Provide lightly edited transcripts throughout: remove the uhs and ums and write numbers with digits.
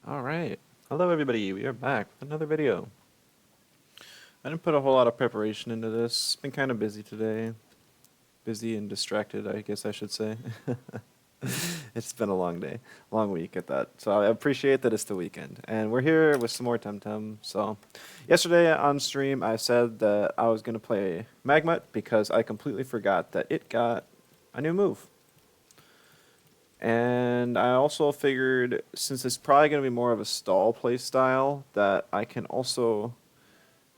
Alright. Hello everybody, we are back with another video. I didn't put a whole lot of preparation into this. Been kind of busy today. Busy and distracted, I guess I should say. It's been a long day. Long week at that. So I appreciate that it's the weekend. And we're here with some more Temtem. So yesterday on stream I said that I was going to play Magmut because I completely forgot that it got a new move. And I also figured, since it's probably going to be more of a stall play style, that I can also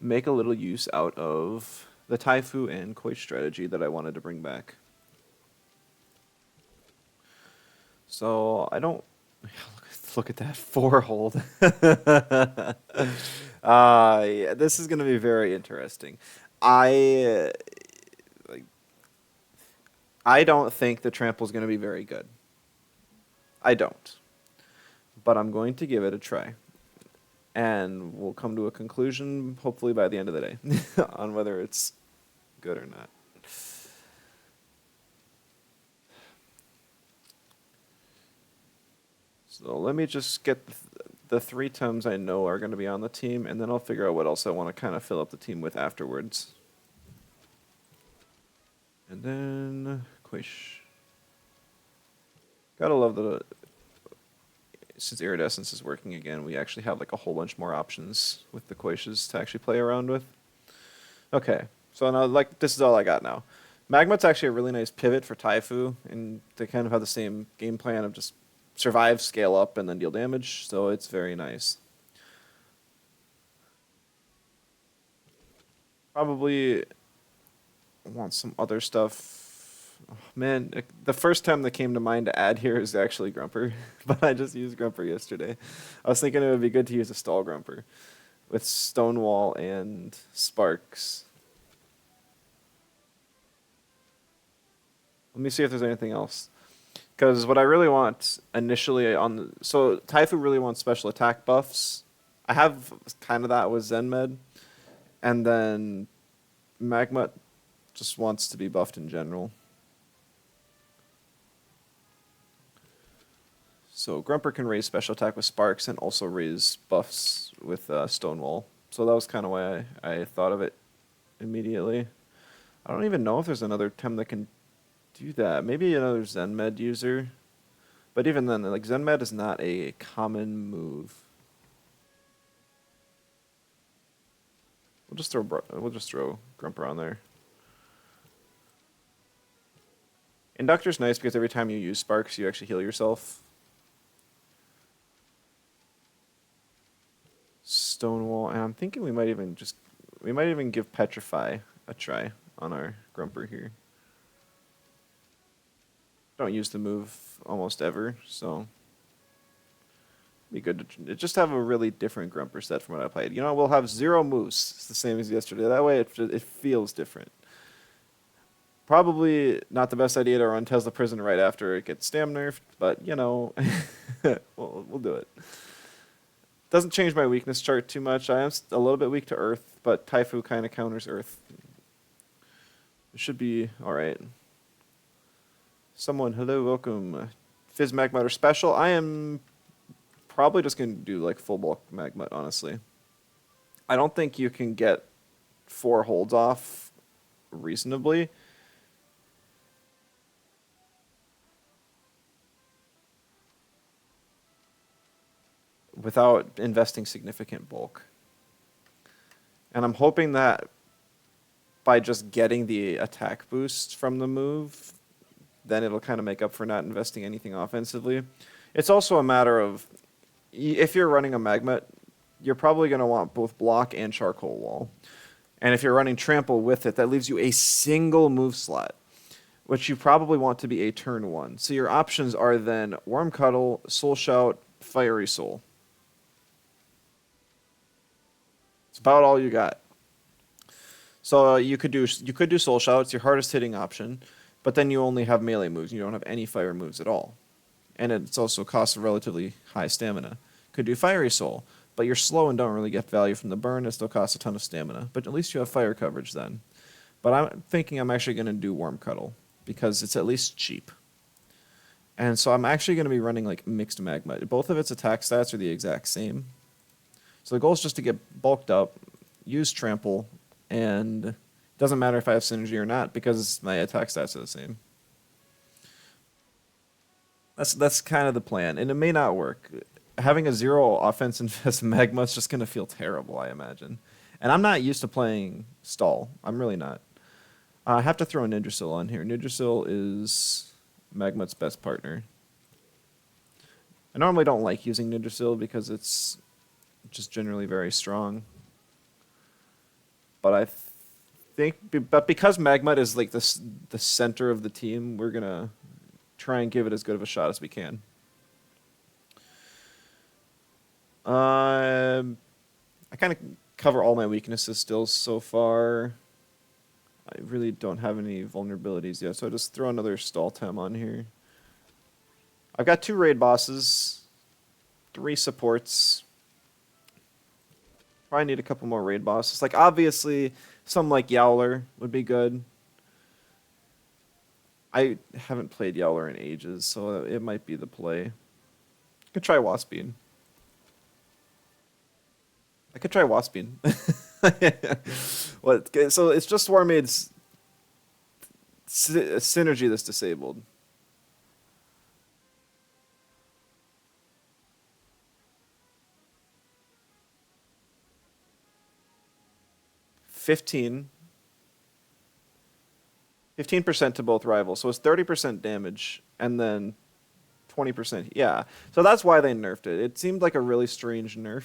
make a little use out of the Taifu and Koi strategy that I wanted to bring back. So I don't... Look at that 4-hold. Yeah, this is going to be very interesting. I... like, I don't think the Trample is going to be very good. I don't. But I'm going to give it a try. And we'll come to a conclusion, hopefully by the end of the day, on whether it's good or not. So let me just get the 3 Tems I know are going to be on the team, and then I'll figure out what else I want to kind of fill up the team with afterwards. And then, Quish. Gotta love the... Since Iridescence is working again, we actually have like a whole bunch more options with the Quaishes to actually play around with. Okay, so now this is all I got now. Magmut's actually a really nice pivot for Taifu, and they kind of have the same game plan of just survive, scale up, and then deal damage, so it's very nice. Probably want some other stuff. Oh, man, the first time that came to mind to add here is actually Grumper, but I just used Grumper yesterday. I was thinking it would be good to use a stall Grumper with Stonewall and Sparks. Let me see if there's anything else. Because what I really want initially so Taifu really wants special attack buffs. I have kind of that with Zenmed, and then Magmut just wants to be buffed in general. So Grumper can raise special attack with Sparks and also raise buffs with Stonewall. So that was kind of why I thought of it immediately. I don't even know if there's another Tem that can do that. Maybe another Zenmed user. But even then, like, Zenmed is not a common move. We'll just throw Grumper on there. Inductor's nice because every time you use Sparks, you actually heal yourself. Stonewall, and I'm thinking we might even give Petrify a try on our Grumper here. Don't use the move almost ever, so be good to just have a really different Grumper set from what I played. You know, we'll have 0 moves. It's the same as yesterday. That way it feels different. Probably not the best idea to run Tesla Prison right after it gets stam nerfed, but you know, we'll do it. Doesn't change my weakness chart too much. I am a little bit weak to Earth, but Taifu kind of counters Earth. It should be alright. Someone, hello, welcome. Fizz Magmut special. I am probably just going to do like full bulk Magmut, honestly. I don't think you can get 4 holds off reasonably. Without investing significant bulk. And I'm hoping that by just getting the attack boost from the move, then it'll kind of make up for not investing anything offensively. It's also a matter of, if you're running a Magmut, you're probably going to want both block and charcoal wall. And if you're running Trample with it, that leaves you a single move slot, which you probably want to be a turn 1. So your options are then Worm Cuddle, Soul Shout, Fiery Soul. It's about all you got. So you could do Soul Shout. It's your hardest hitting option, but then you only have melee moves. You don't have any fire moves at all, and it's also costs a relatively high stamina. Could do Fiery Soul, but you're slow and don't really get value from the burn. It still costs a ton of stamina, but at least you have fire coverage then. But I'm thinking I'm actually going to do Worm Cuddle because it's at least cheap, And so I'm actually going to be running like mixed magmut. Both of its attack stats are the exact same. So the goal is just to get bulked up, use trample, and it doesn't matter if I have synergy or not because my attack stats are the same. That's kind of the plan, and it may not work. Having a 0 offense invest magma is just going to feel terrible, I imagine. And I'm not used to playing stall. I'm really not. I have to throw a Ninjasil on here. Ninjasil is Magmut's best partner. I normally don't like using Ninjasil because it's just generally very strong. But I think, but because Magmut is like the center of the team, we're gonna try and give it as good of a shot as we can. I kind of cover all my weaknesses still so far. I really don't have any vulnerabilities yet, so I just throw another stall tem on here. I've got 2 raid bosses, 3 supports. Probably need a couple more raid bosses. Like, obviously, some like Yowler would be good. I haven't played Yowler in ages, so it might be the play. I could try Waspine. What? So it's just Swarmade's synergy that's disabled. 15% to both rivals, so it's 30% damage, and then 20%. Yeah, so that's why they nerfed it. It seemed like a really strange nerf.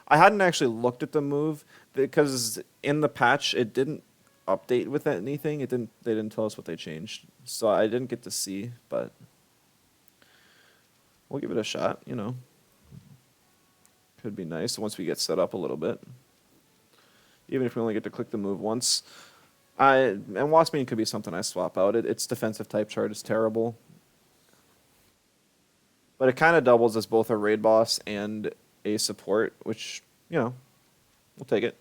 I hadn't actually looked at the move because in the patch it didn't update with anything. They didn't tell us what they changed, so I didn't get to see. But we'll give it a shot. You know, could be nice once we get set up a little bit. Even if we only get to click the move once. And Waspine could be something I swap out. Its defensive type chart is terrible. But it kind of doubles as both a raid boss and a support, which, you know, we'll take it.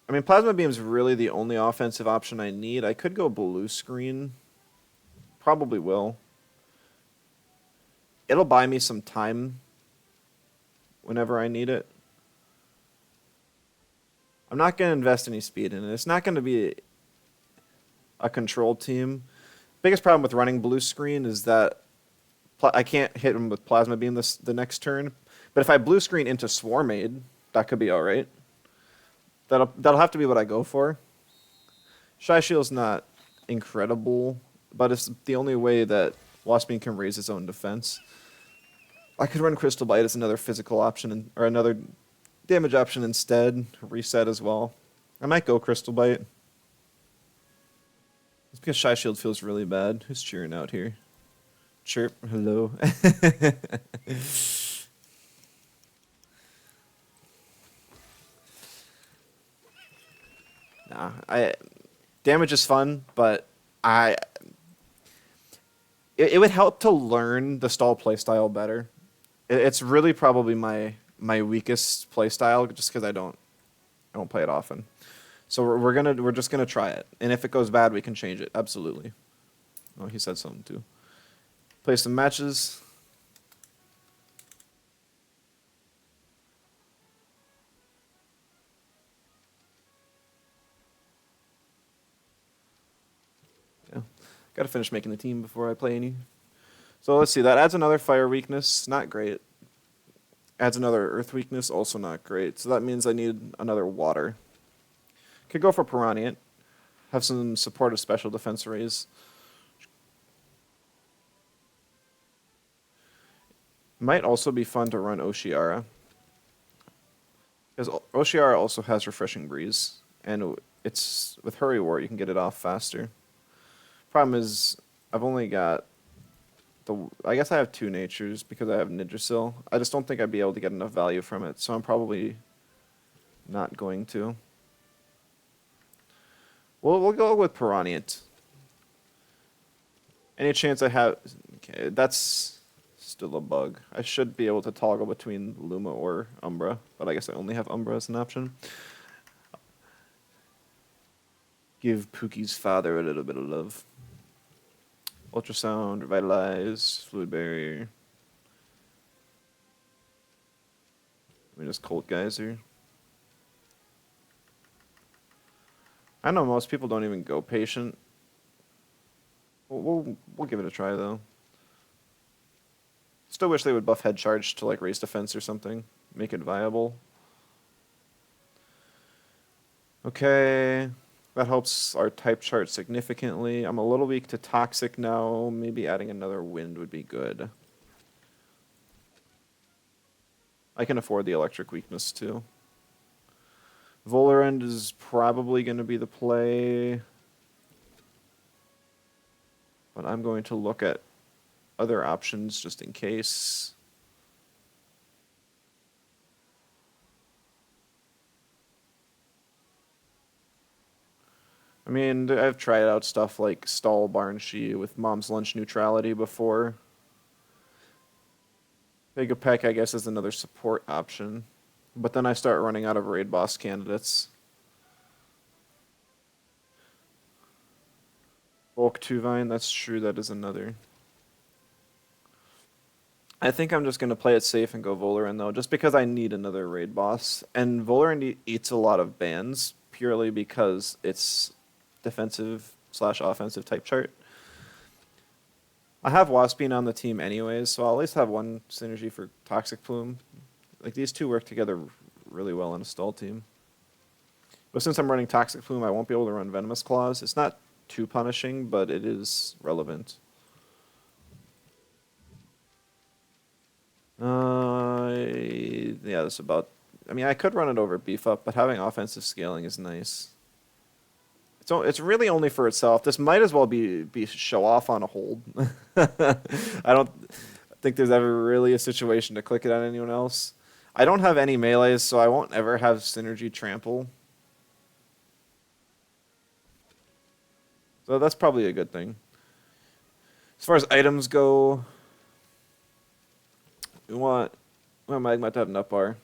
I mean, Plasma Beam's really the only offensive option I need. I could go blue screen. Probably will. It'll buy me some time whenever I need it. I'm not going to invest any speed in it. It's not going to be a controlled team. Biggest problem with running blue screen is that I can't hit him with Plasma Beam the next turn. But if I blue screen into Swarmade, that could be alright. That'll have to be what I go for. Shy Shield's not incredible, but it's the only way that Waspine can raise its own defense. I could run Crystal Bite as another physical option, or another damage option instead. Reset as well. I might go Crystal Bite. It's because Shy Shield feels really bad. Who's cheering out here? Chirp, hello. Nah, damage is fun, but it would help to learn the stall playstyle better. It's really probably my weakest playstyle, just because I don't play it often. So we're just gonna try it, and if it goes bad, we can change it. Absolutely. Oh, he said something too. Play some matches. Yeah, gotta finish making the team before I play any. So let's see. That adds another fire weakness. Not great. Adds another earth weakness. Also not great. So that means I need another water. Could go for Piranha. Have some supportive special defense raise. Might also be fun to run Oshiara. Because Oshiara also has Refreshing Breeze. And it's with Hurry Wart, you can get it off faster. Problem is, I've only got I guess I have 2 natures because I have Ninjasil. I just don't think I'd be able to get enough value from it, so I'm probably not going to. We'll go with Piranha. Any chance I have... Okay, that's still a bug. I should be able to toggle between Luma or Umbra, but I guess I only have Umbra as an option. Give Pookie's father a little bit of love. Ultrasound, revitalize, fluid barrier. We just Cold Geyser. I know most people don't even go patient. We'll give it a try though. Still wish they would buff head charge to like raise defense or something. Make it viable. Okay. That helps our type chart significantly. I'm a little weak to toxic now. Maybe adding another wind would be good. I can afford the electric weakness too. Volerend is probably going to be the play. But I'm going to look at other options just in case. I mean, I've tried out stuff like Stall Barnshee with Mom's Lunch Neutrality before. Vegapek, I guess, is another support option. But then I start running out of raid boss candidates. Bulk 2 Vine, that's true, that is another. I think I'm just going to play it safe and go Volerend, though, just because I need another raid boss. And Volerend eats a lot of bans, purely because it's defensive/offensive type chart. I have Waspine on the team anyways, so I'll at least have one synergy for Toxic Plume. Like, these two work together really well in a stall team. But since I'm running Toxic Plume, I won't be able to run Venomous Claws. It's not too punishing, but it is relevant. Yeah, that's about... I mean, I could run it over Beef Up, but having offensive scaling is nice. It's really only for itself. This might as well be show off on a hold. I don't think there's ever really a situation to click it on anyone else. I don't have any melees, so I won't ever have synergy trample. So that's probably a good thing. As far as items go, we want magmut to have nut bar.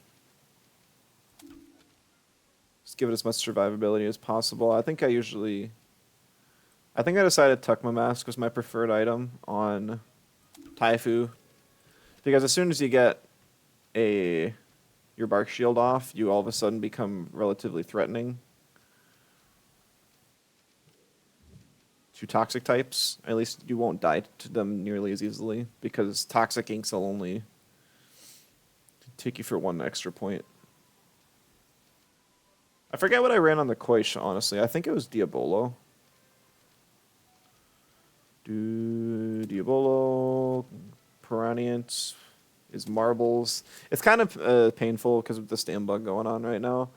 Just give it as much survivability as possible. I think I decided Tukma Mask was my preferred item on Taifu. Because as soon as you get your bark shield off, you all of a sudden become relatively threatening to toxic types. At least you won't die to them nearly as easily, because toxic inks will only take you for one extra point. I forget what I ran on the Koish, honestly. I think it was Diabolo. Diabolo, Piranhient is Marbles. It's kind of painful because of the stand bug going on right now.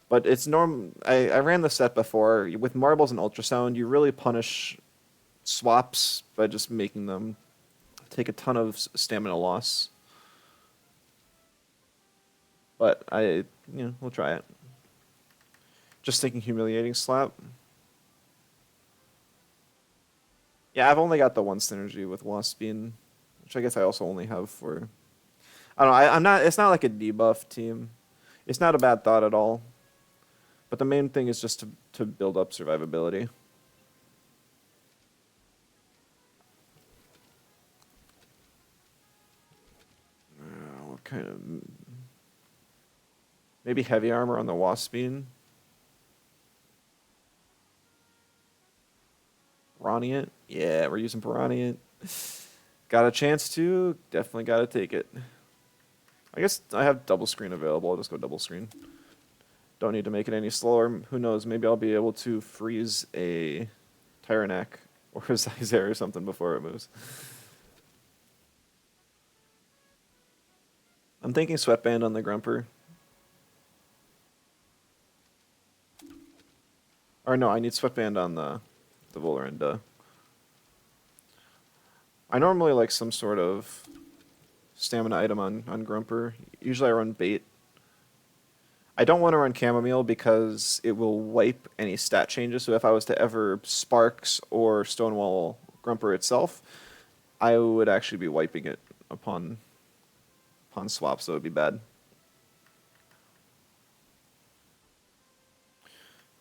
But it's I ran the set before. With Marbles and Ultrasound, you really punish swaps by just making them take a ton of stamina loss. But we'll try it. Just thinking Humiliating Slap. Yeah, I've only got the one synergy with Waspine, which I guess I also only have for... I don't know, I'm not... It's not like a debuff team. It's not a bad thought at all. But the main thing is just to build up survivability. What kind of... Maybe heavy armor on the Waspine. Piranhient? Yeah, we're using Piranhient. Got a chance to? Definitely got to take it. I guess I have double screen available. I'll just go double screen. Don't need to make it any slower. Who knows? Maybe I'll be able to freeze a Tyrannac or a Zyzare or something before it moves. I'm thinking Sweatband on the Grumper. Or no, I need Sweatband on the Volerend. I normally like some sort of stamina item on Grumper. Usually I run Bait. I don't want to run Chamomile because it will wipe any stat changes. So if I was to ever Sparks or Stonewall Grumper itself, I would actually be wiping it upon swap, so it would be bad.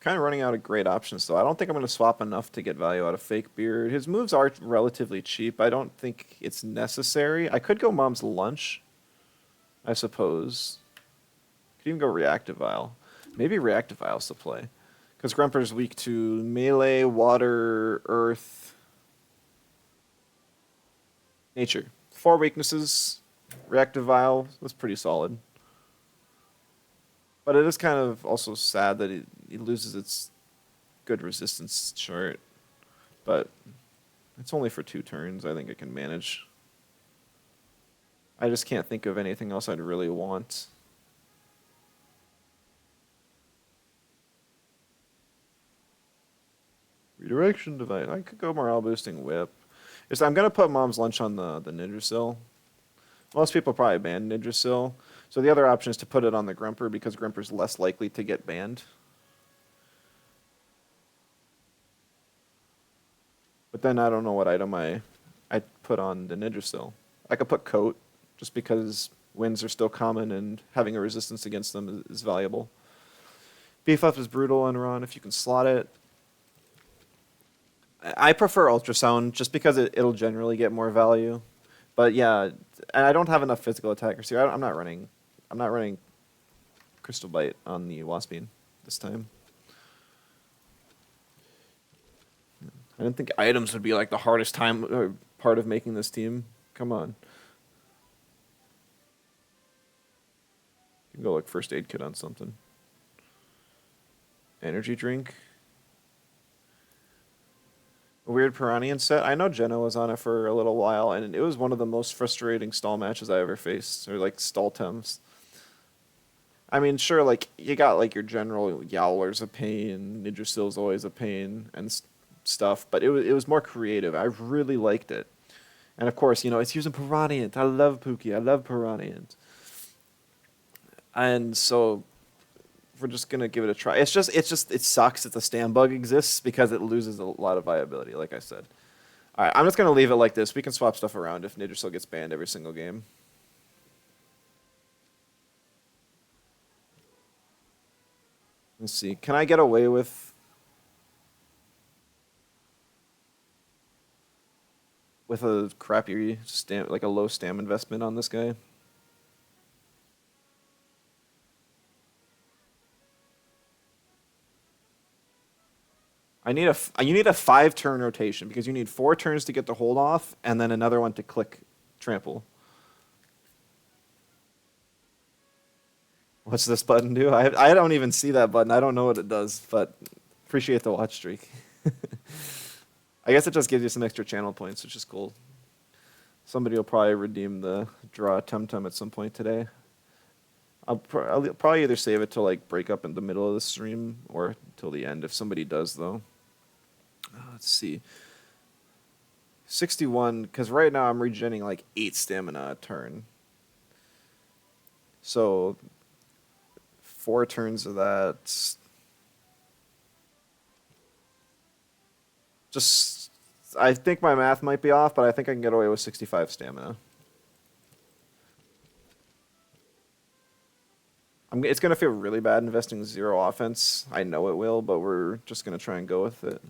Kind of running out of great options, though. I don't think I'm going to swap enough to get value out of Fake Beard. His moves are relatively cheap. I don't think it's necessary. I could go Mom's Lunch, I suppose. Could even go Reactive Vial. Maybe Reactive Vial's the play. Because Grumper's weak to melee, water, earth, nature. 4 weaknesses. Reactive Vial was pretty solid. But it is kind of also sad that it loses its good resistance chart. But it's only for 2 turns. I think it can manage. I just can't think of anything else I'd really want. Redirection device. I could go morale boosting whip. I'm gonna put Mom's Lunch on the Nidrasil. Most people probably ban Nidrasil. So the other option is to put it on the Grumper because Grumper's less likely to get banned. But then I don't know what item I put on the Nidrasil. I could put Coat just because winds are still common and having a resistance against them is valuable. Beef Up is brutal and run if you can slot it. I prefer Ultrasound just because it'll generally get more value. But yeah, and I don't have enough physical attackers here. I'm not running Crystal Bite on the Waspine this time. I didn't think items would be like the hardest time or part of making this team. Come on. You can go like first aid kit on something. Energy drink. A weird Piranhian set. I know Jenna was on it for a little while, and it was one of the most frustrating stall matches I ever faced, or like stall temps. I mean, sure, like you got like your general Yowler's a pain, Nidrasil's always a pain, and stuff, but it was more creative. I really liked it, and of course, it's using Piranhians. I love Pookie. I love Piranhians, and so we're just gonna give it a try. It sucks that the stand bug exists because it loses a lot of viability, like I said. All right, I'm just gonna leave it like this. We can swap stuff around if Nidrasil gets banned every single game. Let's see. Can I get away with a crappy like a low stam investment on this guy? You need a 5-turn rotation because you need 4 turns to get the hold off and then another one to click Trample. What's this button do? I don't even see that button. I don't know what it does, but appreciate the watch streak. I guess it just gives you some extra channel points, which is cool. Somebody will probably redeem the draw Temtem at some point today. I'll probably either save it to like break up in the middle of the stream or till the end if somebody does though. Let's see. 61, because right now I'm regenerating like 8 stamina a turn. So 4 turns of that. I think my math might be off, but I think I can get away with 65 stamina. It's going to feel really bad investing 0 offense. I know it will, but we're just going to try and go with it.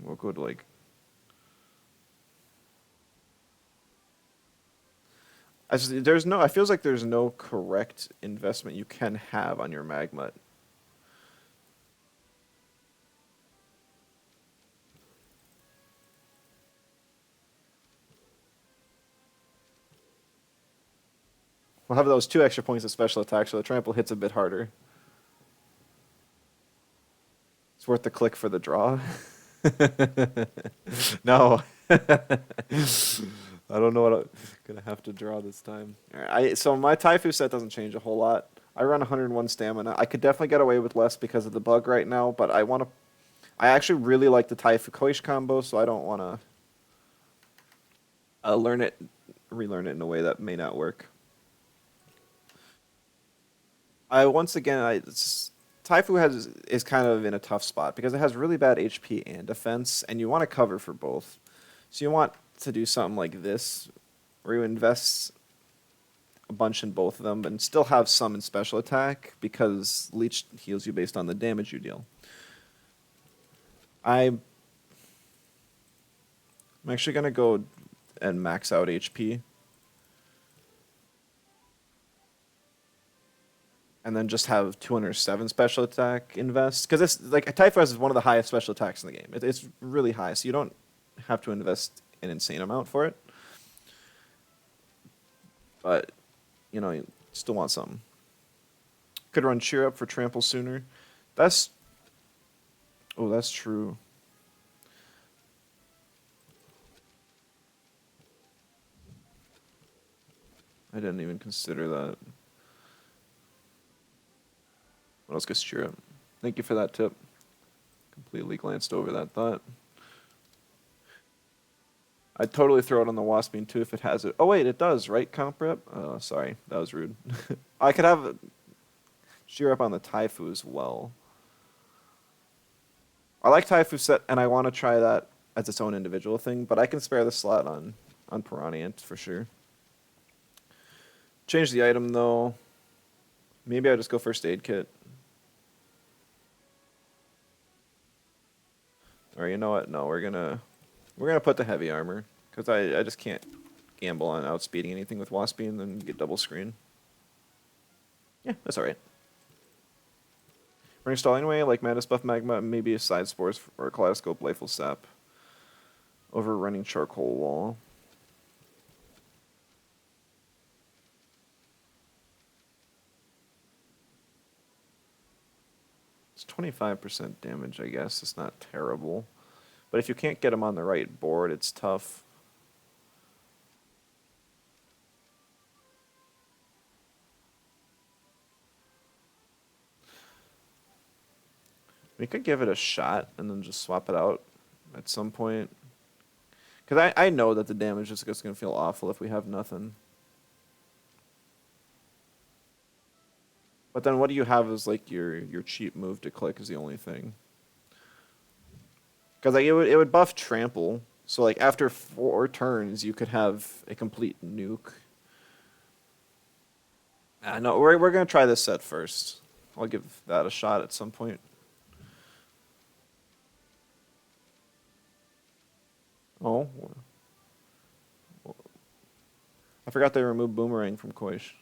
We'll go to like... I feels like there's no correct investment you can have on your magmut. We'll have those 2 extra points of special attack, so the trample hits a bit harder. It's worth the click for the draw. No. I don't know what I'm going to have to draw this time. So my Taifu set doesn't change a whole lot. I run 101 stamina. I could definitely get away with less because of the bug right now, but I actually really like the Taifu Koish combo, so I don't want to relearn it in a way that may not work. Taifu is kind of in a tough spot because it has really bad HP and defense, and you want to cover for both. So you want to do something like this, where you invest a bunch in both of them, and still have some in special attack because leech heals you based on the damage you deal. I'm actually gonna go and max out HP. And then just have 207 special attack invest. Because it's like Typhus is one of the highest special attacks in the game. It's really high, so you don't have to invest an insane amount for it. But, you know, you still want something. Could run Cheer Up for Trample sooner. That's... Oh, that's true. I didn't even consider that. What else gets Cheer Up? Thank you for that tip. Completely glanced over that thought. I'd totally throw it on the Waspine too if it has it. Oh wait, it does, right? Comp rep? Oh, sorry, that was rude. I could have Cheer Up on the Taifu as well. I like Taifu set, and I want to try that as its own individual thing, but I can spare the slot on Piranha for sure. Change the item though. Maybe I just go First Aid Kit. Or you know what? No, we're gonna put the heavy armor because I just can't gamble on outspeeding anything with Waspy and then get double screen. Yeah, that's all right. We're installing anyway, like Madness Buff Magma, maybe a Side Spores or a Kaleidoscope Playful Sap over running Charcoal Wall. It's 25% damage, I guess. It's not terrible. But if you can't get them on the right board, it's tough. We could give it a shot and then just swap it out at some point. Because I know that the damage is just going to feel awful if we have nothing. But then what do you have as like your cheap move to click is the only thing. Because like it would buff Trample, so like after 4 turns you could have a complete nuke. No, we're gonna try this set first. I'll give that a shot at some point. Oh, I forgot they removed Boomerang from Koish.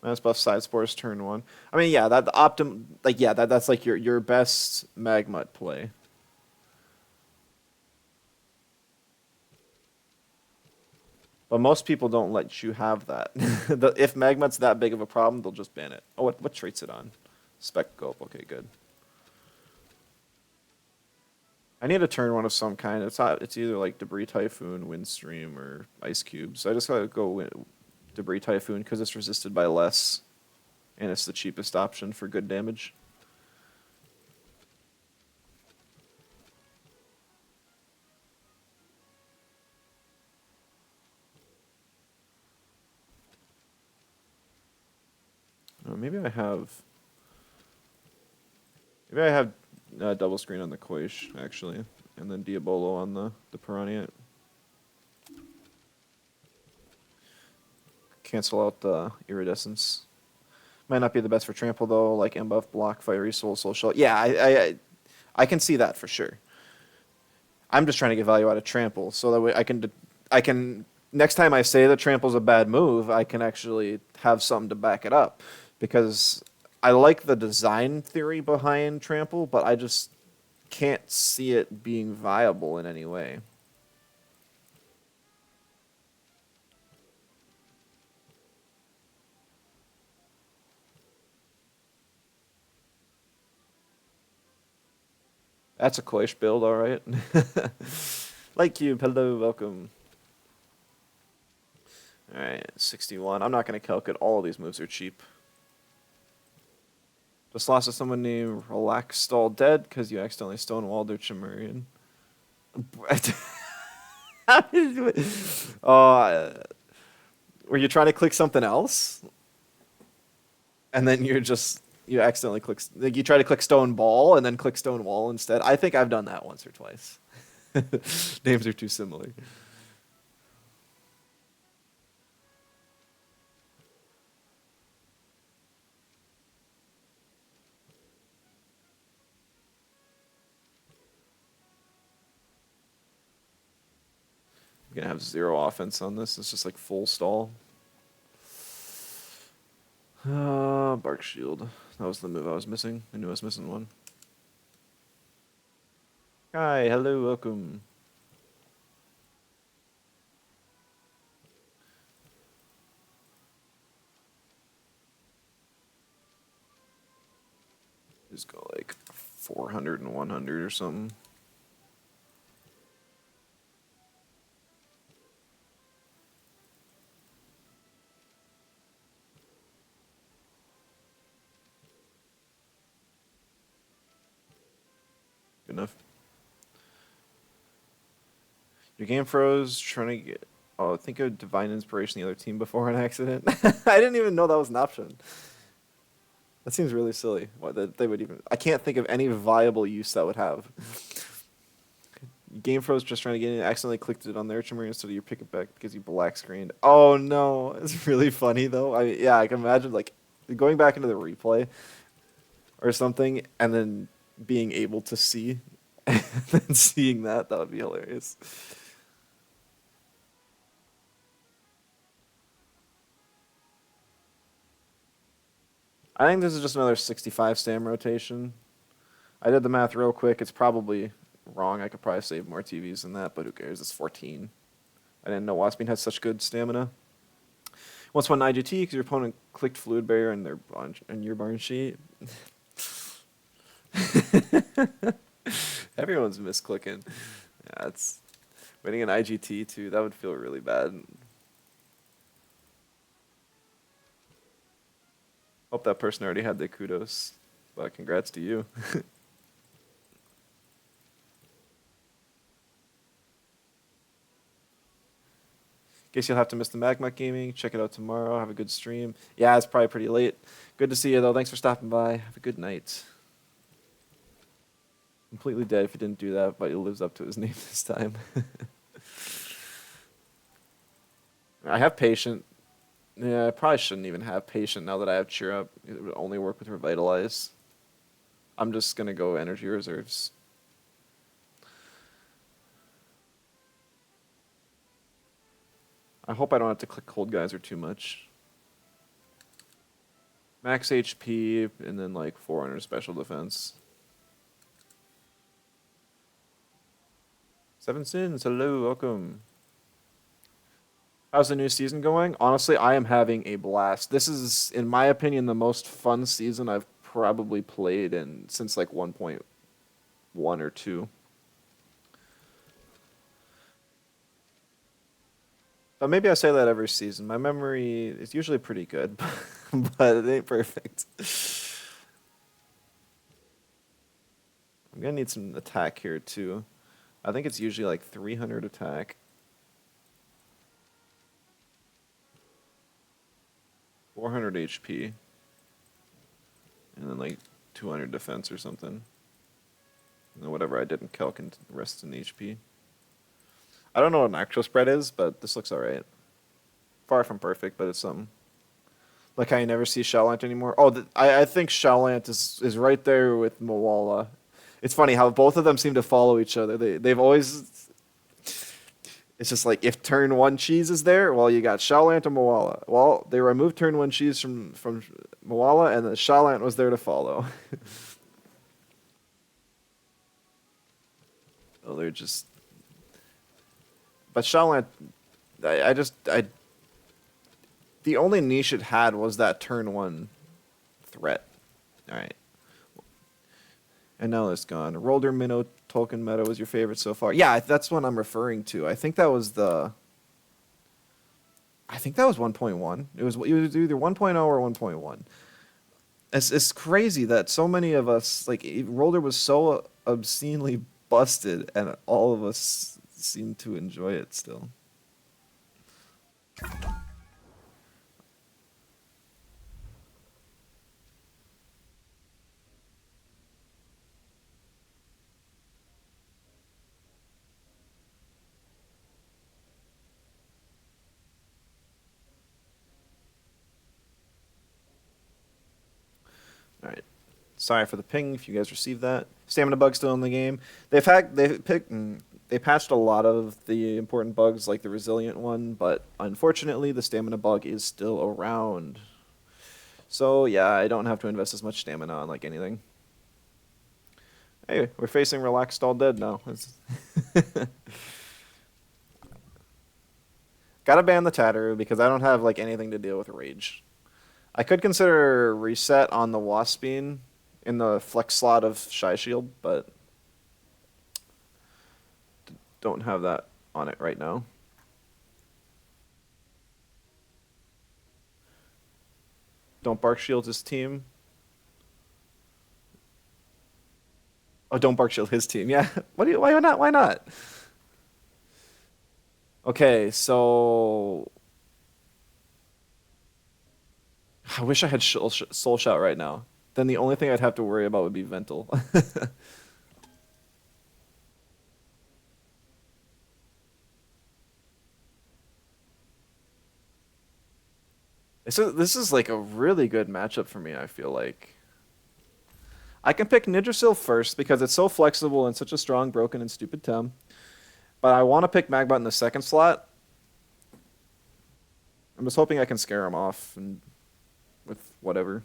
Mass buff Side Spores turn 1. I mean, yeah, that's like your best Magmut play. But most people don't let you have that. If Magmut's that big of a problem, they'll just ban it. Oh, what trait's it on? Spec Scope. Okay, good. I need a turn 1 of some kind. It's either like Debris Typhoon, Windstream, or Ice Cube. So I just gotta go Debris Typhoon because it's resisted by less, and it's the cheapest option for good damage. Maybe I have double screen on the Koish actually, and then Diabolo on the Piranha. Cancel out the Iridescence. Might not be the best for Trample though, like Embuff, Block, Fiery Soul, Soul Shell. Yeah, I can see that for sure. I'm just trying to get value out of Trample, so that way I can next time I say that Trample's a bad move, I can actually have something to back it up. Because I like the design theory behind Trample, but I just can't see it being viable in any way. That's a Koish build, alright. Like Cube, hello, welcome. Alright, 61. I'm not going to calculate. All of these moves are cheap. Just lost to someone named Relax Stall Dead because you accidentally stonewalled their Chimerian. Were you trying to click something else? And then you accidentally click, like you try to click Stone Ball and then click Stone Wall instead. I think I've done that once or twice. Names are too similar. I'm gonna have 0 offense on this. It's just like full stall. Bark Shield. That was the move I was missing. I knew I was missing one. Hi, hello, welcome. Just go like 400 and 100 or something. Good enough. Your game froze trying to get. Oh, think of Divine Inspiration the other team before an accident. I didn't even know that was an option. That seems really silly. Why that they would even. I can't think of any viable use that would have. Game froze just trying to get in, accidentally clicked it on the Ultramarine instead of your pick it back because you black screened. Oh no, it's really funny though. Yeah, I can imagine like going back into the replay or something and then being able to see and then seeing that would be hilarious. I think this is just another 65 stam rotation. I did the math real quick. It's probably wrong. I could probably save more TVs than that, but who cares? It's 14. I didn't know Waspine had such good stamina. Once one IGT because your opponent clicked Fluid Barrier in your barn sheet. Everyone's misclicking. Yeah, it's winning an IGT too. That would feel really bad. Hope that person already had their kudos, but congrats to you. Guess you'll have to miss the magmut gaming. Check it out tomorrow. Have a good stream. Yeah, it's probably pretty late. Good to see you though. Thanks for stopping by. Have a good night. Completely dead if he didn't do that, but he lives up to his name this time. I have patient. Yeah, I probably shouldn't even have patient now that I have cheer up. It would only work with revitalize. I'm just gonna go energy reserves. I hope I don't have to click cold geyser too much. Max HP and then like 400 special defense. Seven Sins, hello, welcome. How's the new season going? Honestly, I am having a blast. This is, in my opinion, the most fun season I've probably played in since like 1.1 or 2. But maybe I say that every season. My memory is usually pretty good, but it ain't perfect. I'm gonna need some attack here too. I think it's usually like 300 attack. 400 HP. And then like 200 defense or something. And whatever I did in calc and rest in HP. I don't know what an actual spread is, but this looks alright. Far from perfect, but it's something. Like how you never see Shellant anymore. Oh, I think Shellant is right there with Moala. It's funny how both of them seem to follow each other. They've always. It's just like if turn 1 cheese is there, well, you got Shellant and Moala. Well, they removed turn 1 cheese from Moala, and the Shellant was there to follow. Oh, they're just. But Shellant, I. The only niche it had was that turn 1 threat. All right. And now it's gone. Rolder Minnow Tolkien Meta was your favorite so far. Yeah, that's what I'm referring to. I think that was 1.1. It was either 1.0 or 1.1. It's crazy that so many of us, like, Rolder was so obscenely busted, and all of us seem to enjoy it still. All right. Sorry for the ping if you guys received that. Stamina bug still in the game. They've they patched a lot of the important bugs, like the resilient one, but unfortunately, the stamina bug is still around. So yeah, I don't have to invest as much stamina on like anything. Hey, we're facing relaxed all dead now. Gotta ban the Tatter because I don't have like anything to deal with rage. I could consider reset on the Waspine in the flex slot of Shy Shield, but don't have that on it right now. Don't Bark Shield his team. Oh, don't Bark Shield his team. Yeah. Why not? Why not? Okay, so I wish I had Soul Shout right now. Then the only thing I'd have to worry about would be Ventil. This is like a really good matchup for me, I feel like. I can pick Nidrasil first because it's so flexible and such a strong, broken, and stupid Tem. But I want to pick Magmut in the second slot. I'm just hoping I can scare him off and with whatever.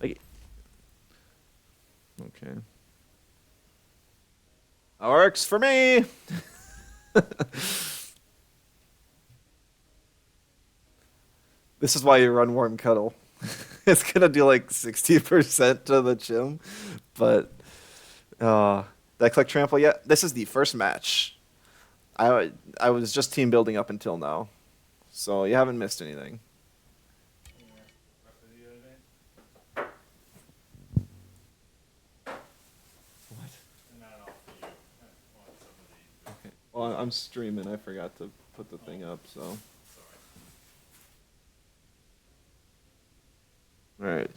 Like, okay. That works for me! This is why you run Warm Cuddle. It's gonna do like 60% to the Chim, but that click trample. Yeah, this is the first match. I was just team building up until now, so you haven't missed anything. What? Okay. Well, I'm streaming. I forgot to put the thing up, so. All right.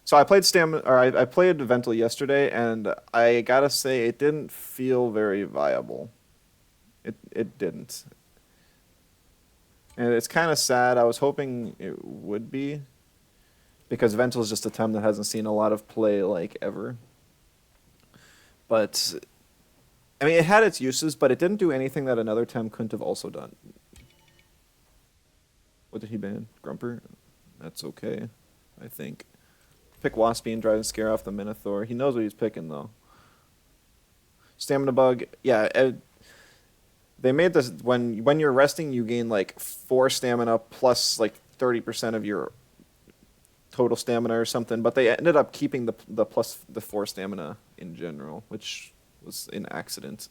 So I played I played Ventil yesterday, and I gotta say it didn't feel very viable. It didn't, and it's kind of sad. I was hoping it would be, because Ventil is just a Tem that hasn't seen a lot of play like ever. But I mean, it had its uses, but it didn't do anything that another Tem couldn't have also done. What did he ban? Grumper? That's okay, I think. Pick Waspine, try to scare off the Minotaur. He knows what he's picking, though. Stamina bug, yeah. They made this when you're resting, you gain like 4 stamina plus like 30% of your total stamina or something. But they ended up keeping the plus the 4 stamina in general, which was an accident,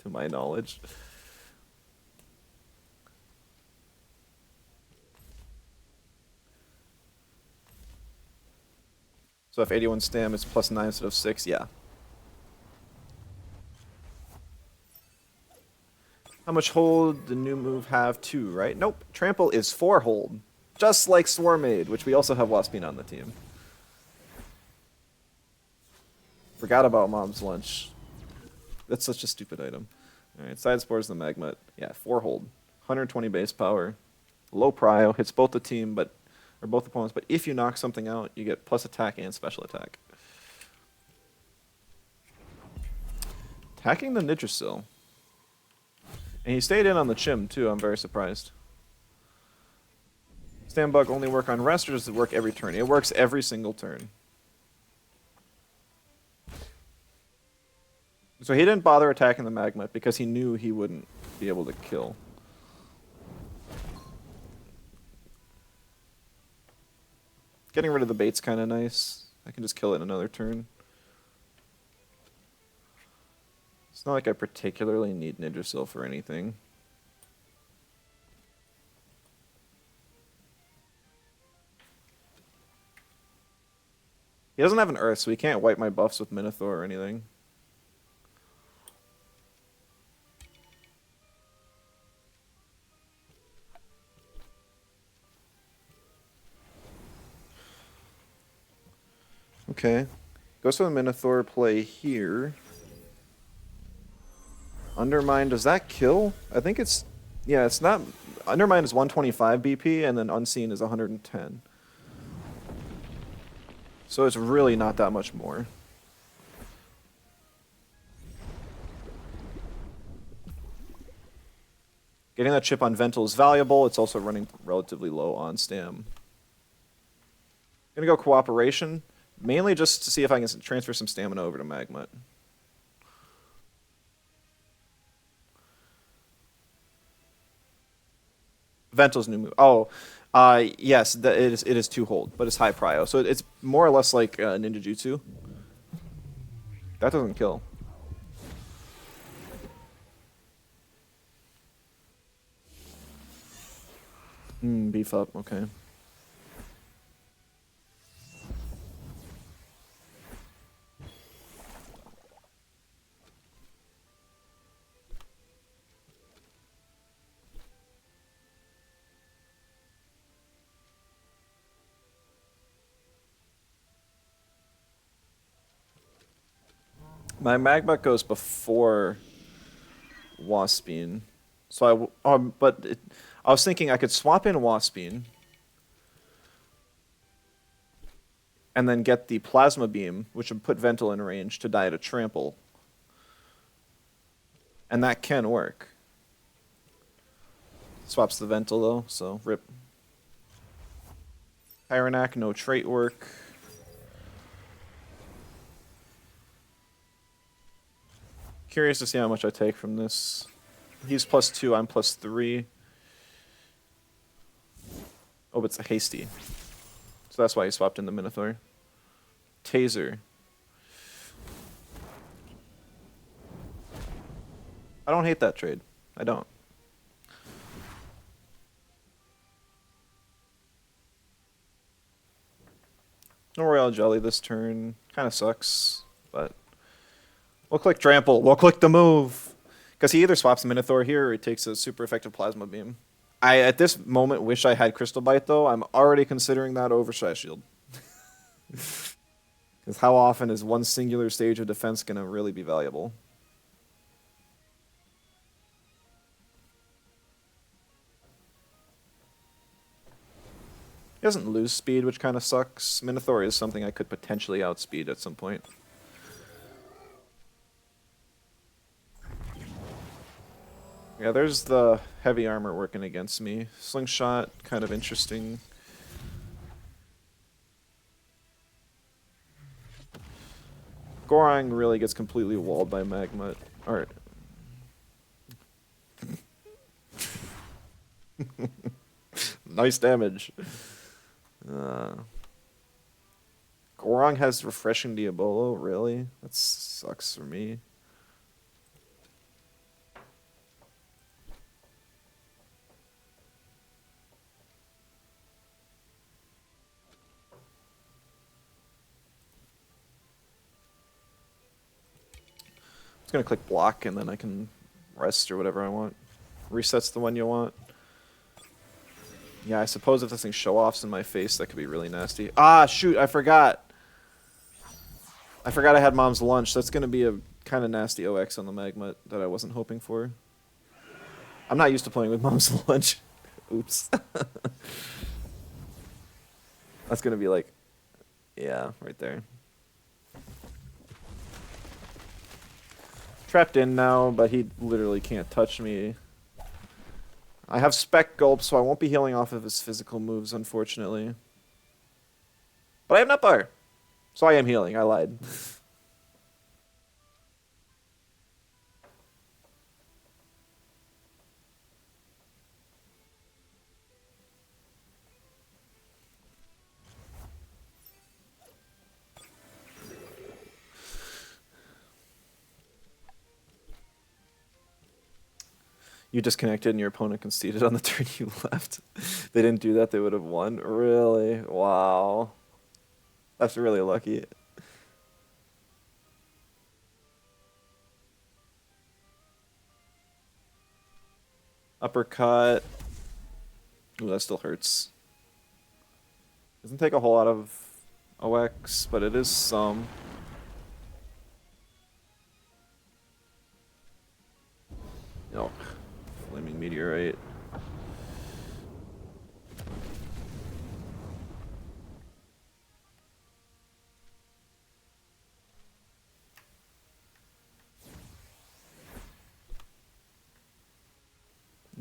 to my knowledge. So if 81 stam is plus 9 instead of 6, yeah. How much hold the new move have? 2, right? Nope. Trample is 4 hold. Just like Swarmade, which we also have Waspine on the team. Forgot about Mom's Lunch. That's such a stupid item. Alright, Side Spores the Magmut. Yeah, 4 hold. 120 base power. Low prio. Hits both the team, or both opponents, but if you knock something out, you get plus attack and special attack. Attacking the Nidrasil. And he stayed in on the Chim, too. I'm very surprised. Stand bug only work on rest, or does it work every turn? It works every single turn. So he didn't bother attacking the Magmut because he knew he wouldn't be able to kill. Getting rid of the bait's kind of nice. I can just kill it in another turn. It's not like I particularly need Nidrasil for anything. He doesn't have an Earth, so he can't wipe my buffs with Minotaur or anything. Okay. Goes for the Minotaur play here. Undermine, does that kill? I think it's... Yeah, it's not... Undermine is 125 BP, and then Unseen is 110. So it's really not that much more. Getting that chip on Ventil is valuable. It's also running relatively low on stam. Gonna go Cooperation, mainly just to see if I can transfer some stamina over to Magmut. Ventil's new move. Oh, yes, it is 2-hold, but it's high prio. So it's more or less like Ninja Jutsu. That doesn't kill. Beef up, okay. My Magmut goes before Waspine. So I was thinking I could swap in Waspine and then get the Plasma Beam, which would put Ventil in range to die to Trample. And that can work. Swaps the Ventil though, so rip. Tyrannac, no trait work. Curious to see how much I take from this. He's +2, I'm +3. Oh, but it's a hasty. So that's why he swapped in the Minotaur. Taser. I don't hate that trade. I don't. No Royal Jelly this turn. Kind of sucks, but we'll click Trample. We'll click the move. Because he either swaps Minotaur here or he takes a super effective Plasma Beam. I, at this moment, wish I had Crystal Bite, though. I'm already considering that over Shy Shield. Because how often is one singular stage of defense going to really be valuable? He doesn't lose speed, which kind of sucks. Minotaur is something I could potentially outspeed at some point. Yeah, there's the heavy armor working against me. Slingshot, kind of interesting. Gorang really gets completely walled by Magmut. Alright. Nice damage. Gorang has Refreshing Diabolo, really? That sucks for me. I'm just gonna click block and then I can rest or whatever I want. Resets the one you want. Yeah, I suppose if this thing show-offs in my face, that could be really nasty. Ah, shoot, I forgot. I forgot I had Mom's Lunch. That's gonna be a kind of nasty OX on the Magmut that I wasn't hoping for. I'm not used to playing with Mom's Lunch. Oops. That's gonna be like, yeah, right there. Trapped in now, but he literally can't touch me. I have Spec Gulp, so I won't be healing off of his physical moves, unfortunately. But I have Nutbar, so I am healing. I lied. You disconnected and your opponent conceded on the turn you left. They didn't do that, they would have won. Really? Wow. That's really lucky. Uppercut. Ooh, that still hurts. Doesn't take a whole lot of OX, but it is some. Oh, Flaming Meteorite.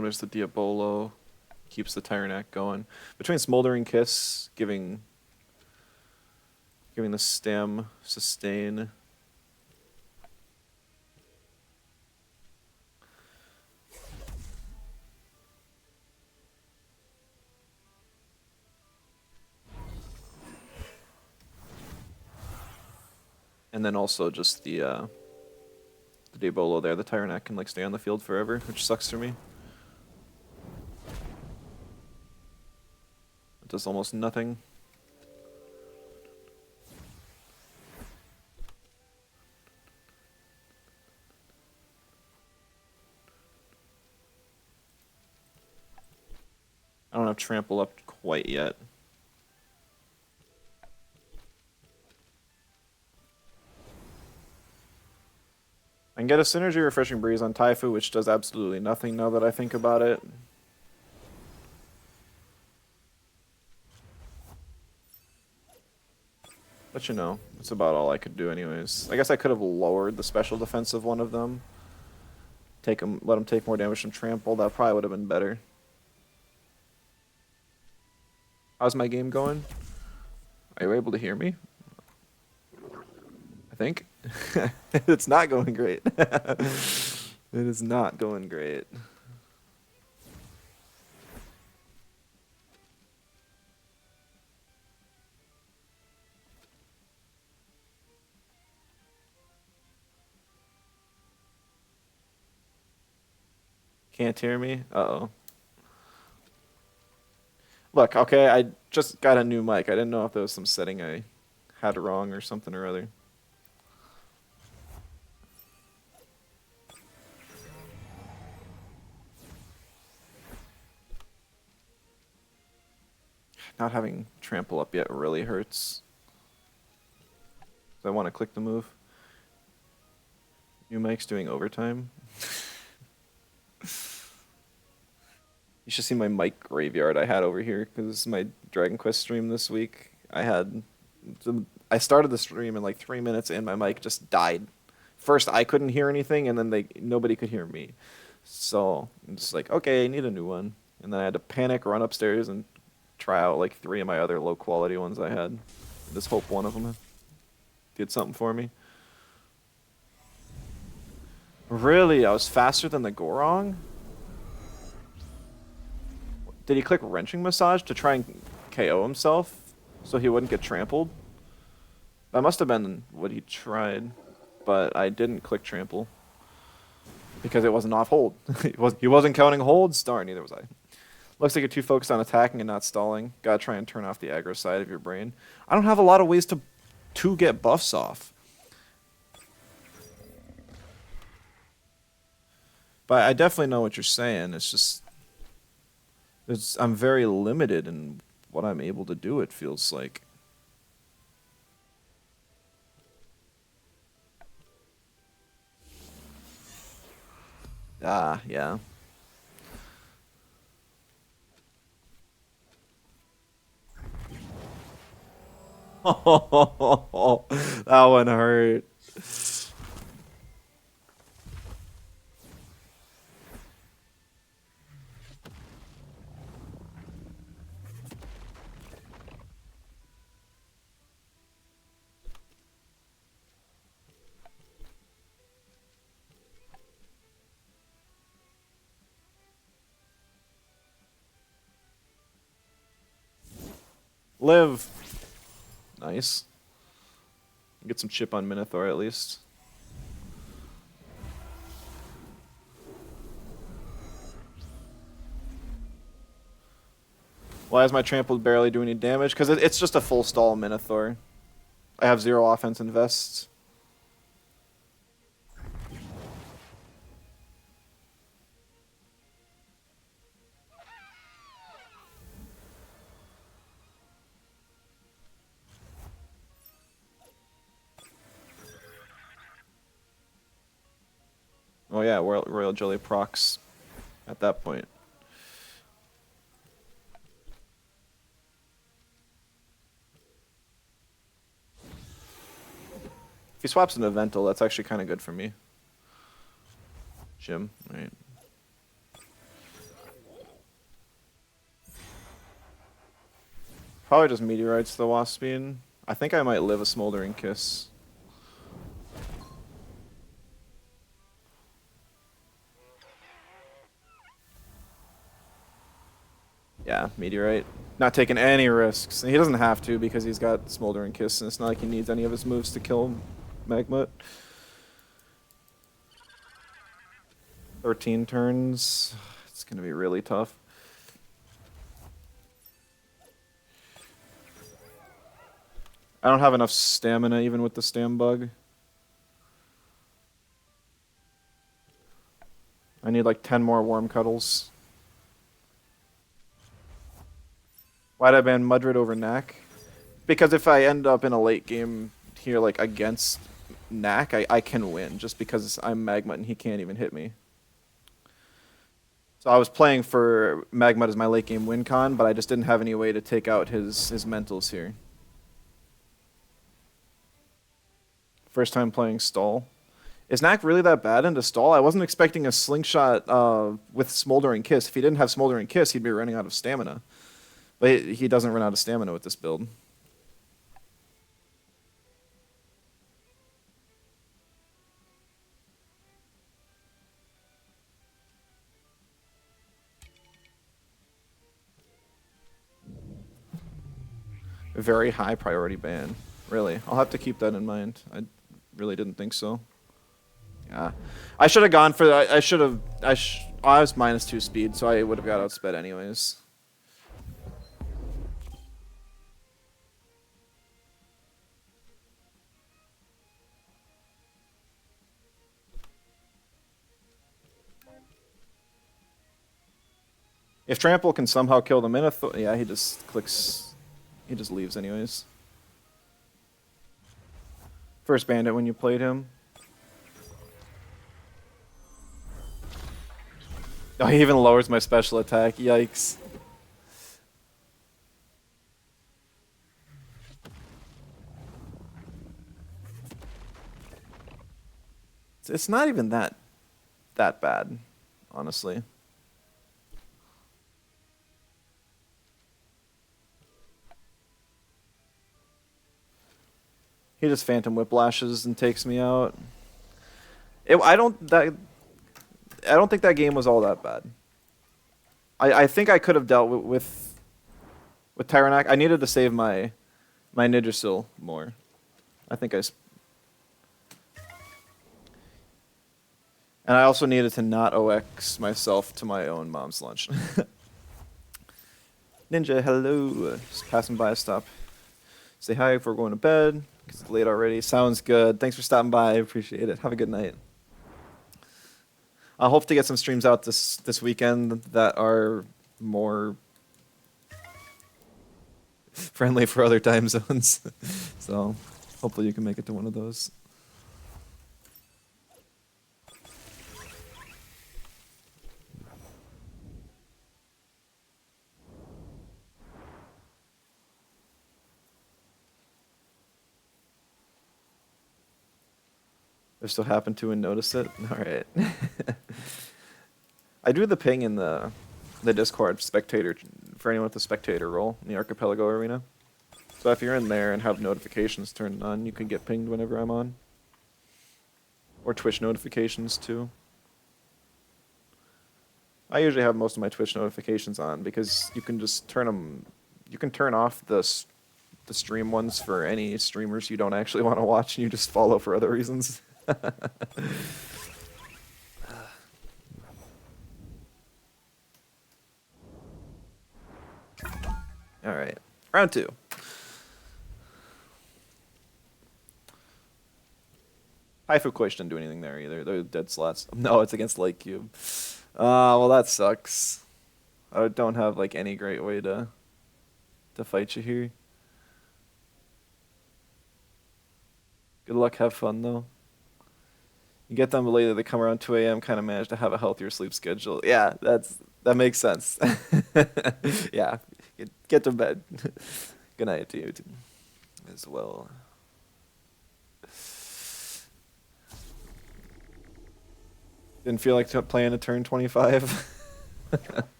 And there's the Diabolo. Keeps the Tyrannac going. Between Smoldering Kiss, giving the stem sustain. And then also just the Diabolo there. The Tyrannac can like stay on the field forever, which sucks for me. It does almost nothing. I don't have Trample up quite yet. I can get a Synergy Refreshing Breeze on Taifu, which does absolutely nothing now that I think about it. But you know, that's about all I could do anyways. I guess I could have lowered the special defense of one of them. Let him take more damage from Trample. That probably would have been better. How's my game going? Are you able to hear me? I think. It's not going great. It is not going great. Can't hear me? Uh-oh. Look, okay, I just got a new mic. I didn't know if there was some setting I had wrong or something or other. Not having Trample up yet really hurts. So I want to click the move. New mic's doing overtime. You should see my mic graveyard I had over here because my Dragon Quest stream this week. I started the stream and like 3 minutes in, my mic just died. First, I couldn't hear anything, and then nobody could hear me. So I'm just like, okay, I need a new one. And then I had to panic, run upstairs, and try out like 3 of my other low quality ones I had. Just hope one of them did something for me. Really? I was faster than the Gorong? Did he click Wrenching Massage to try and KO himself so he wouldn't get trampled? That must have been what he tried, but I didn't click Trample because it wasn't off hold. He wasn't counting holds. Darn, neither was I. Looks like you're too focused on attacking and not stalling. Gotta try and turn off the aggro side of your brain. I don't have a lot of ways to get buffs off. But I definitely know what you're saying. It's just I'm very limited in what I'm able to do, it feels like. Ah, yeah. Oh, that one hurt. Live. Nice. Get some chip on Minotaur at least. Why is my Trample barely doing any damage? Because it's just a full stall Minotaur. I have 0 offense and vests. Oh yeah, Royal Jelly procs at that point. If he swaps an Eventful, that's actually kind of good for me. Jim, right. Probably just meteorites the Waspine. I think I might live a Smoldering Kiss. Yeah, meteorite. Not taking any risks. He doesn't have to because he's got Smoldering Kiss, and it's not like he needs any of his moves to kill Magmut. 13 turns. It's gonna be really tough. I don't have enough stamina even with the stam bug. I need like 10 more warm cuddles. Why'd I ban Mudrid over Knack? Because if I end up in a late game here like against Knack, I can win just because I'm Magmut and he can't even hit me. So I was playing for Magmut as my late game win con, but I just didn't have any way to take out his mentals here. First time playing Stall. Is Knack really that bad into Stall? I wasn't expecting a slingshot with Smoldering Kiss. If he didn't have Smoldering Kiss, he'd be running out of stamina. But he doesn't run out of stamina with this build. A very high priority ban. Really. I'll have to keep that in mind. I really didn't think so. Yeah. I should have gone for that. I was -2 speed, so I would have got outsped anyways. If Trample can somehow kill the Minotaur, yeah, he just clicks, he just leaves anyways. First bandit when you played him. Oh, he even lowers my special attack, yikes. It's not even that bad, honestly. He just phantom whiplashes and takes me out. I don't think that game was all that bad. I think I could have dealt with Tyrannak. I needed to save my Nidrasil more. I think and I also needed to not OX myself to my own mom's lunch. Ninja, hello. Just passing by a stop. Say hi if we're going to bed, because it's late already. Sounds good. Thanks for stopping by. I appreciate it. Have a good night. I hope to get some streams out this weekend that are more friendly for other time zones. So hopefully you can make it to one of those. I still happen to and notice it. All right. I do the ping in the Discord spectator for anyone with a spectator role in the Archipelago arena. So if you're in there and have notifications turned on, you can get pinged whenever I'm on. Or Twitch notifications too. I usually have most of my Twitch notifications on because you can just turn them. You can turn off the stream ones for any streamers you don't actually want to watch, and you just follow for other reasons. All right, round 2. Haifu didn't do anything there either. They're dead slots. No, it's against Lake Cube. Well that sucks. I don't have like any great way to fight you here. Good luck, have fun though. You get them later, they come around 2 a.m., kind of manage to have a healthier sleep schedule. Yeah, that makes sense. Yeah, get to bed. Good night to you as well. Didn't feel like playing a turn 25.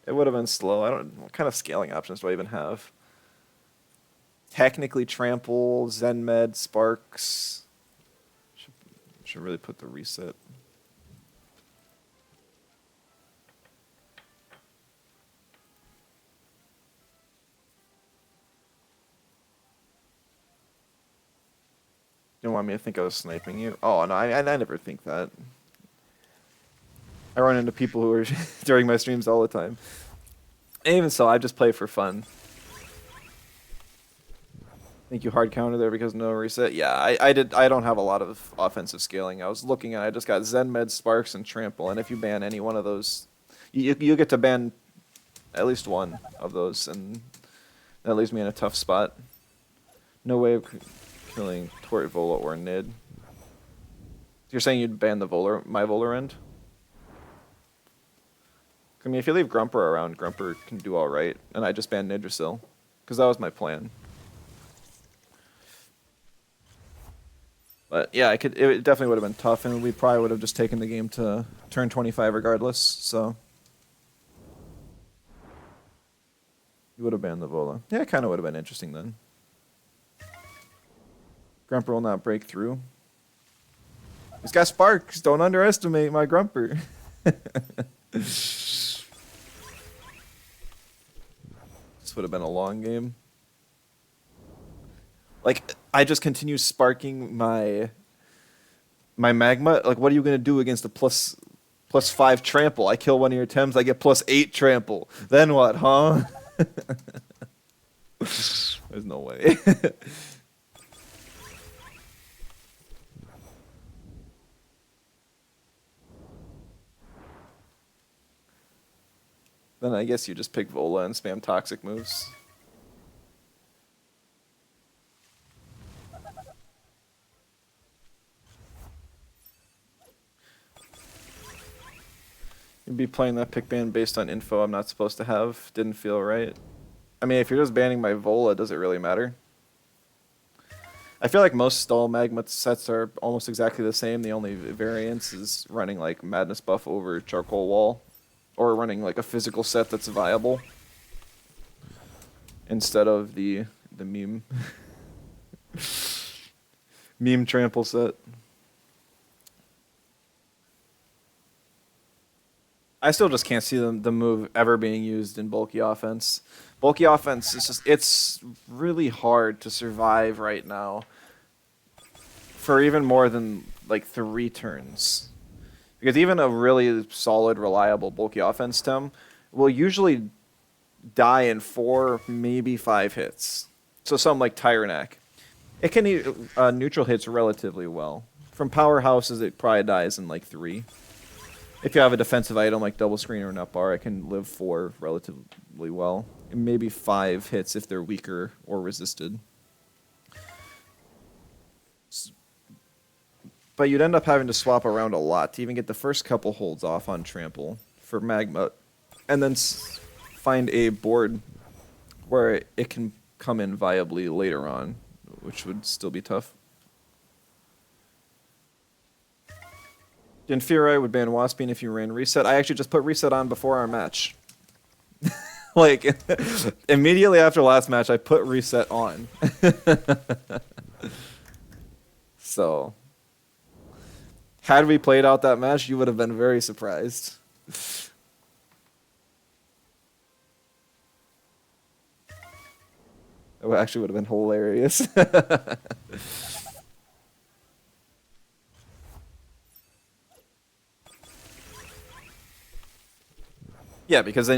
It would have been slow. I don't. What kind of scaling options do I even have? Technically, Trample, Zenmed, Sparks. Should really put the reset. You don't want me to think I was sniping you? Oh, no, I never think that. I run into people who are during my streams all the time. And even so, I just play for fun. Thank you, hard counter there because no reset. Yeah, I don't have a lot of offensive scaling. I was looking and I just got Zenmed, Sparks, and Trample. And if you ban any one of those, you get to ban at least one of those, and that leaves me in a tough spot. No way of killing Tort, Vola, or Nid. You're saying you'd ban the my Volar end? I mean, if you leave Grumper around, Grumper can do all right, and I just ban Nidrasil, because that was my plan. But yeah, it definitely would have been tough, and we probably would have just taken the game to turn 25 regardless. So you would have banned the Vola. Yeah, it kind of would have been interesting then. Grumper will not break through. He's got Sparks. Don't underestimate my Grumper. This would have been a long game. Like, I just continue sparking my magma. Like, what are you gonna do against a +5 trample? I kill one of your Tems, I get +8 trample. Then what, huh? There's no way. Then I guess you just pick Vola and spam toxic moves. You'd be playing that pick ban based on info I'm not supposed to have. Didn't feel right. I mean, if you're just banning my Vola, does it really matter? I feel like most stall magmut sets are almost exactly the same. The only variance is running like Madness buff over Charcoal Wall, or running like a physical set that's viable instead of the meme meme trample set. I still just can't see the move ever being used in bulky offense. Bulky offense is just, it's really hard to survive right now for even more than like 3 turns. Because even a really solid, reliable bulky offense Tem will usually die in 4, maybe 5 hits. So some like Tyrannac. It can eat neutral hits relatively well. From powerhouses, it probably dies in like 3. If you have a defensive item like double screen or nut bar, it can live 4 relatively well. And maybe 5 hits if they're weaker or resisted. But you'd end up having to swap around a lot to even get the first couple holds off on Trample for Magmut. And then find a board where it can come in viably later on, which would still be tough. Inferi would ban Waspine if you ran Reset. I actually just put Reset on before our match. Like, immediately after last match, I put Reset on. So, had we played out that match, you would have been very surprised. It actually would have been hilarious. Yeah, because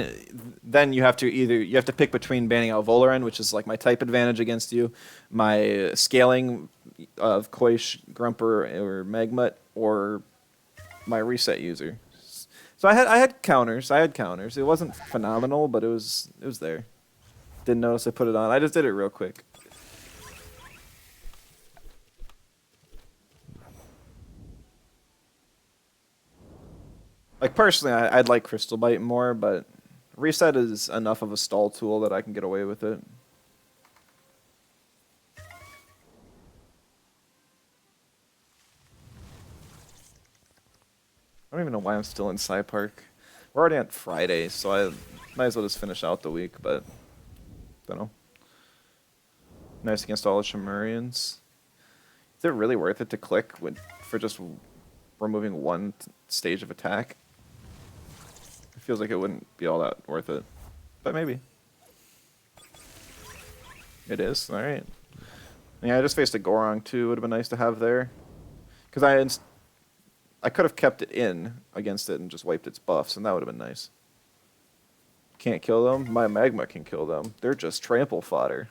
then you have to pick between banning out Volarend, which is like my type advantage against you, my scaling of Koish, Grumper, or Magmut, or my reset user. So I had counters. It wasn't phenomenal, but it was there. Didn't notice I put it on. I just did it real quick. Like, personally, I'd like Crystal Bite more, but Reset is enough of a stall tool that I can get away with it. I don't even know why I'm still in Psy Park. We're already on Friday, so I might as well just finish out the week, but don't know. Nice against all the Shimurians. Is it really worth it to click for just removing one stage of attack? It feels like it wouldn't be all that worth it, but maybe. It is? Alright. Yeah, I just faced a Gorong too, would have been nice to have there. Because I could have kept it in against it and just wiped its buffs, and that would have been nice. Can't kill them? My magma can kill them. They're just trample fodder.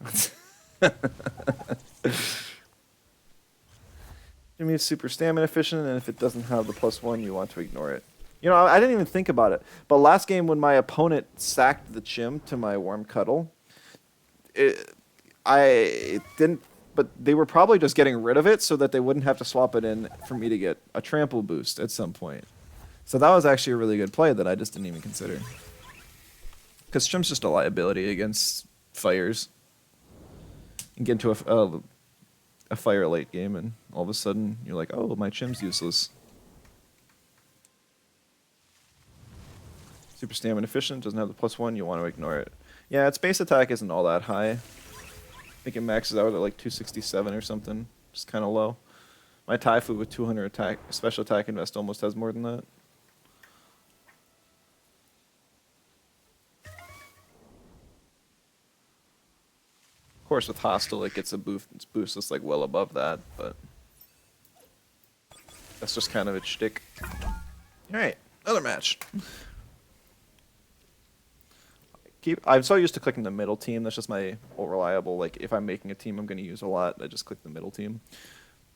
Jimmy is super stamina efficient, and if it doesn't have the +1, you want to ignore it. You know, I didn't even think about it. But last game when my opponent sacked the Chim to my Warm Cuddle, I didn't, but they were probably just getting rid of it so that they wouldn't have to swap it in for me to get a trample boost at some point. So that was actually a really good play that I just didn't even consider. Because Chim's just a liability against fires. You get into a fire late game and all of a sudden you're like, oh, my Chim's useless. Super stamina efficient, doesn't have the +1, you want to ignore it. Yeah, its base attack isn't all that high. I think it maxes out at like 267 or something, just kind of low. My Taifu with 200 attack, special attack invest almost has more than that. Of course, with Hostile, it gets a boost that's like well above that, but that's just kind of its shtick. Alright, another match. I'm so used to clicking the middle team. That's just my reliable. Like, if I'm making a team I'm going to use a lot, I just click the middle team.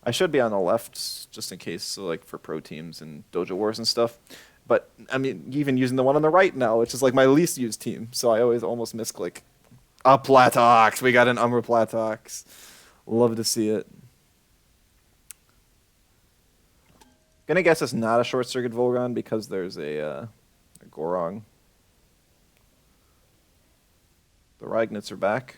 I should be on the left just in case, so like for pro teams and Dojo Wars and stuff. But, I mean, even using the one on the right now, which is like my least used team, so I always almost misclick. A Platox! We got an Umbra Platox. Love to see it. Gonna guess it's not a Short Circuit Volgon because there's a Gorong. The Ragnits are back.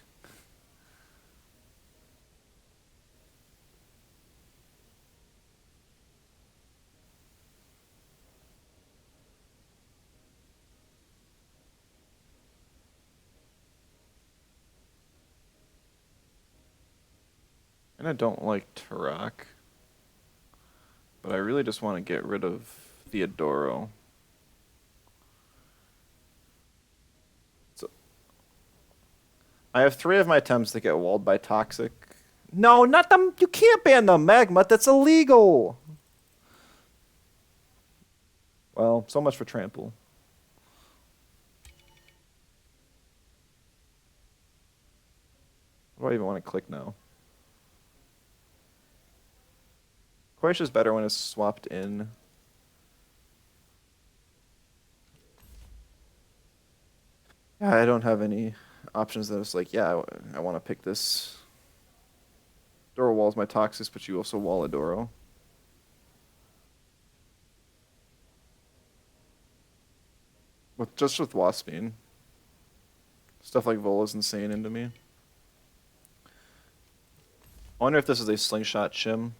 And I don't like Turok. But I really just want to get rid of Theodoro. I have 3 of my Tems that get walled by Toxic. No, not them. You can't ban the Magmut. That's illegal. Well, so much for Trample. What do I even want to click now? Quaish is better when it's swapped in. Yeah, I don't have any options that it's like, yeah, I want to pick this. Doro walls my Toxis, but you also wall a Doro. Just with Waspine. Stuff like Vola's insane into me. I wonder if this is a slingshot Shim.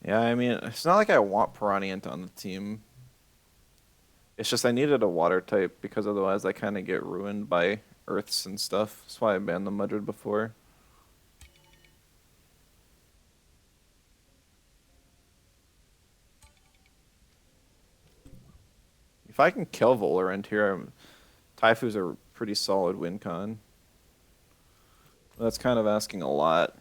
Yeah, I mean, it's not like I want Piranha on the team. It's just I needed a water type because otherwise I kind of get ruined by earths and stuff. That's why I banned the Mudred before. If I can kill Volarend here, Taifu's a pretty solid win con. That's kind of asking a lot.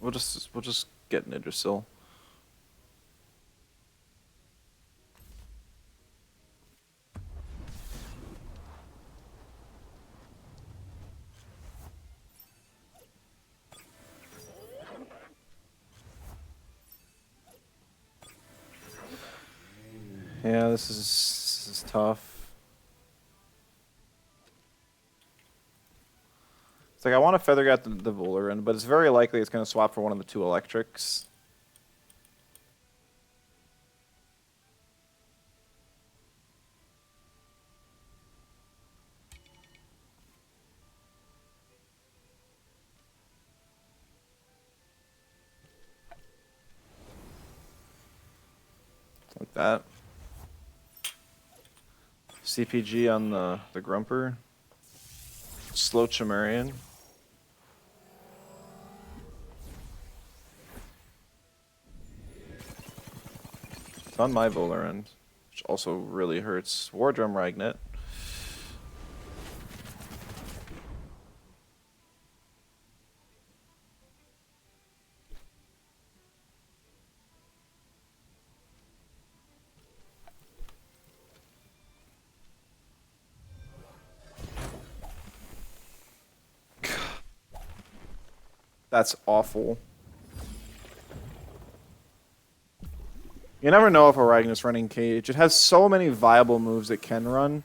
We'll just get an Idrisil. Yeah, this is tough. It's like I want to feather out the Volerin, but it's very likely it's going to swap for one of the 2 electrics. Like that. CPG on the Grumper. Slow Chimerian. It's on my Volerin, which also really hurts. War Drum Ragnet. That's awful. You never know if a Ragnar's running Cage. It has so many viable moves it can run.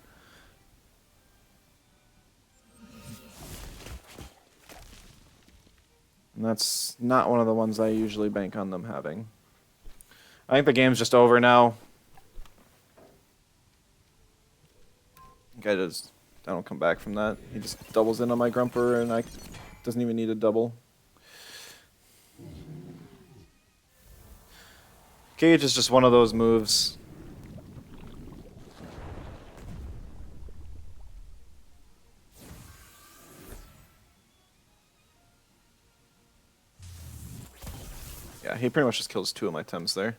And that's not one of the ones I usually bank on them having. I think the game's just over now. Guy does. I don't come back from that. He just doubles in on my Grumper and I doesn't even need a double. Cage is just one of those moves. Yeah, he pretty much just kills 2 of my Tems there.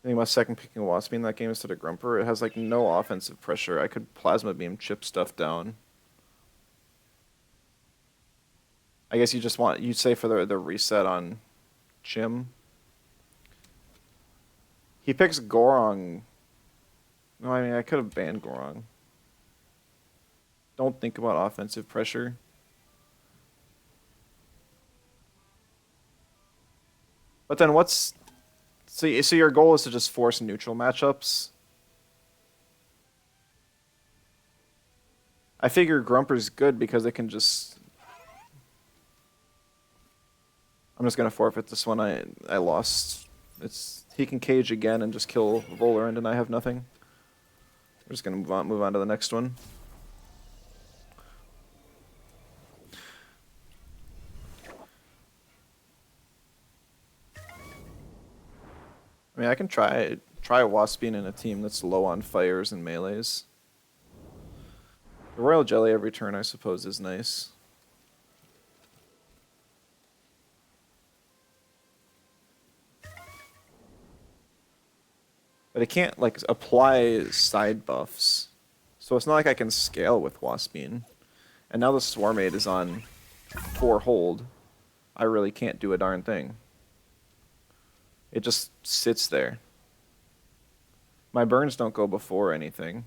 I think my second picking Waspy in that game instead of Grumper, it has like no offensive pressure. I could Plasma Beam chip stuff down. I guess you just want, you'd say for the reset on Chim. He picks Gorong. No, I mean, I could have banned Gorong. Don't think about offensive pressure. But then what's... So your goal is to just force neutral matchups? I figure Grumper's good because it can just... I'm just gonna forfeit this one. I lost. He can cage again and just kill Volerand and I have nothing. We're just gonna move on to the next one. I mean, I can try Waspine in a team that's low on fires and melees. The Royal Jelly every turn, I suppose, is nice. But it can't, like, apply side buffs. So it's not like I can scale with Waspine. And now the Swarmade is on 4 hold. I really can't do a darn thing. It just sits there. My burns don't go before anything.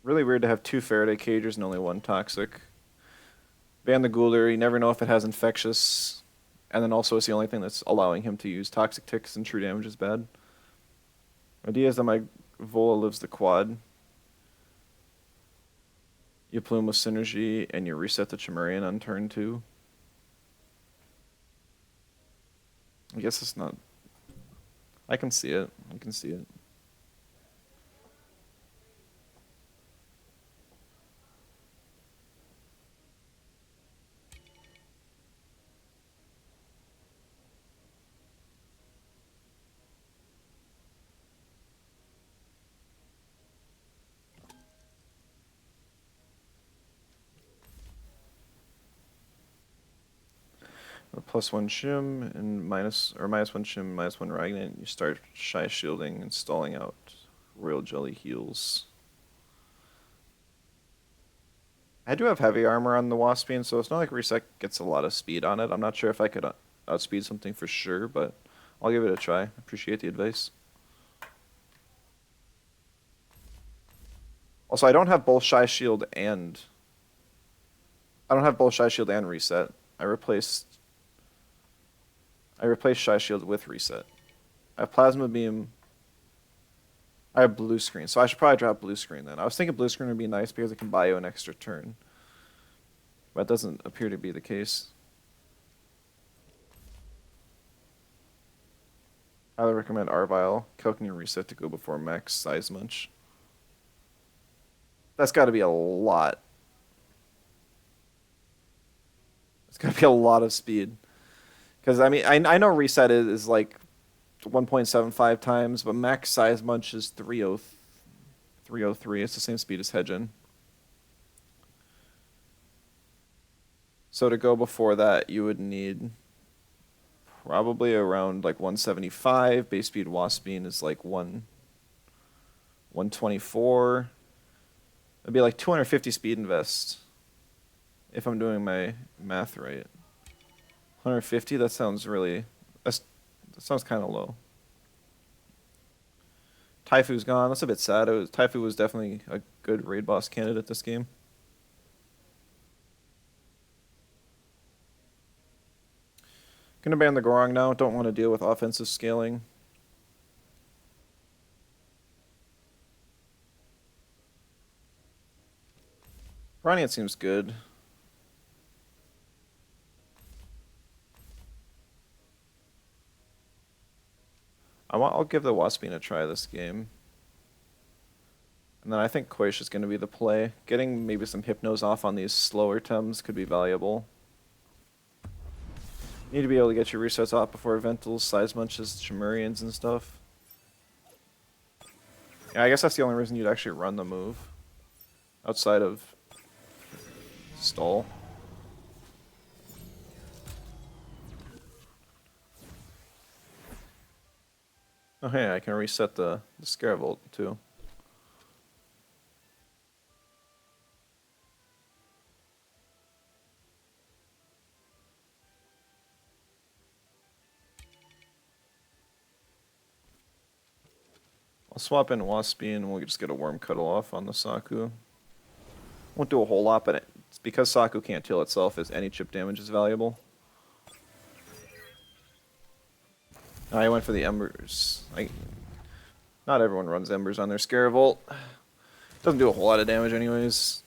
Really weird to have 2 Faraday Cagers and only 1 Toxic. Ban the Ghoulder, you never know if it has Infectious. And then also it's the only thing that's allowing him to use Toxic Ticks and true damage is bad. Idea is that my Vola lives the quad. You plume with Synergy and you reset the Chimerian on turn 2. I guess it's not... I can see it. I can see it. A +1 Shim and -1 Shim, -1 Ragnet. You start Shy Shielding and stalling out Royal Jelly heals. I do have heavy armor on the Waspine, so it's not like Reset gets a lot of speed on it. I'm not sure if I could outspeed something for sure, but I'll give it a try. Appreciate the advice. Also, I don't have both Shy Shield and... I don't have both Shy Shield and Reset. I replaced Shy Shield with Reset. I have Plasma Beam. I have Blue Screen, so I should probably drop Blue Screen then. I was thinking Blue Screen would be nice because it can buy you an extra turn. But that doesn't appear to be the case. I would recommend Arvile, Calculating Reset to go before Max Size Munch. That's got to be a lot. It's got to be a lot of speed. Because, I mean, I know Reset is like 1.75 times, but Max Size Munch is 303. It's the same speed as Hedgen. So to go before that, you would need probably around like 175. Base speed Waspine is like 124. It'd be like 250 speed invest. If I'm doing my math right. 150, that sounds really... that sounds kind of low. Taifu's gone. That's a bit sad. Taifu was definitely a good raid boss candidate this game. Gonna ban the Gorong now. Don't want to deal with offensive scaling. Ranian seems good. I'll give the Waspine a try this game. And then I think Koish is going to be the play. Getting maybe some Hypnos off on these slower Tems could be valuable. You need to be able to get your resets off before Eventful, Size Munches, Chimerians and stuff. Yeah, I guess that's the only reason you'd actually run the move. Outside of stall. Oh hey, I can reset the Scaravolt too. I'll swap in Waspine and we'll just get a Worm Cuddle off on the Saku. Won't do a whole lot, but it's because Saku can't heal itself, as any chip damage is valuable. I went for the Embers. Not everyone runs Embers on their Scaravolt. Doesn't do a whole lot of damage anyways.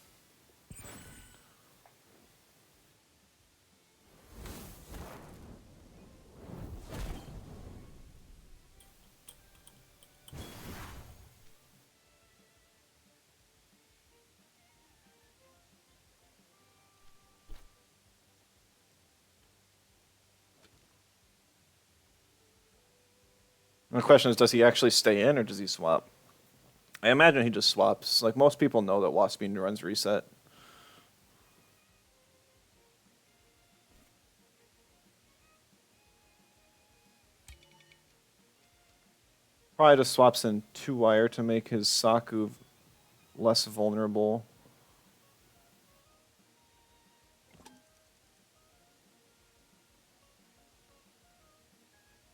The question is, does he actually stay in or does he swap? I imagine he just swaps. Like, most people know that Waspine runs reset. Probably just swaps in 2-wire to make his Saku less vulnerable.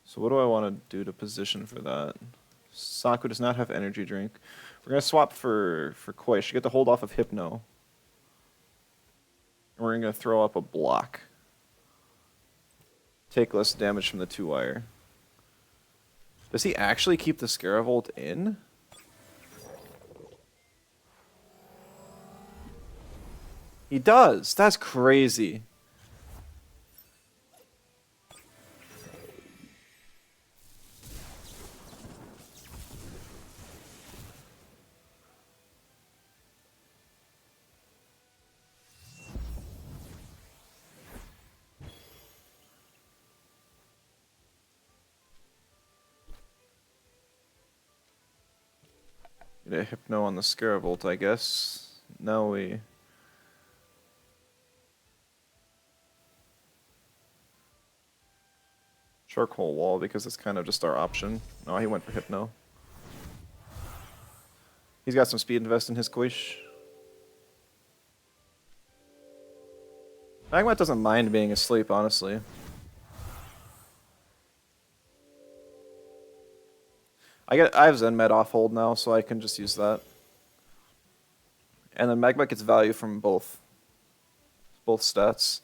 So what do I want to do to position for that? Saku does not have energy drink. We're going to swap for Koish. Get the hold off of Hypno. And we're going to throw up a block. Take less damage from the 2-wire. Does he actually keep the Scaravolt in? He does! That's crazy. Get a Hypno on the Scaravolt, I guess. Now we... Charcoal Wall, because it's kind of just our option. No, he went for Hypno. He's got some speed invest in his Koish. Magmut doesn't mind being asleep, honestly. I have Zenmed off hold now, so I can just use that. And then magmut gets value from both stats.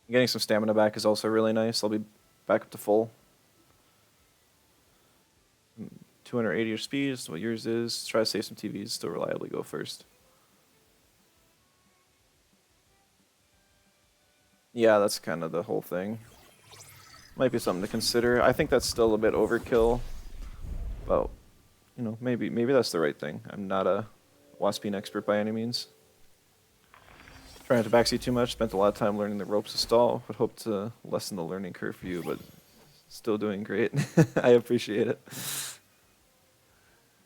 Getting some stamina back is also really nice. I'll be back up to full. 280 your speed is what yours is. Try to save some TVs, still reliably go first. Yeah, that's kind of the whole thing. Might be something to consider. I think that's still a bit overkill. But, you know, maybe that's the right thing. I'm not a Waspine expert by any means. Trying not to backseat too much. Spent a lot of time learning the ropes to stall. Would hope to lessen the learning curve for you, but still doing great. I appreciate it.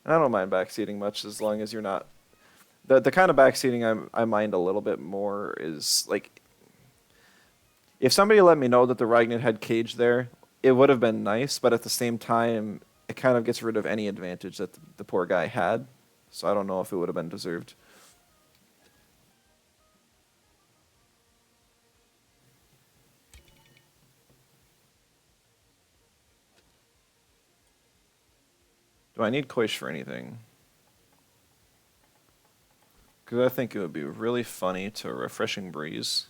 And I don't mind backseating much as long as you're not... The kind of backseating I mind a little bit more is, like... If somebody let me know that the Ragnit had cage there, it would have been nice, but at the same time, it kind of gets rid of any advantage that the poor guy had. So I don't know if it would have been deserved. Do I need Koish for anything? Because I think it would be really funny to Refreshing Breeze.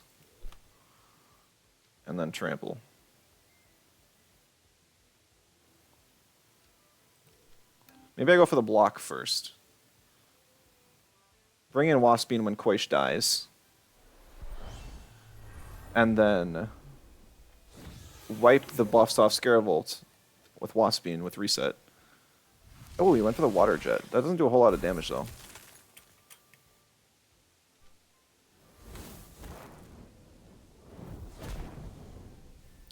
And then Trample. Maybe I go for the block first. Bring in Waspine when Koish dies. And then wipe the buffs off Scaravolt with Waspine with Reset. Oh, he went for the Water Jet. That doesn't do a whole lot of damage, though.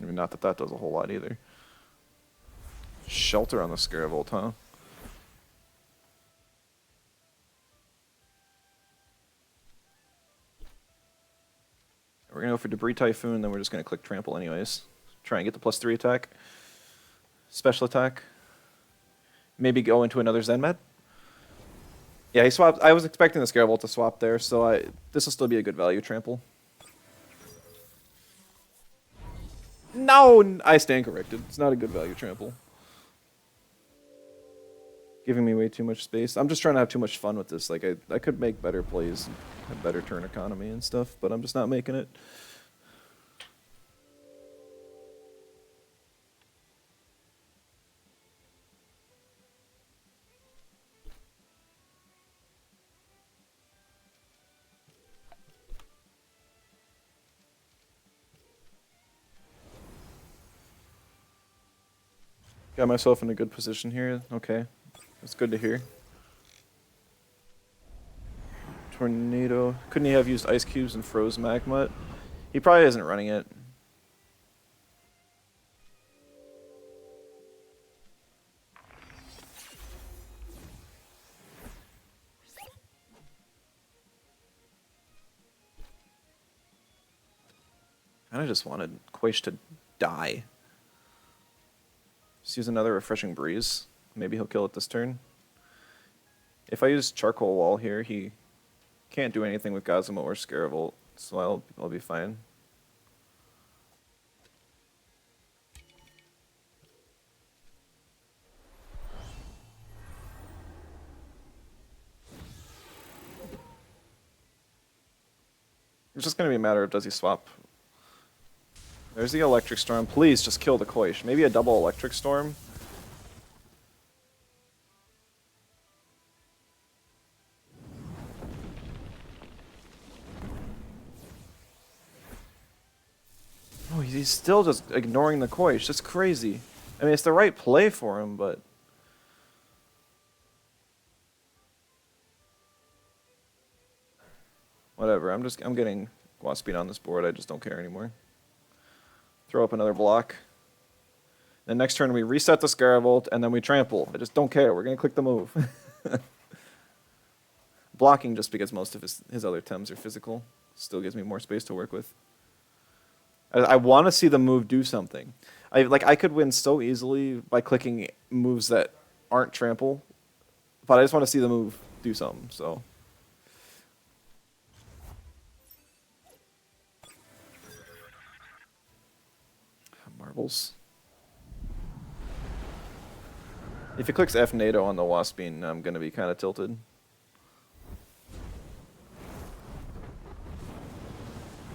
I mean, not that that does a whole lot either. Shelter on the Scaravolt, huh? We're going to go for Debris Typhoon, then we're just going to click Trample anyways. Try and get the +3 attack. Special attack. Maybe go into another Zen Med. Yeah, he swapped. I was expecting the Scaravolt to swap there, so this will still be a good value Trample. No! I stand corrected. It's not a good value Trample. Giving me way too much space. I'm just trying to have too much fun with this. Like, I could make better plays and have better turn economy and stuff, but I'm just not making it. Got myself in a good position here. Okay. That's good to hear. Tornado. Couldn't he have used Ice Cubes and froze Magmut? He probably isn't running it. I just wanted Quaish to die. Just use another Refreshing Breeze. Maybe he'll kill it this turn. If I use Charcoal Wall here, he can't do anything with Gazimo or Scaravolt, so I'll be fine. It's just going to be a matter of does he swap. There's the Electric Storm. Please just kill the Koish. Maybe a double Electric Storm. Oh, he's still just ignoring the Koish. That's crazy. I mean, it's the right play for him, but... Whatever, I'm getting Waspine on this board, I just don't care anymore. Throw up another block. Then next turn we reset the Scaravolt, and then we Trample. I just don't care, we're gonna click the move. Blocking just because most of his other Tems are physical. Still gives me more space to work with. I want to see the move do something. I could win so easily by clicking moves that aren't Trample, but I just want to see the move do something, so... Marbles. If he clicks F NATO on the Waspine, I'm going to be kind of tilted.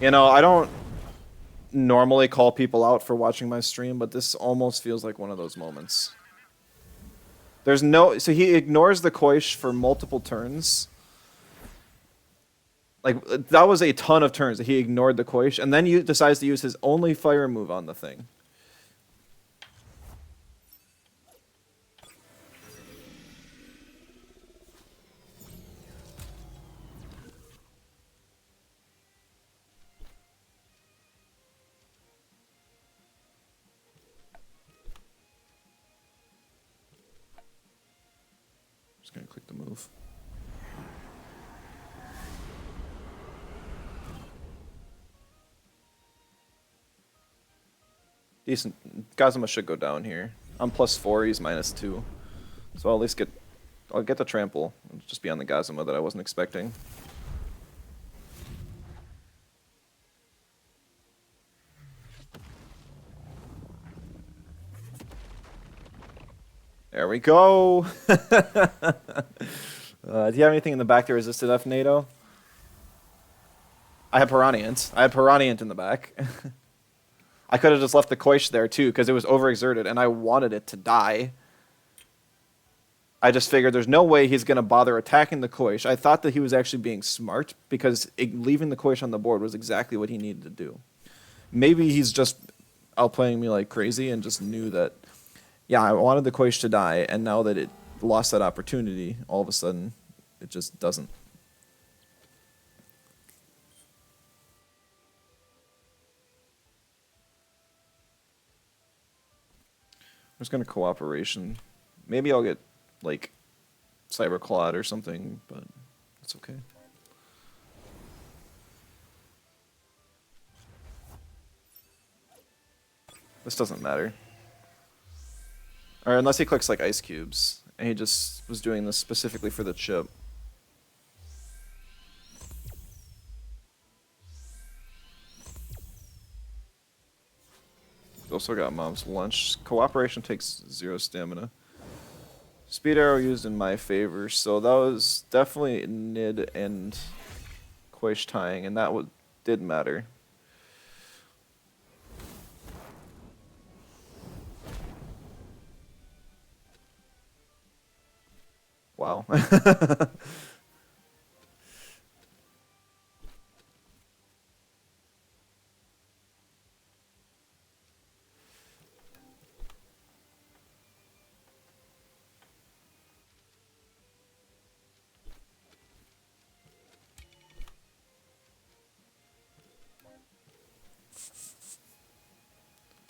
You know, I don't normally call people out for watching my stream, but this almost feels like one of those moments. There's no... So he ignores the Koish for multiple turns. Like, that was a ton of turns that he ignored the Koish, and then he decides to use his only fire move on the thing. Just gonna click the move. Decent. Gazuma should go down here. I'm +4, he's -2. So I'll at least I'll get the trample. It'll just be on the Gazuma that I wasn't expecting. There we go! Do you have anything in the back that resisted F NATO? I have Piranhient. I have Piranhient in the back. I could have just left the Koish there too, because it was overexerted, and I wanted it to die. I just figured there's no way he's going to bother attacking the Koish. I thought that he was actually being smart, because leaving the Koish on the board was exactly what he needed to do. Maybe he's just outplaying me like crazy and just knew that, yeah, I wanted the Koish to die, and now that it lost that opportunity, all of a sudden, it just doesn't. I'm just gonna cooperation. Maybe I'll get like Cyberclad or something, but it's okay. This doesn't matter. Or unless he clicks like ice cubes, and he just was doing this specifically for the chip. Also got Mom's Lunch. Cooperation takes 0 stamina. Speed arrow used in my favor, so that was definitely Nid and Koish tying, and that did matter. Wow.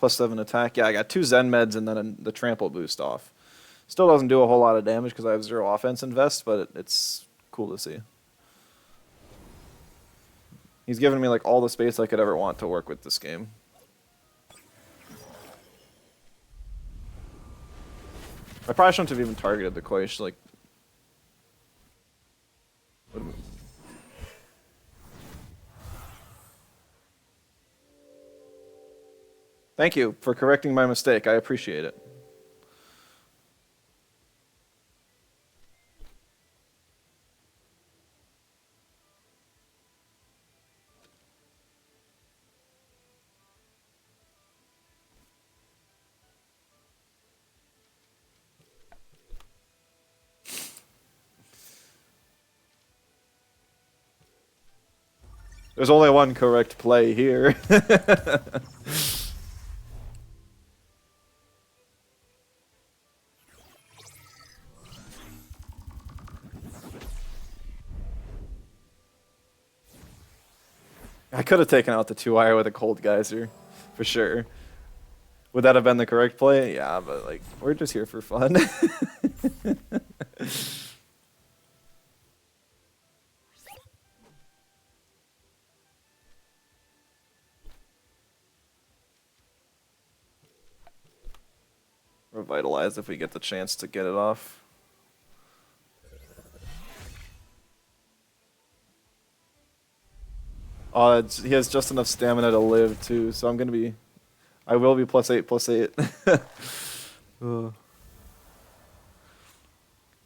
+7 attack. Yeah, I got 2 Zen meds and then the trample boost off. Still doesn't do a whole lot of damage because I have 0 offense invest, but it's cool to see. He's given me like all the space I could ever want to work with this game. I probably shouldn't have even targeted the Koish, like... Thank you for correcting my mistake. I appreciate it. There's only one correct play here. I could have taken out the 2-wire with a cold geyser, for sure. Would that have been the correct play? Yeah, but like, we're just here for fun. Revitalize if we get the chance to get it off. Oh, he has just enough stamina to live too, so I'm gonna be... I will be +8/+8.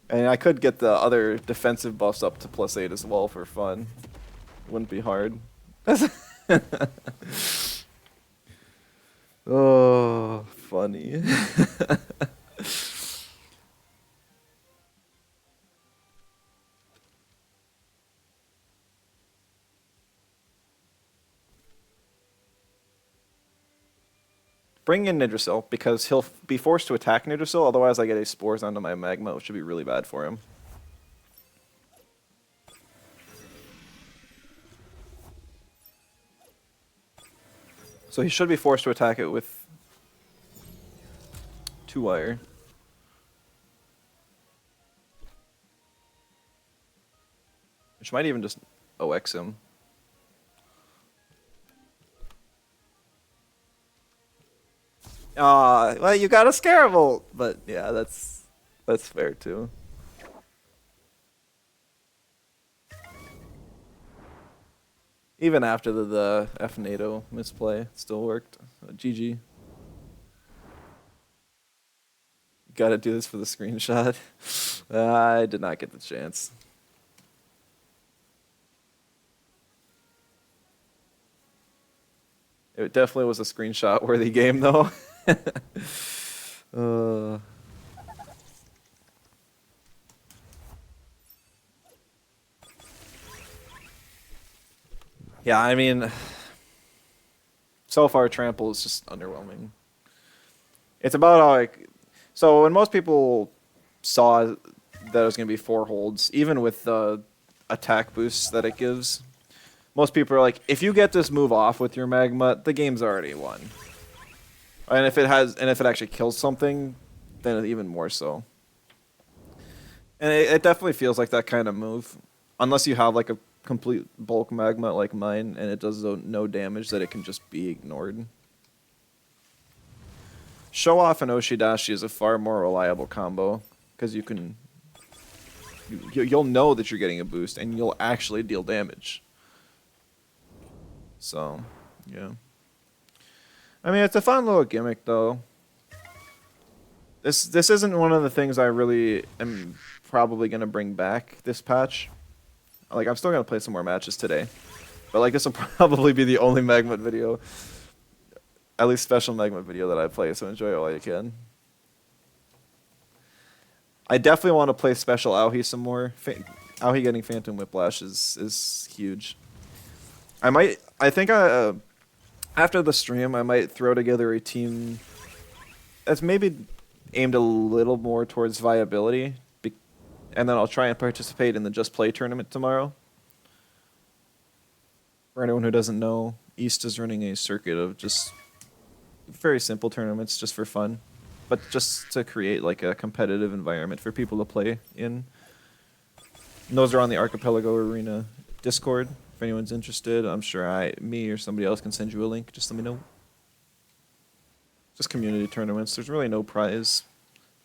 And I could get the other defensive buffs up to +8 as well for fun. Wouldn't be hard. Oh, funny. Bring in Nidrasil, because he'll be forced to attack Nidrasil, otherwise I get a spores onto my magma, which would be really bad for him. So he should be forced to attack it with 2-wire. Which might even just OX him. Well, you got a Scarable, but yeah, that's fair too. Even after the F NATO misplay, it still worked. GG. Gotta do this for the screenshot. I did not get the chance. It definitely was a screenshot-worthy game, though. Yeah, I mean, so far Trample is just underwhelming. It's about how, like, so when most people saw that it was going to be 4 holds, even with the attack boosts that it gives, most people are like, if you get this move off with your magma, the game's already won. And if it actually kills something, then even more so. And it definitely feels like that kind of move, unless you have like a complete bulk magma like mine, and it does no damage, that it can just be ignored. Show Off and Oshidashi is a far more reliable combo, because you can, you'll know that you're getting a boost, and you'll actually deal damage. So, yeah. I mean, it's a fun little gimmick, though. This isn't one of the things I really am probably going to bring back this patch. Like, I'm still going to play some more matches today. But, like, this will probably be the only magmut video, at least special magmut video that I play, so enjoy it while you can. I definitely want to play special Aohi some more. Aohi getting Phantom Whiplash is huge. I think after the stream, I might throw together a team that's maybe aimed a little more towards viability, and then I'll try and participate in the Just Play tournament tomorrow. For anyone who doesn't know, East is running a circuit of just very simple tournaments just for fun, but just to create like a competitive environment for people to play in. And those are on the Archipelago Arena Discord. If anyone's interested, I'm sure me or somebody else can send you a link. Just let me know. Just community tournaments. There's really no prize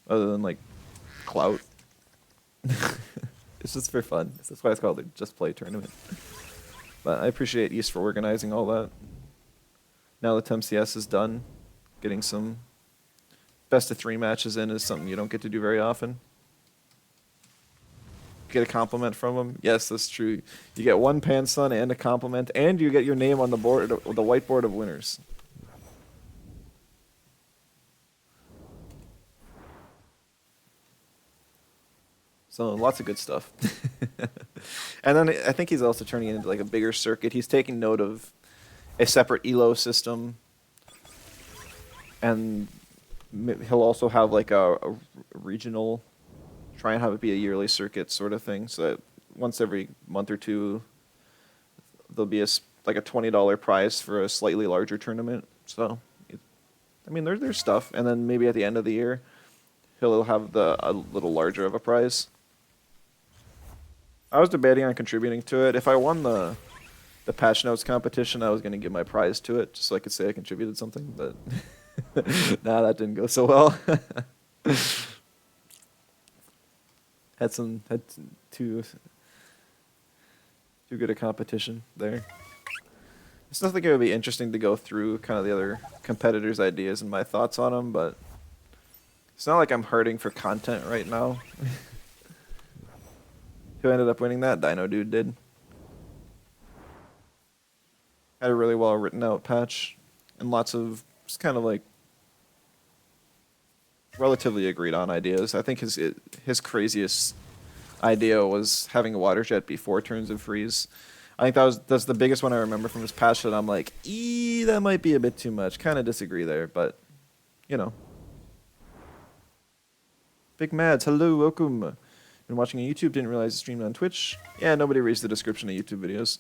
other than like clout. It's just for fun. That's why it's called the Just Play tournament. But I appreciate East for organizing all that. Now that MCS is done, getting some best of 3 matches in is something you don't get to do very often. Get a compliment from them. Yes, that's true. You get 1 Pansun and a compliment, and you get your name on the board, the whiteboard of winners. So lots of good stuff. And then I think he's also turning it into like a bigger circuit. He's taking note of a separate ELO system, and he'll also have like a regional, try and have it be a yearly circuit sort of thing, so that once every month or two there'll be like a $20 prize for a slightly larger tournament. So I mean, there's stuff, and then maybe at the end of the year he'll have a little larger of a prize. I was debating on contributing to it. If I won the patch notes competition, I was going to give my prize to it, just so I could say I contributed something, but nah, that didn't go so well. had too good a competition there. It's nothing. It would be interesting to go through kind of the other competitors' ideas and my thoughts on them, but it's not like I'm hurting for content right now. Who ended up winning that? Dino Dude did. Had a really well written out patch, and lots of just kind of like relatively agreed on ideas. I think his craziest idea was having a water jet be 4 turns of freeze. I think that's the biggest one I remember from his patch that I'm like, that might be a bit too much. Kind of disagree there, but you know. Big Mads, hello, welcome. Been watching on YouTube, didn't realize it streamed on Twitch. Yeah, nobody reads the description of YouTube videos.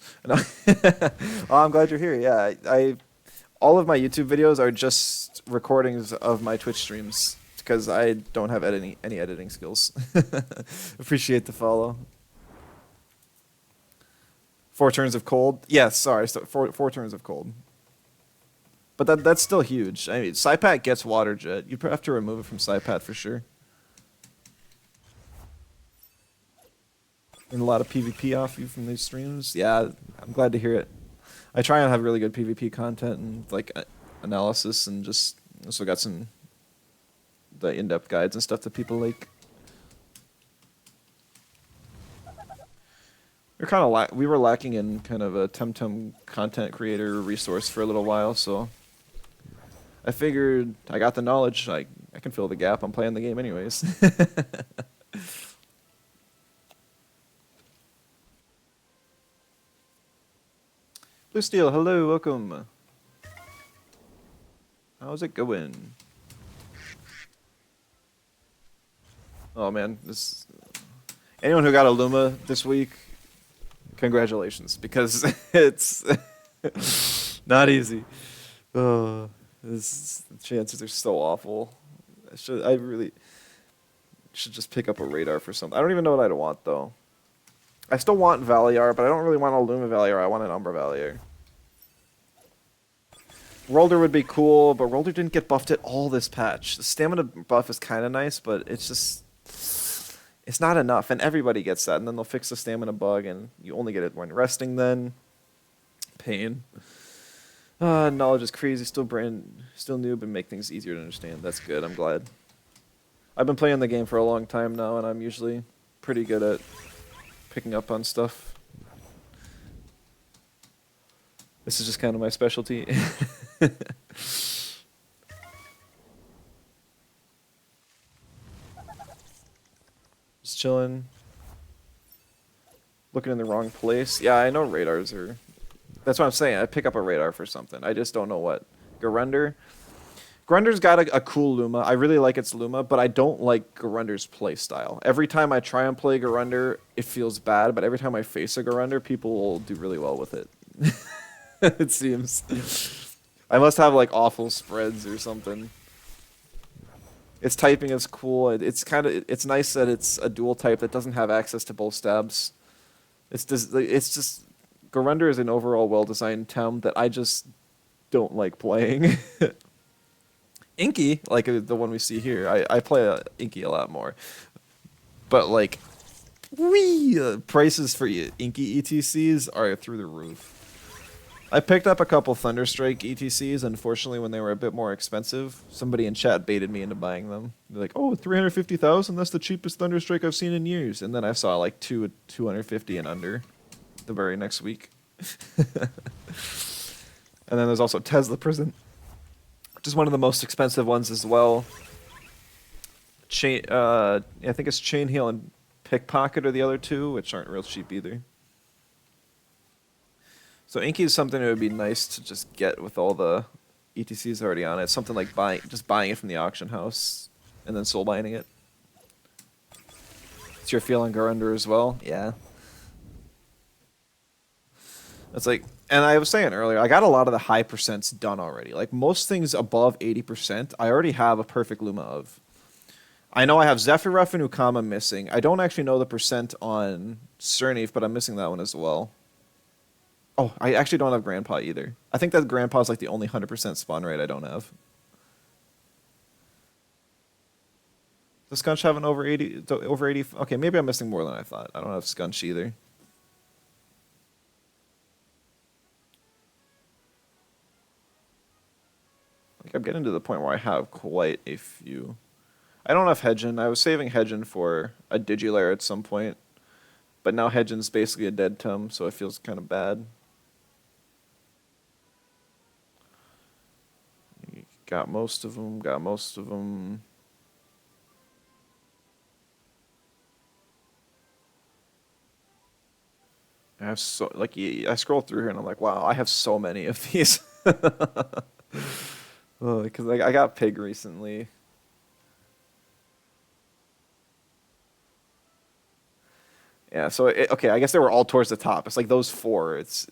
Oh, I'm glad you're here. Yeah, I all of my YouTube videos are just recordings of my Twitch streams because I don't have any editing skills. Appreciate the follow. 4 turns of cold. Yes, sorry, so 4 turns of cold. But that's still huge. I mean, Saipat gets water jet. You have to remove it from Saipat for sure. And a lot of PvP off you from these streams. Yeah, I'm glad to hear it. I try and have really good PvP content and like analysis, and just also got some the in-depth guides and stuff that people like. We were lacking in kind of a Temtem content creator resource for a little while, so I figured I got the knowledge. I can fill the gap. I'm playing the game anyways. Blue Steel, hello, welcome. How's it going? Oh man, anyone who got a Luma this week, congratulations, because it's not easy. The chances are so awful. I really should just pick up a radar for something. I don't even know what I'd want though. I still want Valiar, but I don't really want a Luma Valiar. I want an Umbra Valiar. Rolder would be cool, but Rolder didn't get buffed at all this patch. The stamina buff is kind of nice, but it's not enough, and everybody gets that. And then they'll fix the stamina bug, and you only get it when resting then. Pain. Knowledge is crazy, still new, but make things easier to understand. That's good, I'm glad. I've been playing the game for a long time now, and I'm usually pretty good at picking up on stuff. This is just kind of my specialty. Just chilling. Looking in the wrong place. Yeah, I know radars are... That's what I'm saying. I pick up a radar for something. I just don't know what. Garunder. Grunder's got a cool Luma. I really like its Luma, but I don't like Garunder's playstyle. Every time I try and play Garunder, it feels bad, but every time I face a Garunder, people will do really well with it. It seems. I must have like awful spreads or something. Its typing is cool. It's nice that it's a dual type that doesn't have access to both stabs. It's just Garunder is an overall well-designed Tem that I just don't like playing. Inky, like the one we see here, I play Inky a lot more. But like, prices for Inky ETCs are through the roof. I picked up a couple Thunderstrike ETCs. Unfortunately, when they were a bit more expensive, somebody in chat baited me into buying them. They're like, "Oh, 350,000? That's the cheapest Thunderstrike I've seen in years." And then I saw like 250 and under the very next week. And then there's also Tesla Prison, which is one of the most expensive ones as well. I think it's Chain Heal and Pickpocket are the other two, which aren't real cheap either. So Inky is something that would be nice to just get with all the ETCs already on it. Something like just buying it from the auction house and then soul binding it. It's your feeling Garunder as well? Yeah. It's like, and I was saying earlier, I got a lot of the high percents done already. Like most things above 80%, I already have a perfect Luma of. I know I have Zephyruff and Ukama missing. I don't actually know the percent on Cerneef, but I'm missing that one as well. Oh, I actually don't have Grandpa either. I think that Grandpa is like the only 100% spawn rate I don't have. Does Scunch have an over 80? Over 80? Okay, maybe I'm missing more than I thought. I don't have Scunch either. Like I'm getting to the point where I have quite a few. I don't have Hedgen. I was saving Hedgen for a Digilair at some point. But now Hedgen's basically a dead Tum, so it feels kind of bad. Got most of them, got most of them. I have so, like, I scroll through here and I'm like, wow, I have so many of these. Because like, I got Pig recently. Yeah, so, okay, I guess they were all towards the top. It's like those four. It's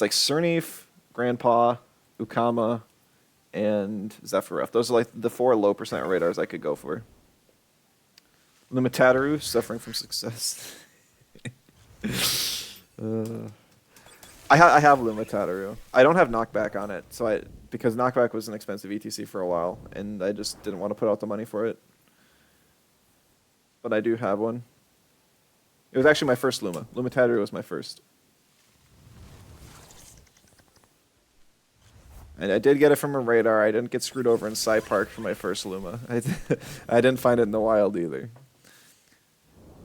like Cernif, Grandpa, Ukama, and Zephyroth. Those are like the four low percent radars I could go for. Limitaru, suffering from success. uh, I have Limitaru. I don't have knockback on it, because knockback was an expensive ETC for a while, and I just didn't want to put out the money for it. But I do have one. It was actually my first Luma. Limitaru was my first. And I did get it from a radar. I didn't get screwed over in Sci Park for my first Luma. I didn't find it in the wild either.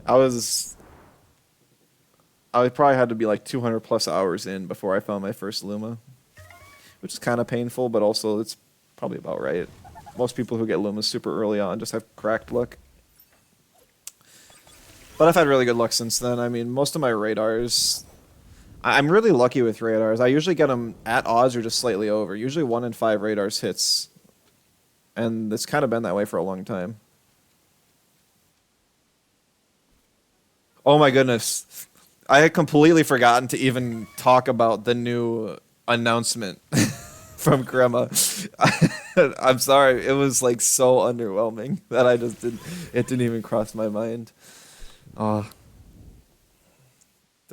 I probably had to be like 200 plus hours in before I found my first Luma, which is kind of painful, but also it's probably about right. Most people who get Lumas super early on just have cracked luck. But I've had really good luck since then. I mean, most of my radars, I'm really lucky with radars. I usually get them at odds or just slightly over. Usually 1 in 5 radars hits, and it's kind of been that way for a long time. Oh my goodness. I had completely forgotten to even talk about the new announcement from Crema. I'm sorry. It was like so underwhelming that it didn't even cross my mind. There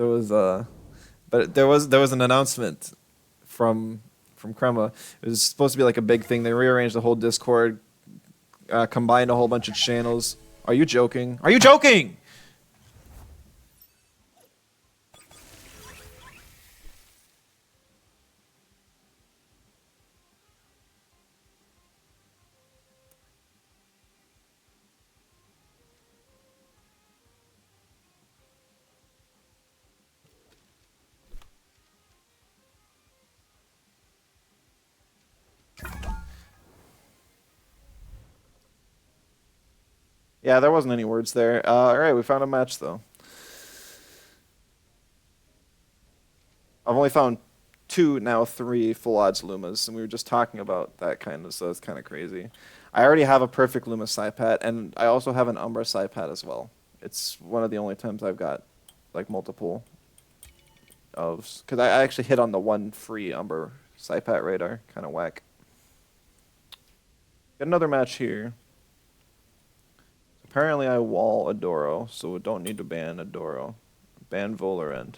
was but there was an announcement from Crema. It was supposed to be like a big thing. They rearranged the whole Discord, combined a whole bunch of channels. Are you joking? Are you joking? Yeah, there wasn't any words there. All right, we found a match though. I've only found 2, now 3 full odds Lumas, and we were just talking about that kind of, so it's kind of crazy. I already have a perfect Luma Psypat, and I also have an Umbra Psypat as well. It's one of the only times I've got like multiple of, because I actually hit on the one free Umbra Psypat radar, kind of whack. Got another match here. Apparently I wall Adoro, so we don't need to ban Adoro. Ban Volerend.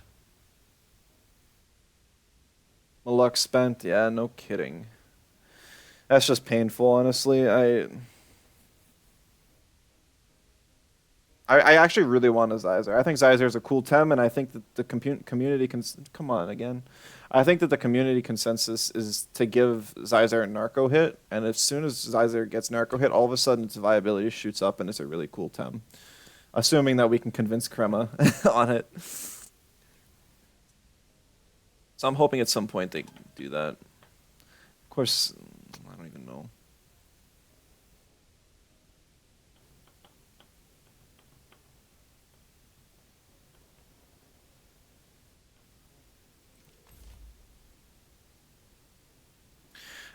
My luck spent? Yeah, no kidding. That's just painful, honestly. I actually really want a Zyzer. I think Zyzer is a cool Tem, and I think that the community can... Come on, again. I think that the community consensus is to give Zyzer a Narco hit, and as soon as Zyzer gets Narco hit, all of a sudden its viability shoots up, and it's a really cool Tem. Assuming that we can convince Crema on it. So I'm hoping at some point they do that. Of course, I don't even know.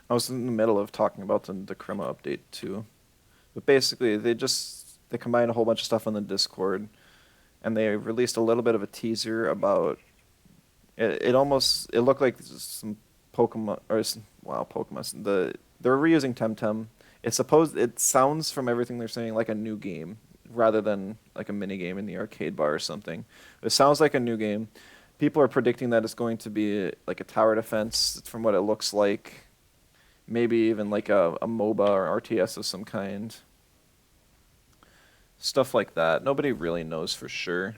I was in the middle of talking about the Crema update too. But basically, they combined a whole bunch of stuff on the Discord, and they released a little bit of a teaser about... It looked like some Pokemon, Pokemon. They're reusing Temtem. It sounds from everything they're saying like a new game rather than like a mini game in the arcade bar or something. It sounds like a new game. People are predicting that it's going to be like a tower defense from what it looks like. Maybe even like a MOBA or RTS of some kind. Stuff like that. Nobody really knows for sure.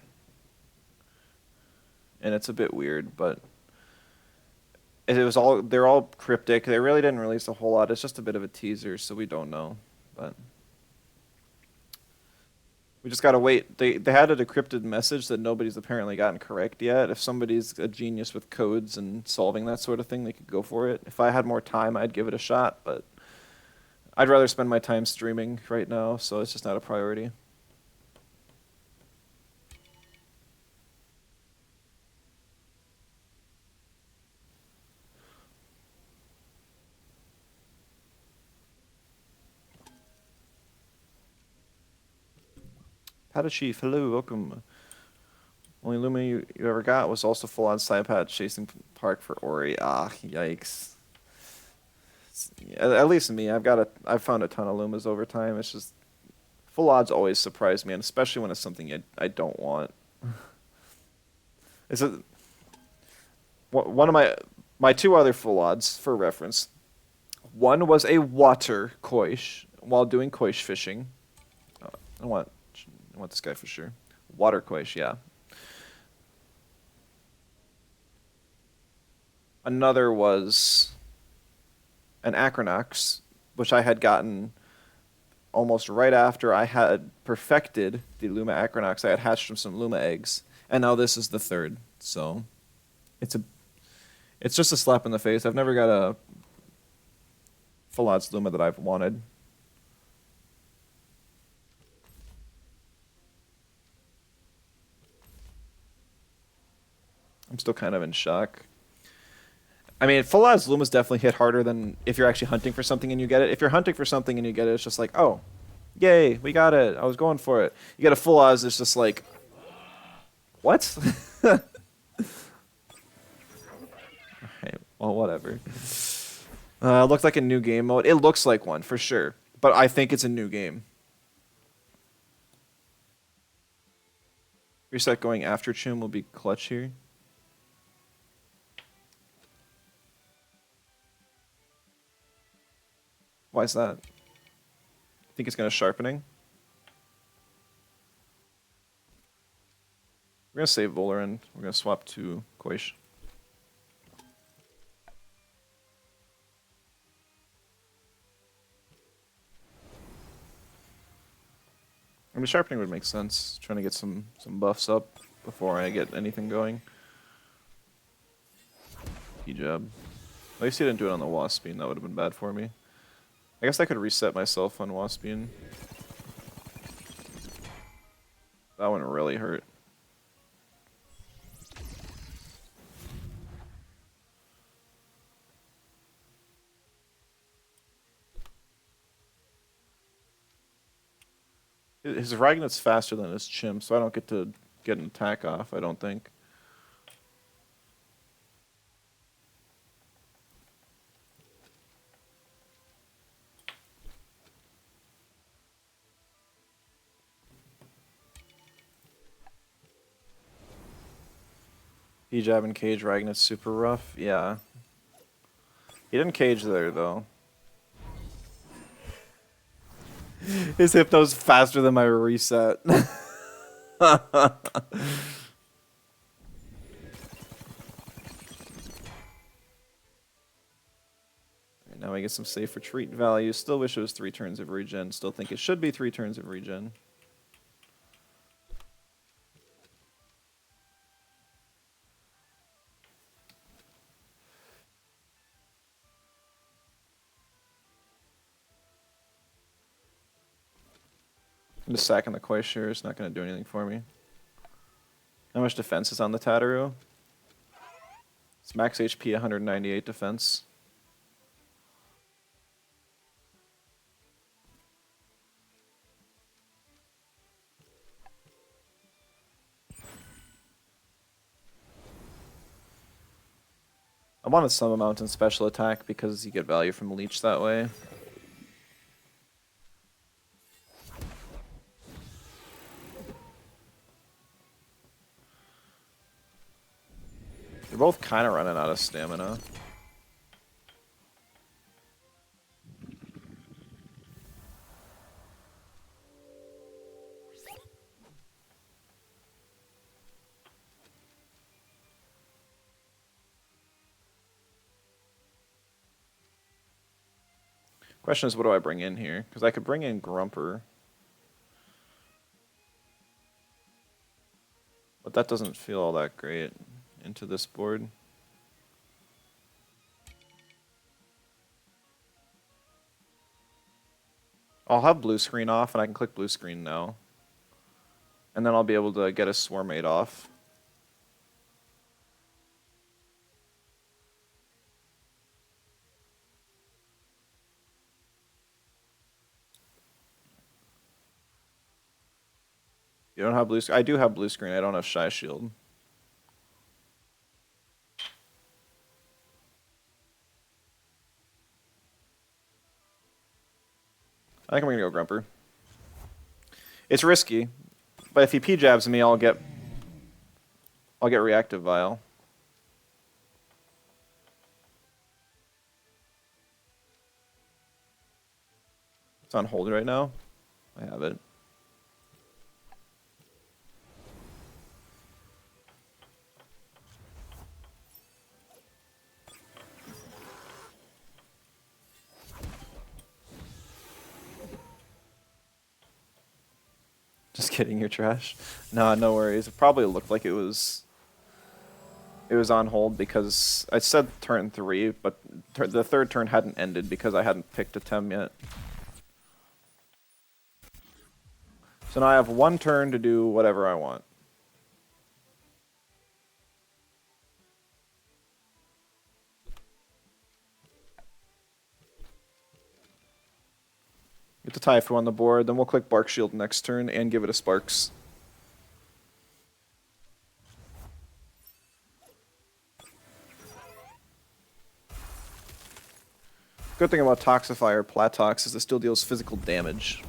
And it's a bit weird, but they're all cryptic. They really didn't release a whole lot. It's just a bit of a teaser, so we don't know. But We just gotta wait. They had a decrypted message that nobody's apparently gotten correct yet. If somebody's a genius with codes and solving that sort of thing, they could go for it. If I had more time, I'd give it a shot, but I'd rather spend my time streaming right now, so it's just not a priority. Chief, hello, welcome. Only Luma you ever got was also full on side patch chasing Park for Ori. Ah, yikes. At least me, I've found a ton of Lumas over time. It's just full odds always surprise me, and especially when it's something I don't want. It's a, one of my two other full odds for reference. One was a water koish while doing koish fishing. I want this guy for sure. Water koish, yeah. Another was an Acronox, which I had gotten almost right after I had perfected the Luma Acronox. I had hatched from some Luma eggs, and now this is the third. So it's just a slap in the face. I've never got a full odds Luma that I've wanted. I'm still kind of in shock. I mean, full odds Lumas definitely hit harder than if you're actually hunting for something and you get it. If you're hunting for something and you get it, it's just like, oh, yay, we got it. I was going for it. You get a full odds, it's just like, what? Alright, well, whatever. Looked like a new game mode. It looks like one, for sure. But I think it's a new game. Reset going after Chum will be clutch here. Why is that? Think it's gonna sharpening? We're gonna save Volar and we're gonna swap to Koish. I mean, sharpening would make sense. Trying to get some buffs up before I get anything going. Hijab. At least he didn't do it on the Waspian. That would have been bad for me. I guess I could reset myself on Waspian. That one really hurt. His Ragnar's faster than his Chimp, so I don't get to get an attack off, I don't think. Hijab and cage Ragnar's super rough, yeah. He didn't cage there, though. His Hypno's faster than my reset. Now I get some safe retreat value. Still wish it was 3 turns of regen. Still think it should be 3 turns of regen. I'm just sacking the Koishir. It's not going to do anything for me. How much defense is on the Tataru? It's max HP 198 defense. I wanted some amount in special attack because you get value from Leech that way. They're both kind of running out of stamina. Question is, what do I bring in here? Because I could bring in Grumper. But that doesn't feel all that great into this board. I'll have blue screen off, and I can click blue screen now. And then I'll be able to get a swarm 8 off. You don't have blue screen? I do have blue screen. I don't have Shy Shield. I think I'm gonna go Grumper. It's risky, but if he P-jabs me, I'll get Reactive Vial. It's on hold right now. I have it. Just kidding, you're trash. No, no worries. It probably looked like it was on hold because I said turn 3, but the third turn hadn't ended because I hadn't picked a Tem yet. So now I have one turn to do whatever I want. Get the Typhoon on the board, then we'll click Bark Shield next turn and give it a Sparks. Good thing about Toxify or Platox is it still deals physical damage.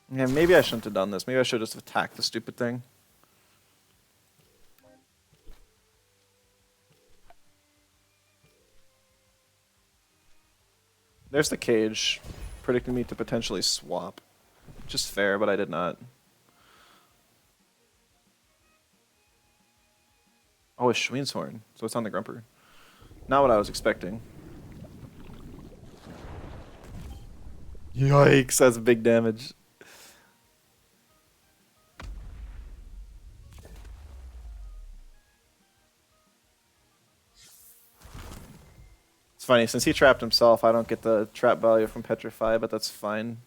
Yeah, maybe I shouldn't have done this. Maybe I should have just attacked the stupid thing. There's the cage, predicting me to potentially swap. Just fair, but I did not. Oh, it's Schween's Horn, so it's on the Grumper. Not what I was expecting. Yikes, that's big damage. It's funny, since he trapped himself, I don't get the trap value from Petrify, but that's fine.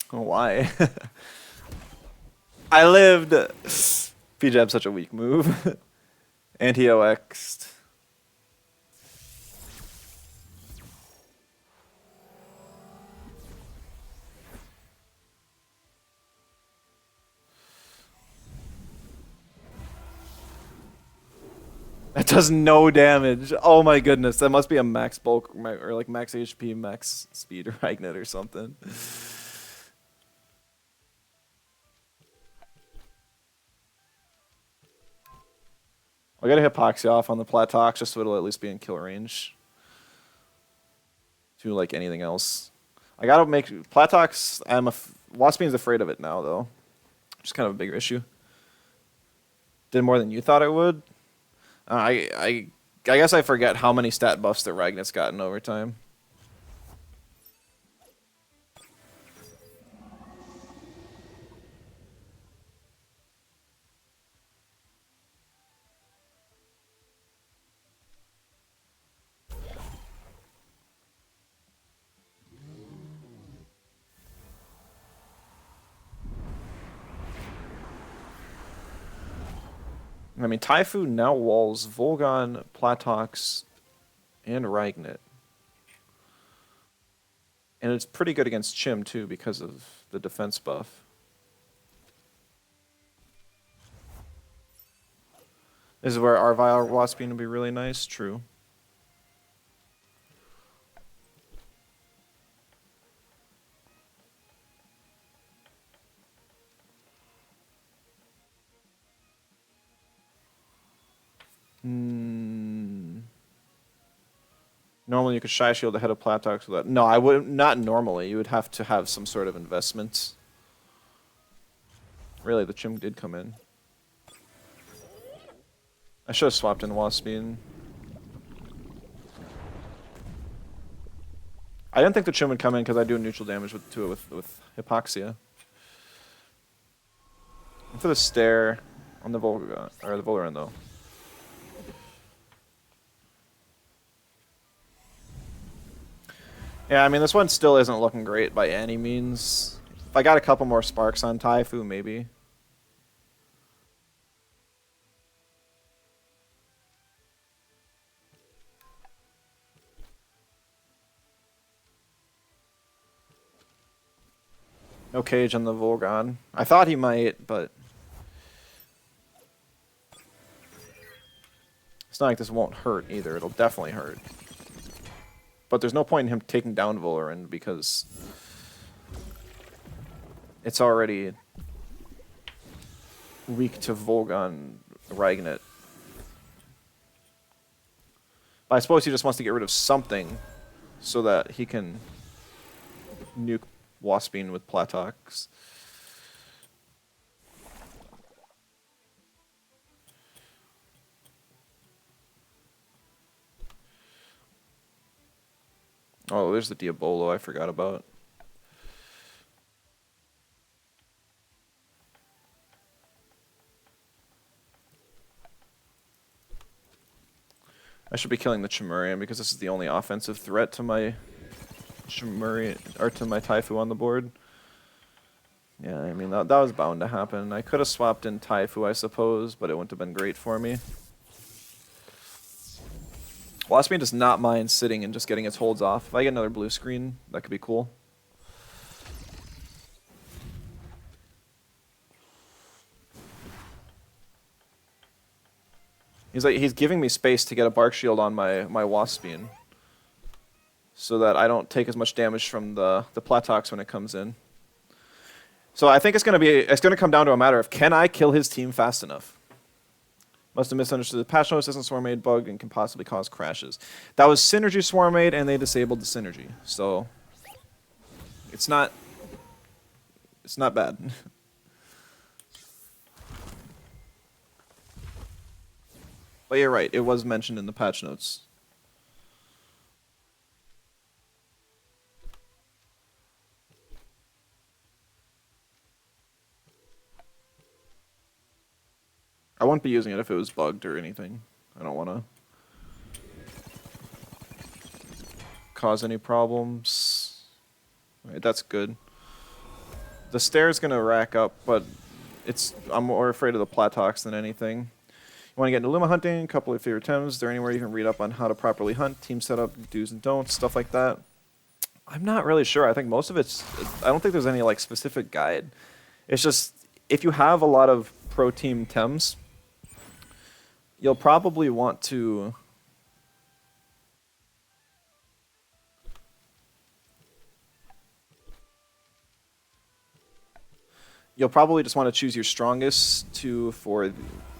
Why? I lived! P-Jab's such a weak move. Anti-OX'd. That does no damage. Oh my goodness, that must be a max bulk or like max HP, max speed Ragnet or something. I gotta Hypoxia off on the Platox just so it'll at least be in kill range. To like anything else. I gotta make Platox. Waspin's afraid of it now though, which is kind of a bigger issue. Did more than you thought it would. I guess I forget how many stat buffs that Ragnet's gotten over time. I mean, Typhoon now walls Volgon, Platox, and Ragnet. And it's pretty good against Chim, too, because of the defense buff. This is where Arvile Waspine would be really nice, true. Normally you could Shy Shield ahead of Platox with that. No, I would not normally. You would have to have some sort of investment. Really, the Chim did come in. I should have swapped in Waspine. I didn't think the Chim would come in because I do neutral damage to it with Hypoxia. For the Stare on the Volga, or the Volran though. Yeah, I mean, this one still isn't looking great by any means. If I got a couple more sparks on Taifu, maybe. No cage on the Volgon. I thought he might, but... It's not like this won't hurt either. It'll definitely hurt. But there's no point in him taking down Voloran because... It's already weak to Volgon Ragnet. But I suppose he just wants to get rid of something so that he can nuke Waspine with Platox. Oh, there's the Diabolo I forgot about. I should be killing the Chimerian because this is the only offensive threat to my Chimerian or to my Taifu on the board. Yeah, I mean that was bound to happen. I could have swapped in Taifu, I suppose, but it wouldn't have been great for me. Waspine does not mind sitting and just getting its holds off. If I get another blue screen, that could be cool. He's giving me space to get a Bark Shield on my Waspine, so that I don't take as much damage from the Platox when it comes in. So I think it's gonna come down to a matter of, can I kill his team fast enough? Must have misunderstood the patch notice isn't Swarmade bugged and can possibly cause crashes. That was Synergy Swarmade and they disabled the Synergy. So it's not bad. But you're right, it was mentioned in the patch notes. I wouldn't be using it if it was bugged or anything. I don't want to cause any problems. Alright, that's good. The Stare's gonna rack up, but I'm more afraid of the Platox than anything. You want to get into Luma hunting, a couple of favorite Tems. Is there anywhere you can read up on how to properly hunt, team setup, do's and don'ts, stuff like that? I'm not really sure. I think most of I don't think there's any like specific guide. It's just, if you have a lot of pro team Tems, you'll probably want to just want to choose your strongest for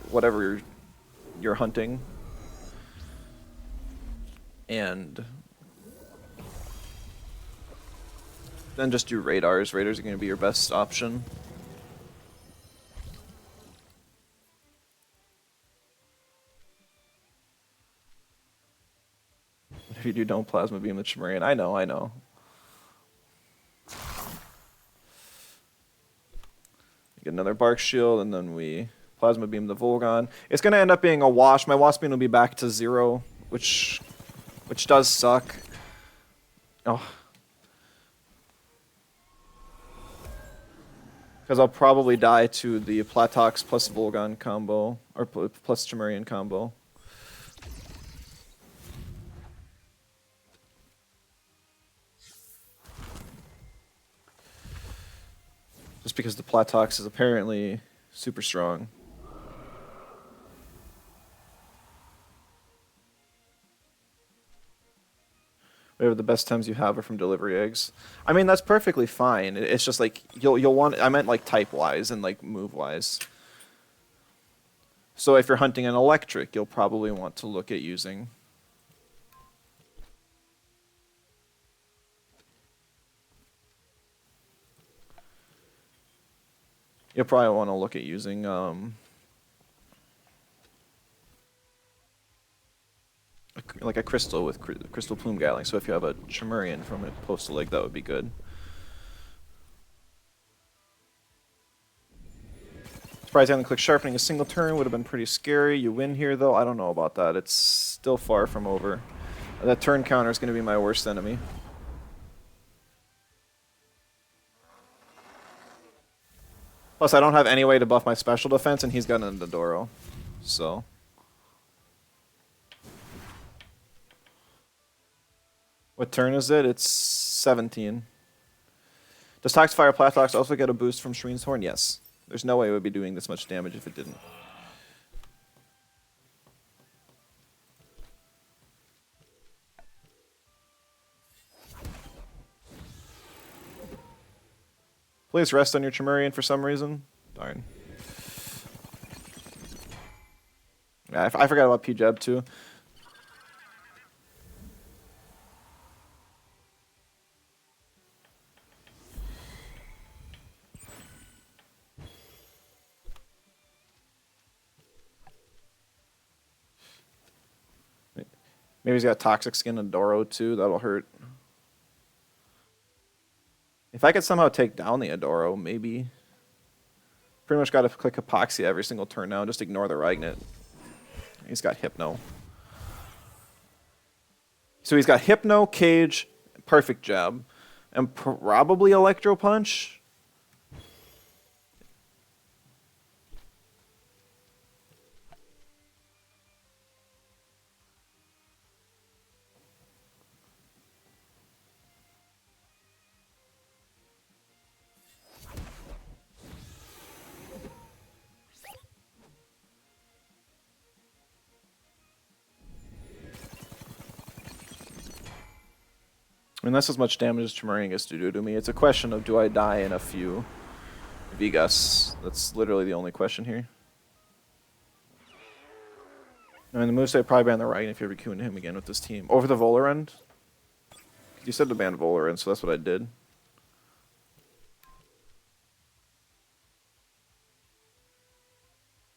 whatever you're hunting, and then just do radars. Radars are going to be your best option. If you do, don't plasma beam the Chimerian. I know. Get another Bark Shield, and then we plasma beam the Volgon. It's going to end up being a wash. My Waspine will be back to 0, which does suck. Oh. Because I'll probably die to the Platox plus Volgon combo, or plus Chimerian combo. Just because the Platox is apparently super strong. Whatever the best Tems you have are from delivery eggs. I mean, that's perfectly fine. It's just like, you'll want, I meant like type-wise and like move-wise. So if you're hunting an electric, you'll probably want to look at using You'll probably want to look at using like a crystal with crystal plume gatling. So if you have a Chimerian from a postal lake, that would be good. Surprised I only clicked sharpening a single turn. Would have been pretty scary. You win here, though. I don't know about that. It's still far from over. That turn counter is going to be my worst enemy. Plus, I don't have any way to buff my special defense, and he's got an Adoro. So. What turn is it? It's 17. Does Toxic Fire Platox also get a boost from Shreen's Horn? Yes. There's no way it would be doing this much damage if it didn't. Please rest on your Chimerian for some reason. Darn. Yeah, I forgot about P-Jab too. Maybe he's got Toxic Skin and Adoro too. That'll hurt. If I could somehow take down the Adoro, maybe. Pretty much got to click Epoxy every single turn now. Just ignore the Ragnet. He's got Hypno. So he's got Hypno, Cage, Perfect Jab, and probably Electro Punch. I mean, that's as much damage as Chimerian gets to do to me. It's a question of do I die in a few Vigas. That's literally the only question here. I mean, the moveset probably ban the right if you're requeuing him again with this team. Over the Volarend? You said to ban Volarend, so that's what I did.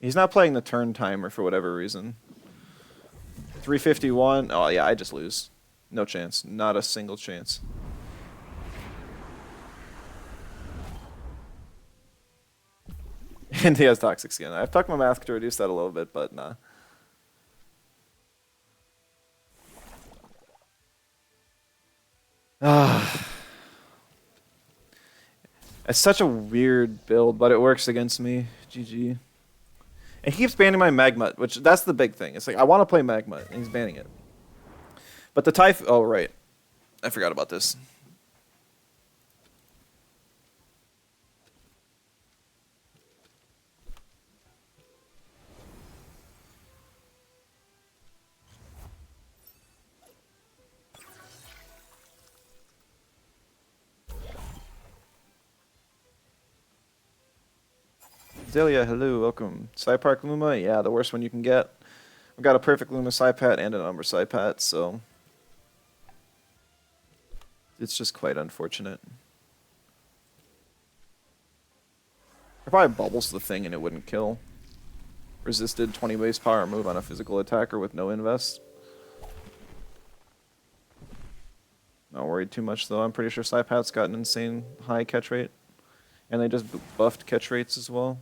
He's not playing the turn timer for whatever reason. 351. Oh, yeah, I just lose. No chance. Not a single chance. And he has Toxic Skin. I've talked my mask to reduce that a little bit, but nah. It's such a weird build, but it works against me. GG. And he keeps banning my Magmut, which that's the big thing. It's like, I want to play Magmut, and he's banning it. But the Typhoon... Oh, right. I forgot about this. Zelia, hello, welcome. Psypark Luma, yeah, the worst one you can get. We've got a perfect Luma Psypat and an Umbra Psypat, so... It's just quite unfortunate. It probably bubbles the thing and it wouldn't kill. Resisted 20 base power move on a physical attacker with no invest. Not worried too much though. I'm pretty sure Psypat's got an insane high catch rate. And they just buffed catch rates as well.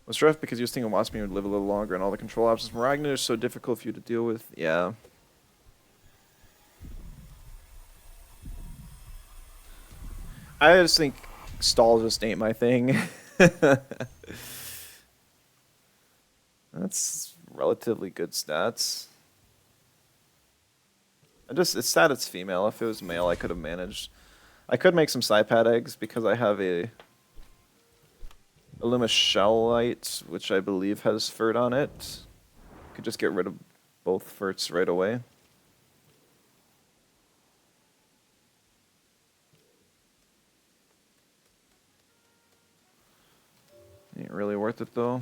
Was rough because you was thinking Waspy would live a little longer and all the control options from Ragnar are so difficult for you to deal with. Yeah. I just think stall just ain't my thing. That's relatively good stats. It's sad it's female. If it was male, I could have managed. I could make some Psypat eggs because I have a Illuma Shellite, which I believe has Furt on it. Could just get rid of both Furts right away. Ain't really worth it though.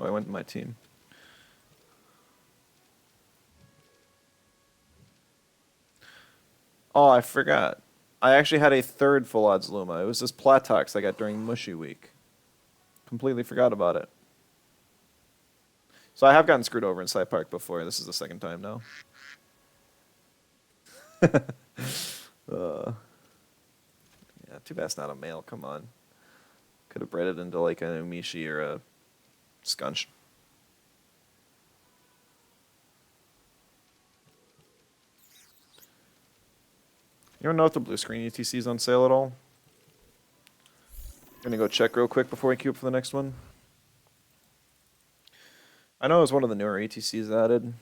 Oh, I went to my team. Oh, I forgot. I actually had a third full odds Luma. It was this Platox I got during Mushy Week. Completely forgot about it. So I have gotten screwed over in Side Park before. This is the second time now. uh, yeah, too bad it's not a male. Come on. Could have bred it into like an Umishi or a Scunch. You don't know if the blue screen ETC is on sale at all? Gonna go check real quick before we queue up for the next one. I know it was one of the newer ETCs added.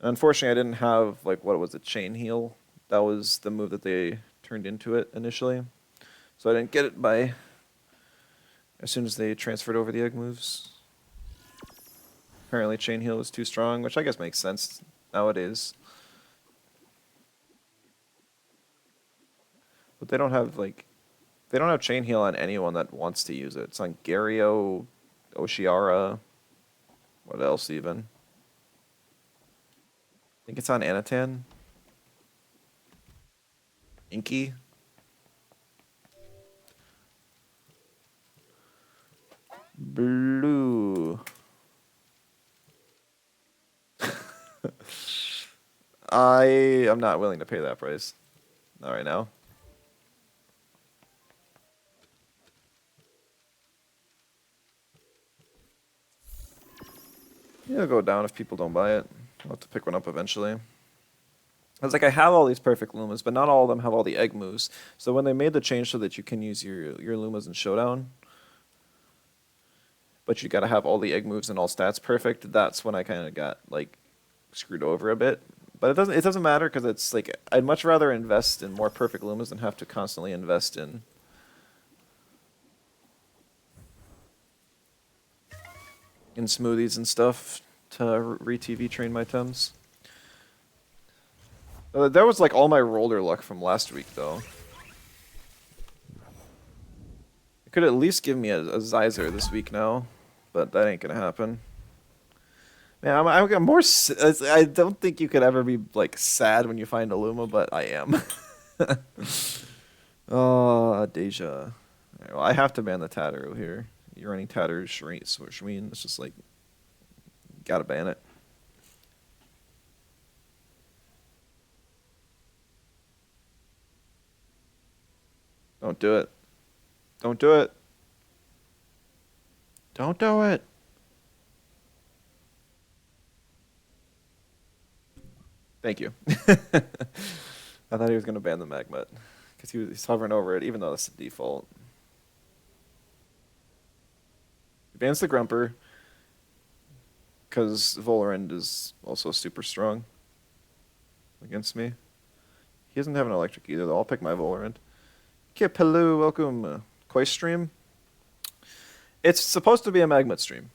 Unfortunately, I didn't have, like, what was it, Chain Heal? That was the move that they turned into it initially. So I didn't get it by as soon as they transferred over the egg moves. Apparently Chain Heal was too strong, which I guess makes sense nowadays. But they don't have, like, they don't have Chain Heal on anyone that wants to use it. It's on Gario, Oshiara, what else even? I think it's on Anatan. Inky. Blue. I am not willing to pay that price. Not right now. Yeah, it'll go down if people don't buy it. I'll have to pick one up eventually. I was like, I have all these perfect Lumas, but not all of them have all the egg moves. So when they made the change so that you can use your Lumas in Showdown, but you gotta have all the egg moves and all stats perfect, that's when I kind of got, like, screwed over a bit. But it doesn't matter, because it's like, I'd much rather invest in more perfect Lumas than have to constantly invest in smoothies and stuff to re-TV train my Tems. That was like all my roller luck from last week, though. It could at least give me a Zyzer this week now, but that ain't gonna happen. Man, I'm more. I don't think you could ever be like sad when you find a Luma, but I am. Oh, Deja. Right, well, I have to ban the Tataru here. You're running Tataru, Shmeen. It's just like, gotta ban it. Don't do it. Don't do it. Don't do it. Thank you. I thought he was going to ban the magmut because he's hovering over it, even though that's the default. He bans the Grumper because Volorend is also super strong against me. He doesn't have an electric either, though. I'll pick my Volorend. Kipelu, welcome. Koi stream. It's supposed to be a magmut stream.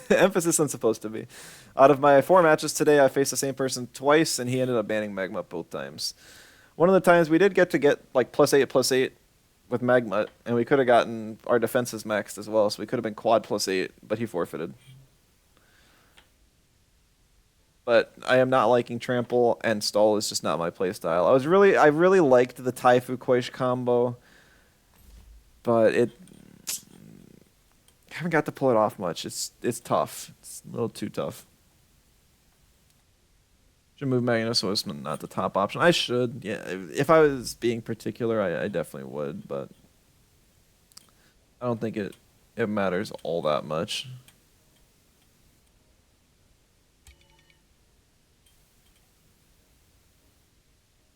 Emphasis on supposed to be. Out of my 4 matches today, I faced the same person twice, and he ended up banning magmut both times. One of the times we did get to get like +8/+8 with magmut, and we could have gotten our defenses maxed as well, so we could have been quad +8, but he forfeited. But I am not liking Trample, and Stall is just not my playstyle. I really liked the Taifu Koish combo, but I haven't got to pull it off much. It's tough. It's a little too tough. Should move Magnus, so it's not the top option. I should, yeah. If I was being particular, I definitely would, but I don't think it matters all that much.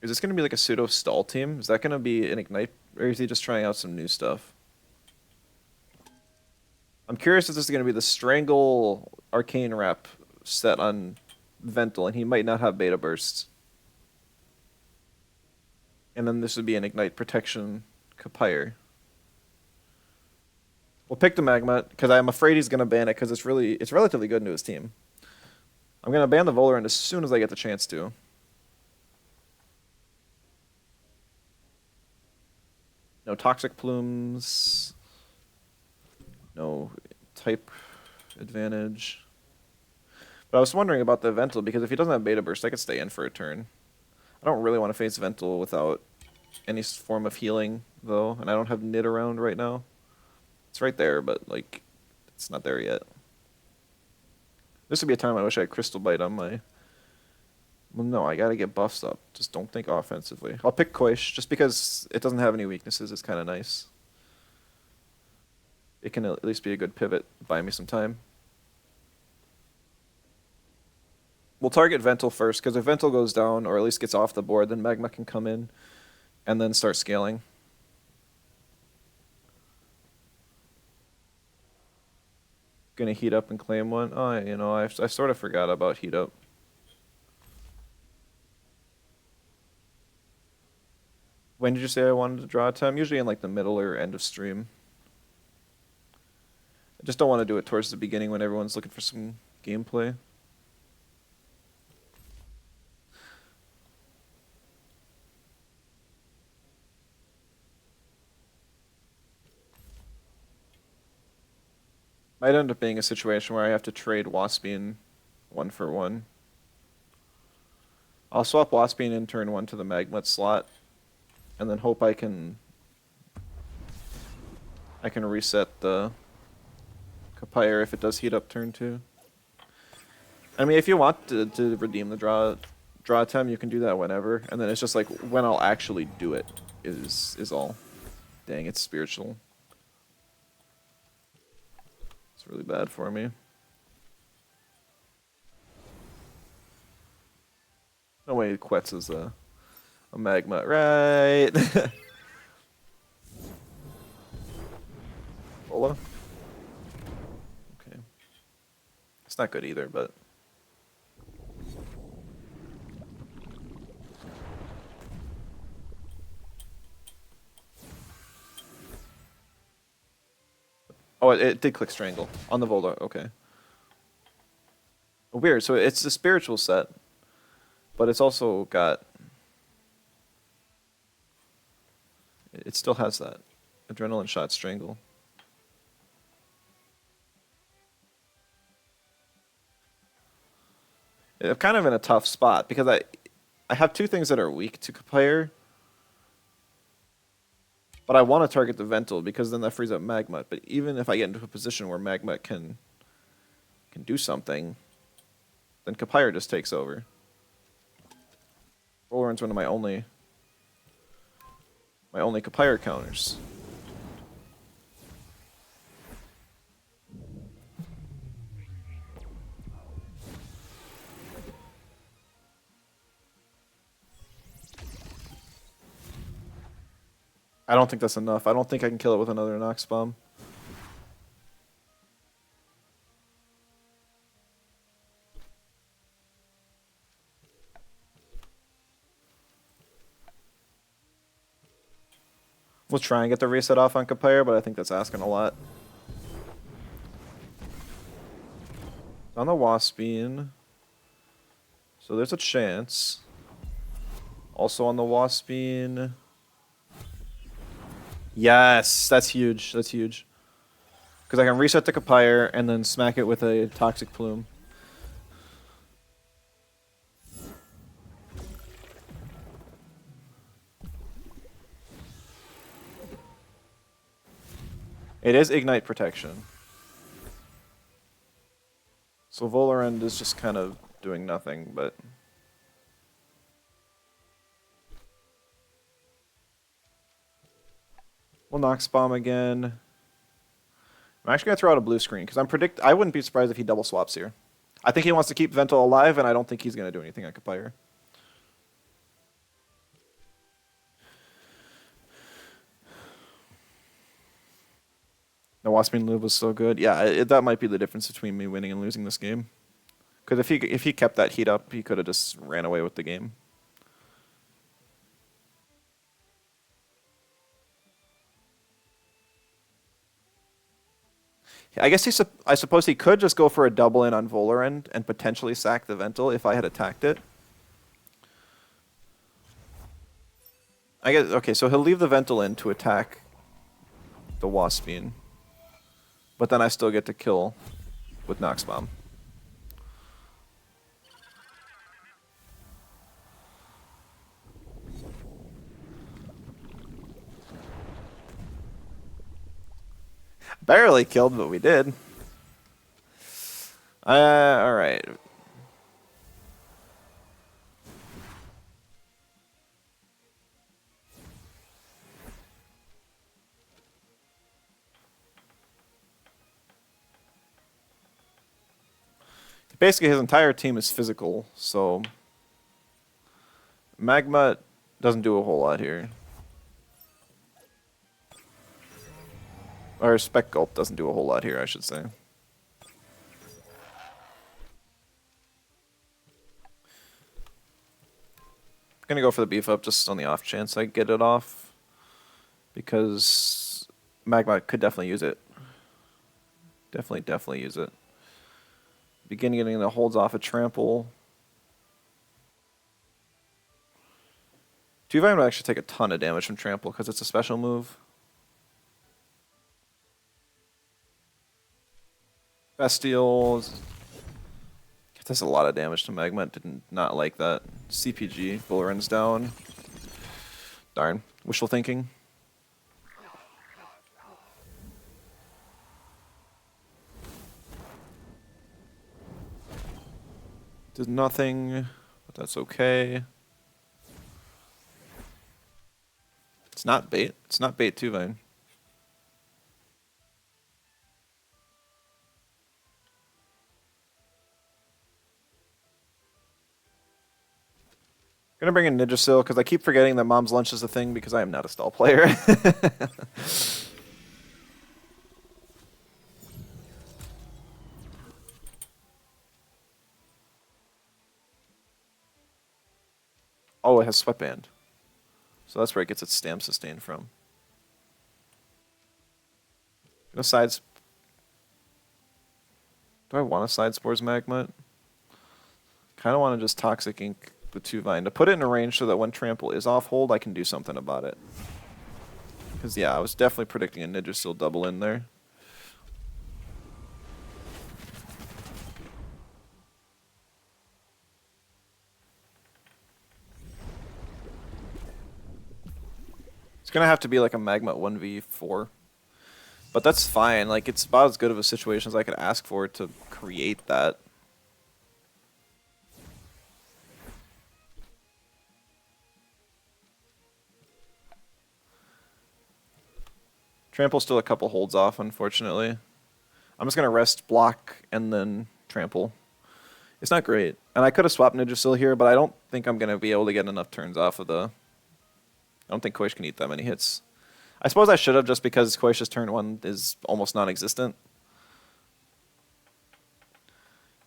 Is this going to be like a pseudo stall team? Is that going to be an Ignite, or is he just trying out some new stuff? I'm curious if this is going to be the Strangle Arcane Wrap set on Vental, and he might not have Beta Bursts. And then this would be an Ignite Protection Kapire. We'll pick the Magmut, because I'm afraid he's going to ban it, because it's relatively good into his team. I'm going to ban the Volorend as soon as I get the chance to. No toxic plumes. No type advantage. But I was wondering about the Vental, because if he doesn't have Beta Burst, I could stay in for a turn. I don't really want to face Vental without any form of healing, though, and I don't have Nid around right now. It's right there, but, like, it's not there yet. This would be a time I wish I had Crystal Bite on my... Well, no, I gotta get buffs up. Just don't think offensively. I'll pick Koish, just because it doesn't have any weaknesses. It's kind of nice. It can at least be a good pivot, buy me some time. We'll target Vental first, because if Vental goes down, or at least gets off the board, then Magma can come in and then start scaling. Gonna heat up and claim one. Oh, you know, I sort of forgot about heat up. When did you say I wanted to draw a time? Usually in like the middle or end of stream. I just don't want to do it towards the beginning when everyone's looking for some gameplay. Might end up being a situation where I have to trade Waspian 1-for-1. I'll swap Waspian in turn 1 to the Magmut slot, and then hope I can reset the Kapire if it does heat up turn 2. I mean, if you want to redeem the draw attempt, you can do that whenever, and then it's just like when I'll actually do it is all. Dang, it's spiritual. It's really bad for me. No way Quetz is a Magma, right? Bola? Okay. It's not good either, but... Oh, it did click Strangle on the Volda. Okay. Weird. So it's a spiritual set, but it's also got... It still has that. Adrenaline Shot Strangle. I'm kind of in a tough spot because I have two things that are weak to Kapire. But I want to target the Vental because then that frees up Magmut. But even if I get into a position where Magmut can do something, then Kapire just takes over. Rollerun's one of my only Kapire counters. I don't think that's enough. I don't think I can kill it with another Nox Bomb. We'll try and get the reset off on Kapire, but I think that's asking a lot. On the Waspian. So there's a chance. Also on the Waspian. Yes, that's huge. That's huge. Because I can reset the Kapire and then smack it with a Toxic Plume. It is Ignite Protection. So Volarend is just kind of doing nothing, but... We'll Nox Bomb again. I'm actually going to throw out a blue screen, because I wouldn't be surprised if he double swaps here. I think he wants to keep Vental alive, and I don't think he's going to do anything on Kapire. The Waspian Lube was so good. Yeah, that might be the difference between me winning and losing this game. Because if he kept that heat up, he could have just ran away with the game. I guess I suppose he could just go for a double in on Volarend and potentially sack the Vental if I had attacked it. I guess, okay, so he'll leave the Ventil in to attack the Waspine. But then I still get to kill with Nox Bomb. Barely killed, but we did. Alright. Basically, his entire team is physical, so Magmut doesn't do a whole lot here. Or Spec Gulp doesn't do a whole lot here, I should say. Gonna go for the beef up just on the off chance I get it off, because Magmut could definitely use it. Definitely use it. Begin getting the holds off a Trample. Two-Vine would actually take a ton of damage from Trample because it's a special move. Bestials. That's a lot of damage to Magmut. Did not like that. CPG. Bull runs down. Darn. Wishful thinking. Did nothing, but that's okay. It's not bait. It's not bait Two-Vine. Gonna bring in Nidrasil because I keep forgetting that Mom's Lunch is a thing because I am not a stall player. Oh, it has Sweatband. So that's where it gets its Stam Sustain from. No sides. Do I want to side Spores Magmut? Kind of want to just Toxic Ink the Two-Vine to put it in a range so that when Trample is off hold, I can do something about it. Because, yeah, I was definitely predicting a Nidrasil double in there. It's going to have to be like a Magmut 1v4. But that's fine. Like, it's about as good of a situation as I could ask for to create that. Trample's still a couple holds off, unfortunately. I'm just going to rest, block, and then Trample. It's not great. And I could have swapped Nidrasil here, but I don't think I'm going to be able to get enough turns off of the... I don't think Koish can eat that many hits. I suppose I should have, just because Koish's turn 1 is almost non-existent.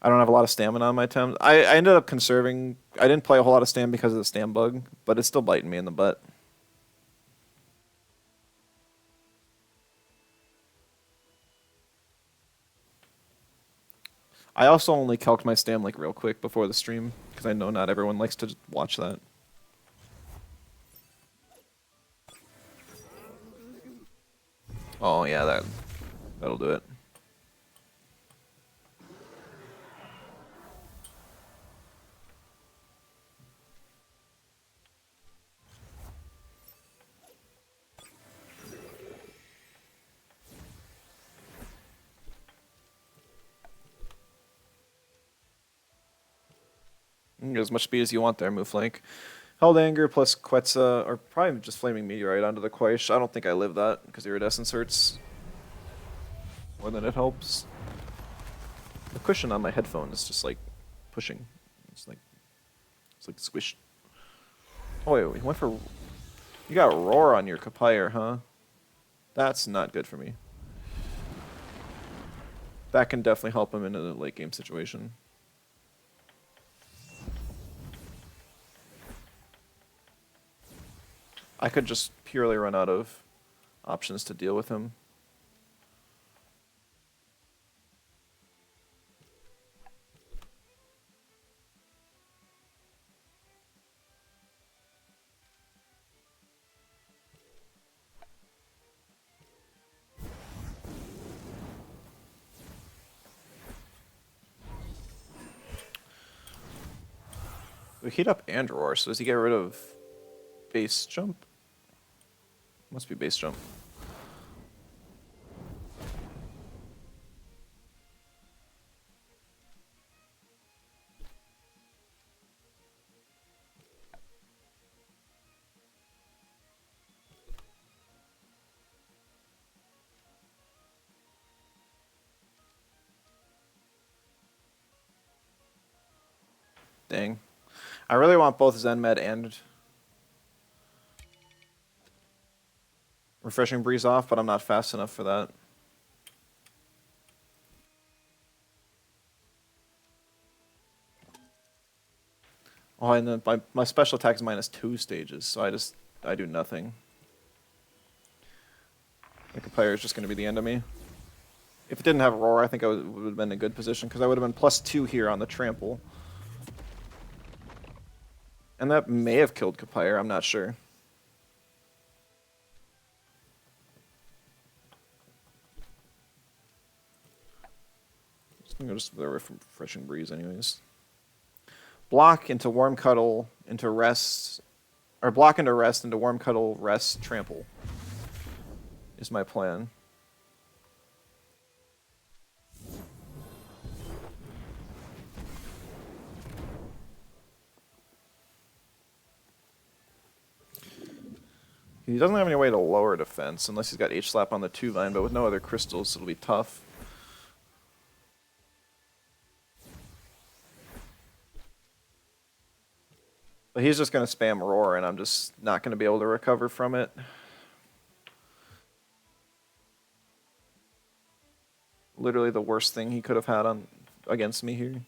I don't have a lot of stamina on my Temtem. I ended up conserving... I didn't play a whole lot of stam because of the stam bug, but it's still biting me in the butt. I also only calced my stam like real quick before the stream, because I know not everyone likes to watch that. Oh yeah, that'll do it. You get as much speed as you want there, move flank. Held Anger plus Quetzal, or probably just Flaming Meteorite onto the Quaish. I don't think I live that, because Iridescence hurts more than it helps. The cushion on my headphone is just like pushing. It's like squished. Oh wait, we went for... You got Roar on your Kapire, huh? That's not good for me. That can definitely help him in a late game situation. I could just purely run out of options to deal with him. We heat up and roar, so does he get rid of base jump? Must be base jump. Dang. I really want both Zen Med and Refreshing Breeze off, but I'm not fast enough for that. Oh, and then my special attack is -2 stages, so I do nothing. Like a player is just going to be the end of me. If it didn't have Roar, I think I would have been in a good position, because I would have been +2 here on the Trample. And that may have killed Kapire, I'm not sure. Just gonna go just with a Refreshing Breeze anyways. Block into Warm Cuddle, into Rest, or block into Rest, into Warm Cuddle, Rest, Trample is my plan. He doesn't have any way to lower defense unless he's got H-Slap on the 2-Vine, but with no other crystals, it'll be tough. But he's just going to spam Roar, and I'm just not going to be able to recover from it. Literally the worst thing he could have had on against me here.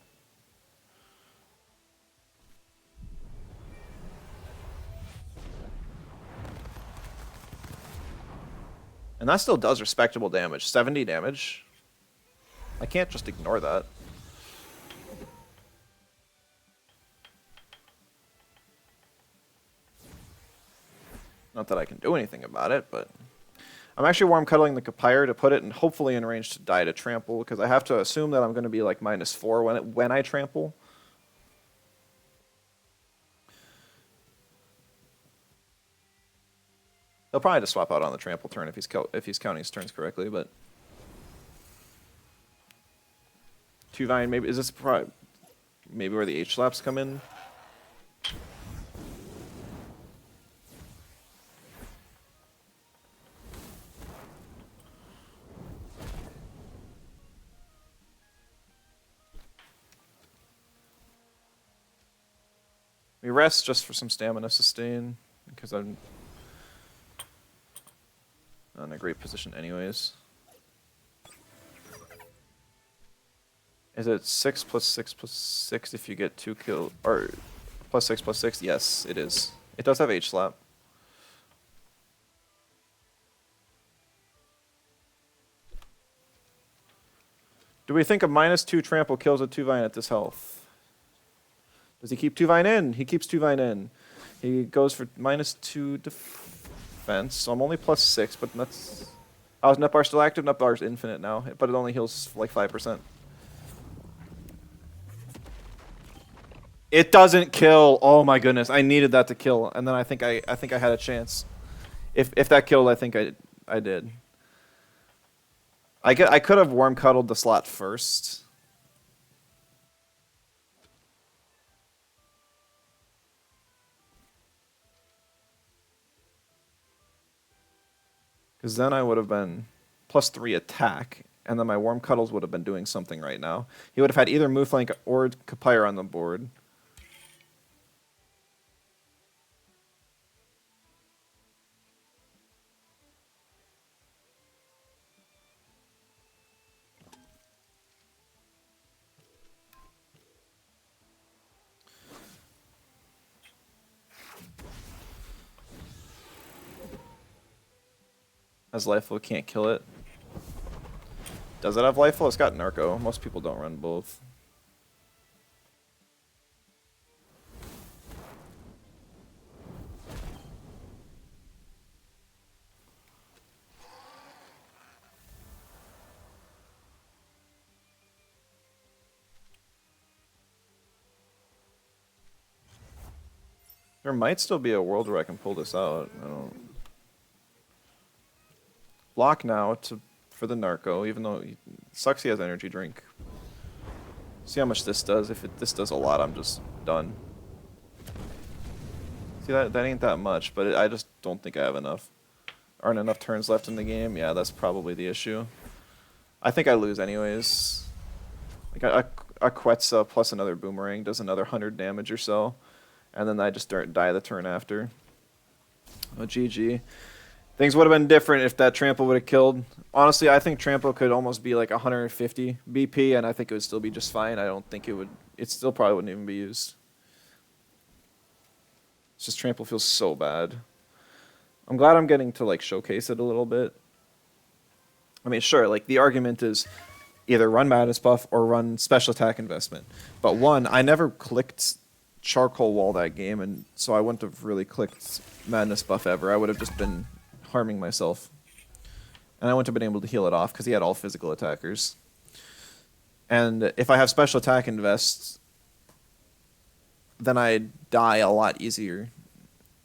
And that still does respectable damage. 70 damage. I can't just ignore that. Not that I can do anything about it, but I'm actually warm cuddling the Kapire to put it and hopefully in range to die to Trample, because I have to assume that I'm going to be like -4 when I Trample. He'll probably just swap out on the Trample turn if he's counting his turns correctly, but 2-Vine, maybe is this maybe where the H-Slaps come in? We rest just for some stamina sustain, because I'm not in a great position anyways. Is it 6 + 6 + 6 if you get 2 kills? Or +6 + 6? Yes, it is. It does have H-Slap. Do we think a -2 Trample kills a 2-Vine at this health? Does he keep 2-Vine in? He keeps 2-Vine in. He goes for -2 defense, so I'm only +6, but that's... Oh, is Nutbar still active? Nutbar's infinite now, but it only heals like 5%. It doesn't kill. Oh my goodness, I needed that to kill, and then I think I had a chance. If that killed, I think I did. I could have warm cuddled the slot first. Because then I would have been +3 attack, and then my warm cuddles would have been doing something right now. He would have had either Mooflank or Kapire on the board. Has Lifeful, can't kill it. Does it have Lifeful? It's got Narco. Most people don't run both. There might still be a world where I can pull this out. I don't. Block now for the narco, even though it sucks he has energy drink. See how much this does. If this does a lot, I'm just done. See, that ain't that much, but I just don't think I have enough. Aren't enough turns left in the game? Yeah, that's probably the issue. I think I lose anyways. Like a Quetzal plus another boomerang does another 100 damage or so, and then I just die the turn after. Oh, GG. Things would have been different if that Trample would have killed. Honestly, I think Trample could almost be like 150 BP, and I think it would still be just fine. I don't think it would. It still probably wouldn't even be used. It's just Trample feels so bad. I'm glad I'm getting to like showcase it a little bit. I mean, sure, like the argument is either run Madness buff or run special attack investment. But one, I never clicked charcoal wall that game, and so I wouldn't have really clicked Madness buff ever. I would have just been harming myself. And I wouldn't have been able to heal it off because he had all physical attackers. And if I have special attack invest, then I die a lot easier.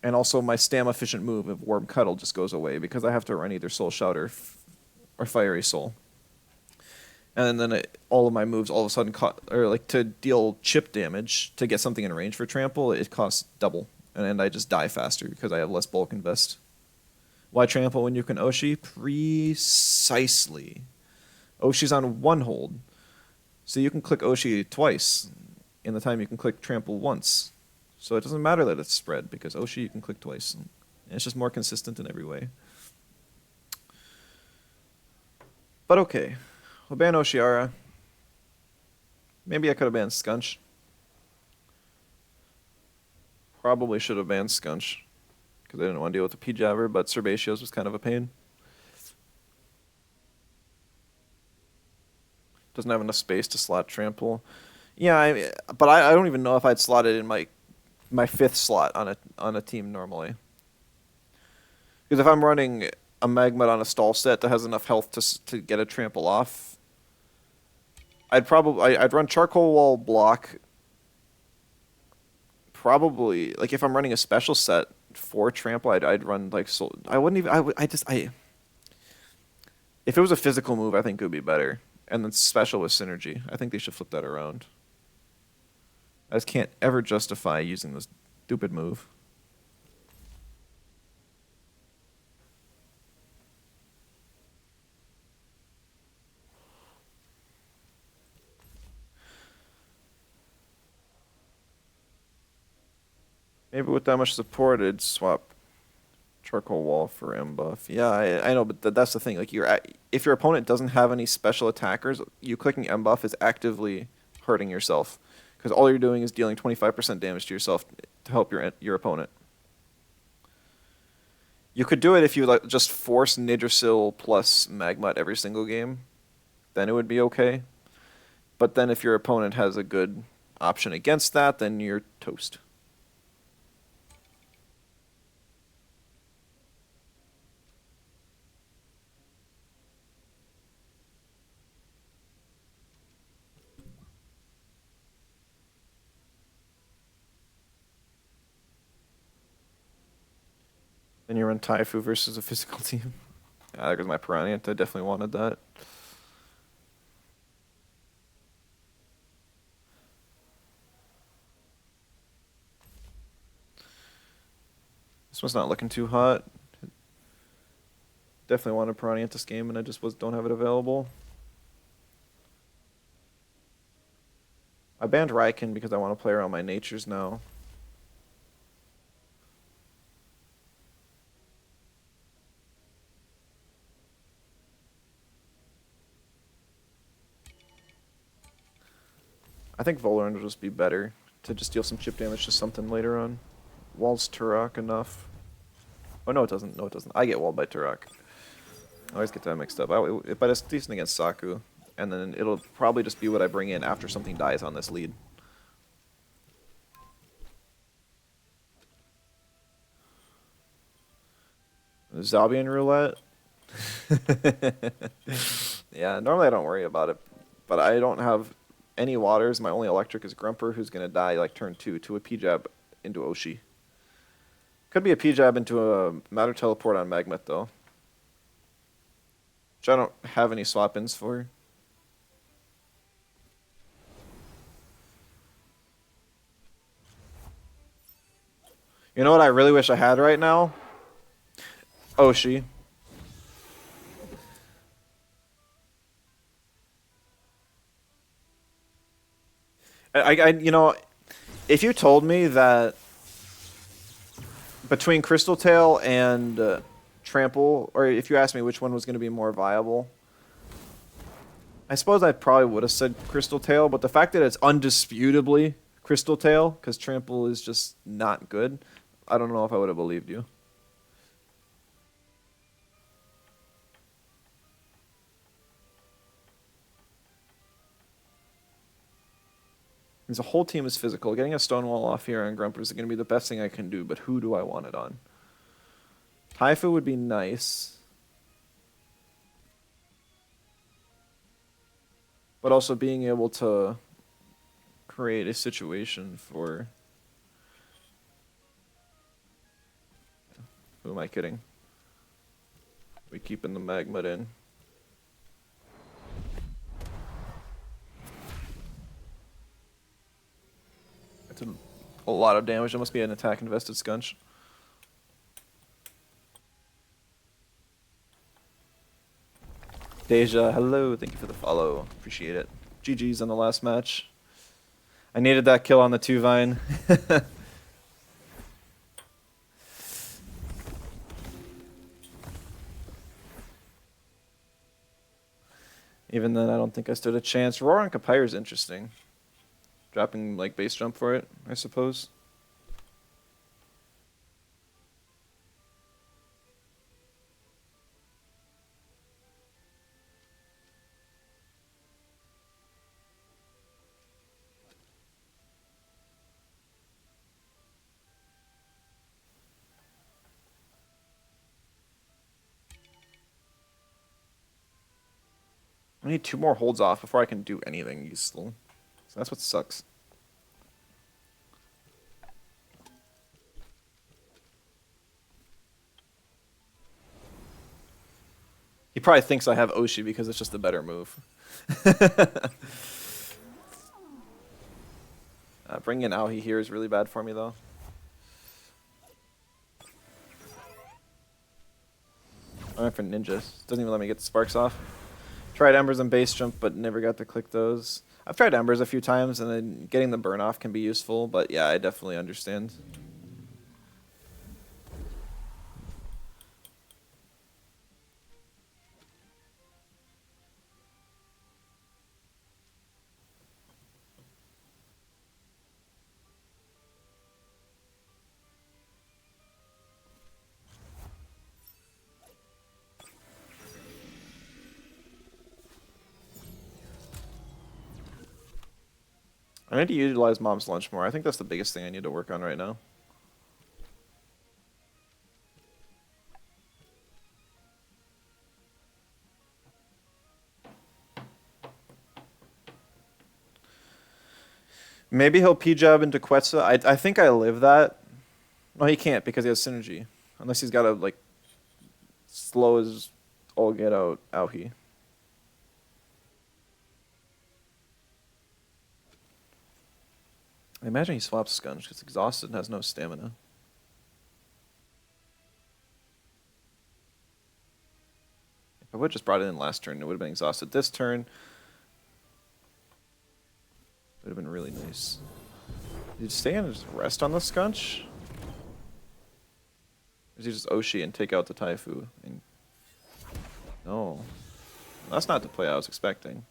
And also my stam efficient move of Warm Cuddle just goes away because I have to run either Soul Shout or Fiery Soul. And then all of my moves all of a sudden like to deal chip damage to get something in range for Trample, it costs double. And I just die faster because I have less bulk invest. Why Trample when you can Oshi? Precisely. Oshi's on one hold. So you can click Oshi twice in the time you can click Trample once. So it doesn't matter that it's spread, because Oshi you can click twice. And it's just more consistent in every way. But okay. We'll ban Oshiara. Maybe I could have banned Skunch. Probably should have banned Skunch, because I didn't want to deal with the P-Jabber, but Serbatio's was kind of a pain. Doesn't have enough space to slot Trample. Yeah, but I don't even know if I'd slot it in my fifth slot on a team normally. Because if I'm running a Magmut on a stall set that has enough health to get a Trample off, I'd run Charcoal Wall block. Probably, like if I'm running a special set for Trample, I'd run like I wouldn't even if it was a physical move, I think it would be better. And then special with synergy. I think they should flip that around. I just can't ever justify using this stupid move. Maybe with that much support, I'd swap Charcoal Wall for M buff. Yeah, I know, but that's the thing. Like if your opponent doesn't have any special attackers, you clicking M buff is actively hurting yourself, because all you're doing is dealing 25% damage to yourself to help your opponent. You could do it if you just force Nidrasil plus Magmut every single game, then it would be okay. But then if your opponent has a good option against that, then you're toast. Then you run Taifu versus a physical team. Yeah, there goes my Piranha. I definitely wanted that. This one's not looking too hot. Definitely wanted Piranha this game, and I just don't have it available. I banned Raiken because I want to play around my natures now. I think Volarn will just be better to just deal some chip damage to something later on. Walls Turok enough. Oh, no, it doesn't. No, it doesn't. I get walled by Turok. I always get that mixed up. But it's decent against Saku. And then it'll probably just be what I bring in after something dies on this lead. Zabian Roulette? Yeah, normally I don't worry about it. But I don't have any waters. My only electric is Grumper, who's going to die like turn 2 to a P-Jab into Oshi. Could be a P-Jab into a Matter Teleport on Magmut, though. Which I don't have any swap-ins for. You know what I really wish I had right now? Oshi. You know, if you told me that between Crystal Tail and Trample, or if you asked me which one was going to be more viable, I suppose I probably would have said Crystal Tail, but the fact that it's undisputably Crystal Tail, because Trample is just not good, I don't know if I would have believed you. Because the whole team is physical. Getting a Stonewall off here on Grumper is going to be the best thing I can do, but who do I want it on? Taifu would be nice. But also being able to create a situation for... Who am I kidding? We keeping the Magmut in. That's a lot of damage. It must be an attack invested Scunch. Deja, hello. Thank you for the follow. Appreciate it. GG's on the last match. I needed that kill on the 2-Vine. Even then, I don't think I stood a chance. Roar on Kapire is interesting. Dropping, like, base jump for it, I suppose. I need 2 more holds off before I can do anything useful. So that's what sucks. He probably thinks I have Oshi because it's just a better move. Bringing in Aohi here is really bad for me, though. I went for ninjas. Doesn't even let me get the sparks off. Tried Embers and base jump, but never got to click those. I've tried Embers a few times, and then getting the burn off can be useful, but yeah, I definitely understand. I need to utilize Mom's Lunch more. I think that's the biggest thing I need to work on right now. Maybe he'll P-Jab into Quetzal. I think I live that. No, he can't because he has synergy. Unless he's got to, like, slow as all get out Aohi. I imagine he swaps Scunch because exhausted and has no stamina. If I would have just brought it in last turn, it would have been exhausted this turn. Would have been really nice. Did he stay and just rest on the Scunch? Or does he just Oshi and take out the Taifu? And... No. That's not the play I was expecting.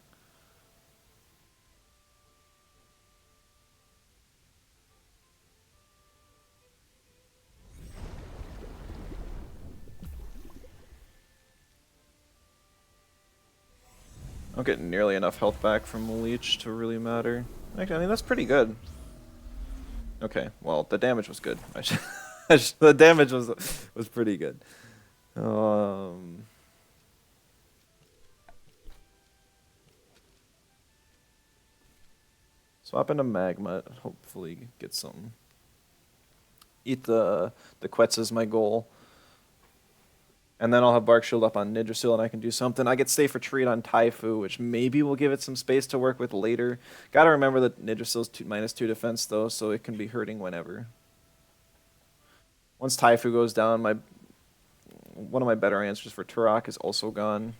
I don't get nearly enough health back from Leech to really matter. Actually, I mean, that's pretty good. Okay, well, the damage was good. The damage was pretty good. Swap into Magmut, hopefully get something. Eat the Quetz is my goal. And then I'll have Bark Shield up on Nidrasil and I can do something. I get Safe Retreat on Taifu, which maybe will give it some space to work with later. Gotta remember that Nidrasil's -2 defense though, so it can be hurting whenever. Once Taifu goes down, one of my better answers for Turok is also gone.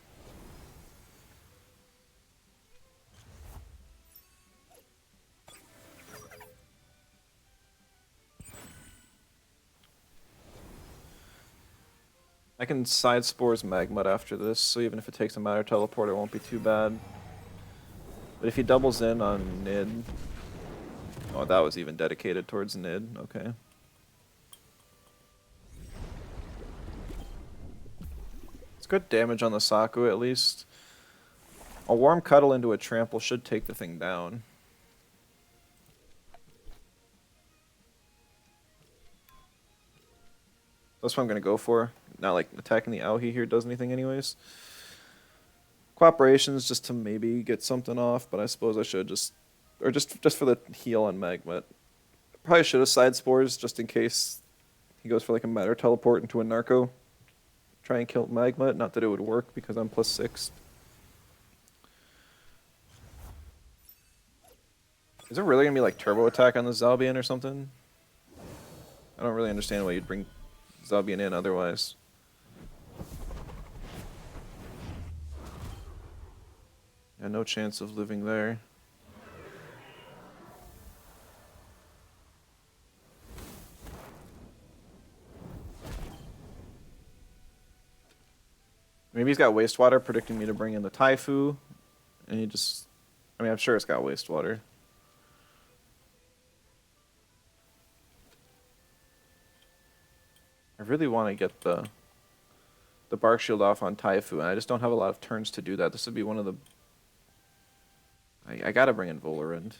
I can Side Spores Magmut after this, so even if it takes a Matter Teleport, it won't be too bad. But if he doubles in on Nid... Oh, that was even dedicated towards Nid. Okay. It's good damage on the Saku, at least. A Warm Cuddle into a Trample should take the thing down. That's what I'm going to go for. Not like attacking the Aohi here does anything anyways. Cooperations just to maybe get something off, but I suppose I should just... Or just for the heal on Magmut. Probably should have Side Spores just in case he goes for like a Matter Teleport into a Narco. Try and kill Magmut. Not that it would work because I'm +6. Is it really going to be like Turbo Attack on the Zalbian or something? I don't really understand why you'd bring Zalbian in otherwise. Yeah, no chance of living there. Maybe he's got Wastewater predicting me to bring in the Taifu, and he just... I mean, I'm sure it's got Wastewater. I really want to get the Bark Shield off on Taifu, and I just don't have a lot of turns to do that. This would be one of the... I gotta bring in Volorend.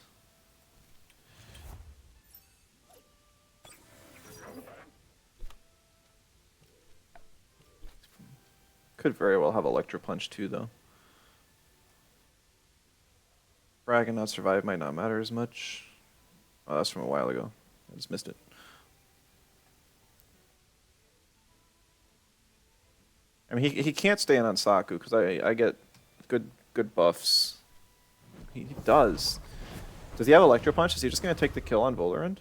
Could very well have Electro Punch too, though. Frag and not survive might not matter as much. Oh, that's from a while ago. I just missed it. I mean, he can't stay in on Saku because I get good buffs. He does. Does he have Electro Punch? Is he just gonna take the kill on Volorend?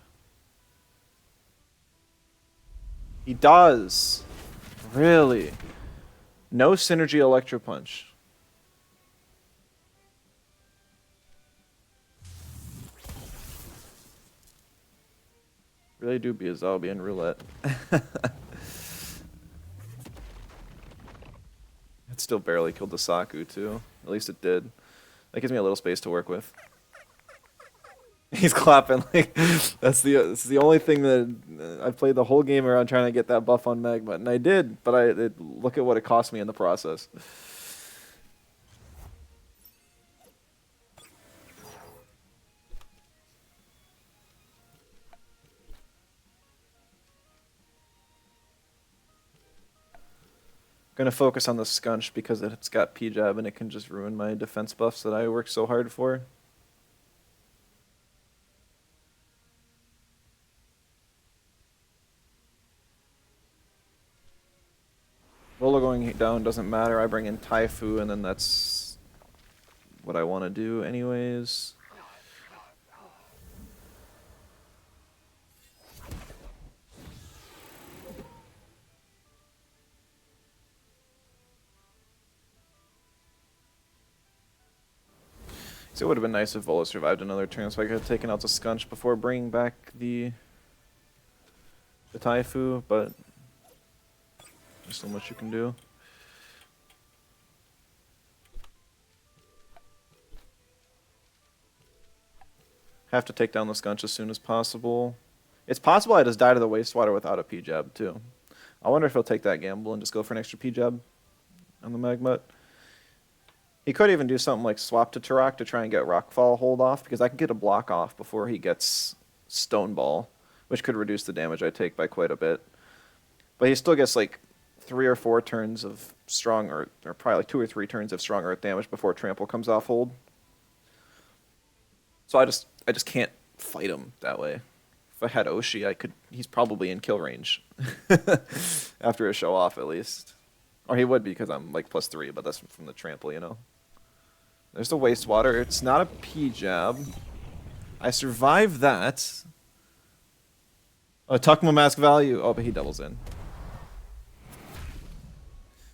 He does. Really? No synergy Electro Punch. Really do be a Zalbian roulette. It still barely killed the Saku too. At least it did. That gives me a little space to work with. He's clapping like this is the only thing that I played the whole game around trying to get that buff on Magmut, and I did, but look at what it cost me in the process. Gonna focus on the Scunch because it's got P-Jab and it can just ruin my defense buffs that I worked so hard for. Volo going down doesn't matter. I bring in Taifu and then that's what I want to do anyways. So it would have been nice if Volo survived another turn, so I could have taken out the Scunch before bringing back the Taifu, but there's so much you can do. Have to take down the Scunch as soon as possible. It's possible I just die to the Wastewater without a P-Jab, too. I wonder if he'll take that gamble and just go for an extra P-Jab on the Magmut. He could even do something like swap to Turok to try and get Rockfall hold off, because I can get a block off before he gets Stone Ball, which could reduce the damage I take by quite a bit. But he still gets like 3 or 4 turns of strong Earth, or probably like 2 or 3 turns of strong Earth damage before Trample comes off hold. So I just can't fight him that way. If I had Oshi, I could. He's probably in kill range after a show off at least, or he would be because I'm like +3, but that's from the trample, you know. There's the wastewater. It's not a P jab. I survived that. Oh, Tuckmo mask value. Oh, but he doubles in.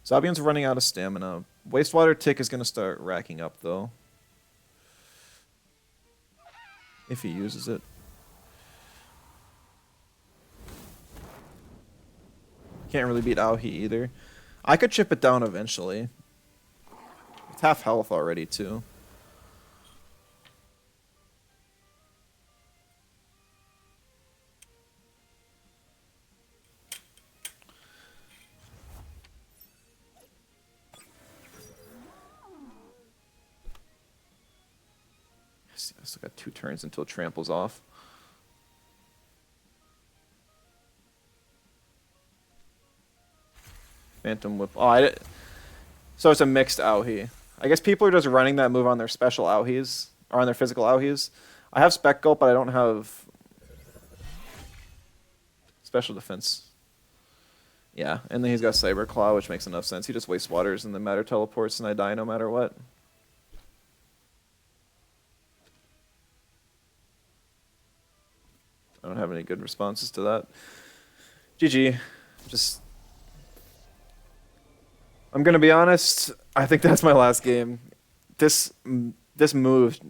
Zabion's running out of stamina. Wastewater tick is gonna start racking up though, if he uses it. Can't really beat Aohi either. I could chip it down eventually. It's half health already, too. I still got 2 turns until Trample's off. Phantom Whip. Oh, so it's a mixed Aohi. I guess people are just running that move on their special Aohis, or on their physical Aohis. I have Spec Gulp, but I don't have special defense. Yeah, and then he's got Cyber Claw, which makes enough sense. He just wastes waters and the matter teleports, and I die no matter what. I don't have any good responses to that. GG. Just... I'm gonna be honest, I think that's my last game. This move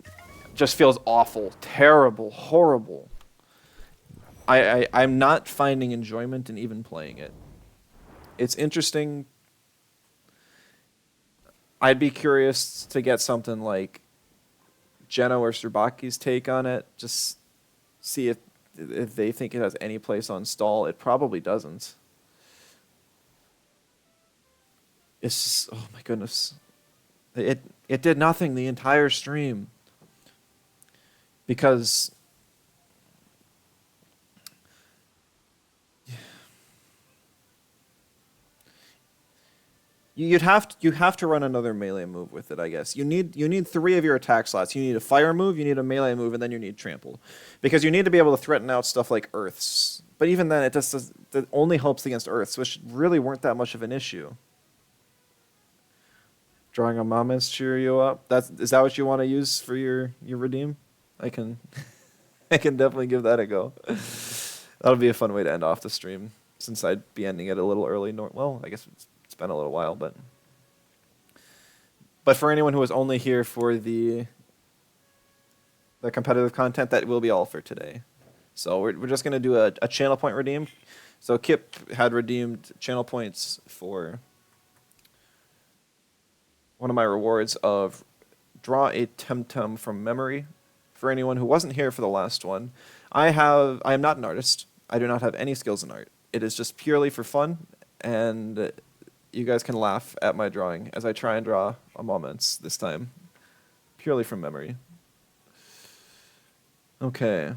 just feels awful, terrible, horrible. I'm not finding enjoyment in even playing it. It's interesting. I'd be curious to get something like Geno or Serbaki's take on it. Just see if they think it has any place on stall. It probably doesn't. It's just, oh my goodness. It did nothing the entire stream. Because you have to run another melee move with it, I guess. You need 3 of your attack slots. You need a fire move, you need a melee move, and then you need trample. Because you need to be able to threaten out stuff like earths. But even then it only helps against earths, which really weren't that much of an issue. Drawing a Mamas cheer you up. Is that what you want to use for your redeem? I can I can definitely give that a go. That'll be a fun way to end off the stream, since I'd be ending it a little early. Well, I guess it's been a little while, but for anyone who was only here for the competitive content, that will be all for today. So we're just gonna do a channel point redeem. So Kip had redeemed channel points for one of my rewards of draw a Temtem from memory. For anyone who wasn't here for the last one, I am not an artist. I do not have any skills in art. It is just purely for fun, and you guys can laugh at my drawing as I try and draw a moments this time, purely from memory. Okay.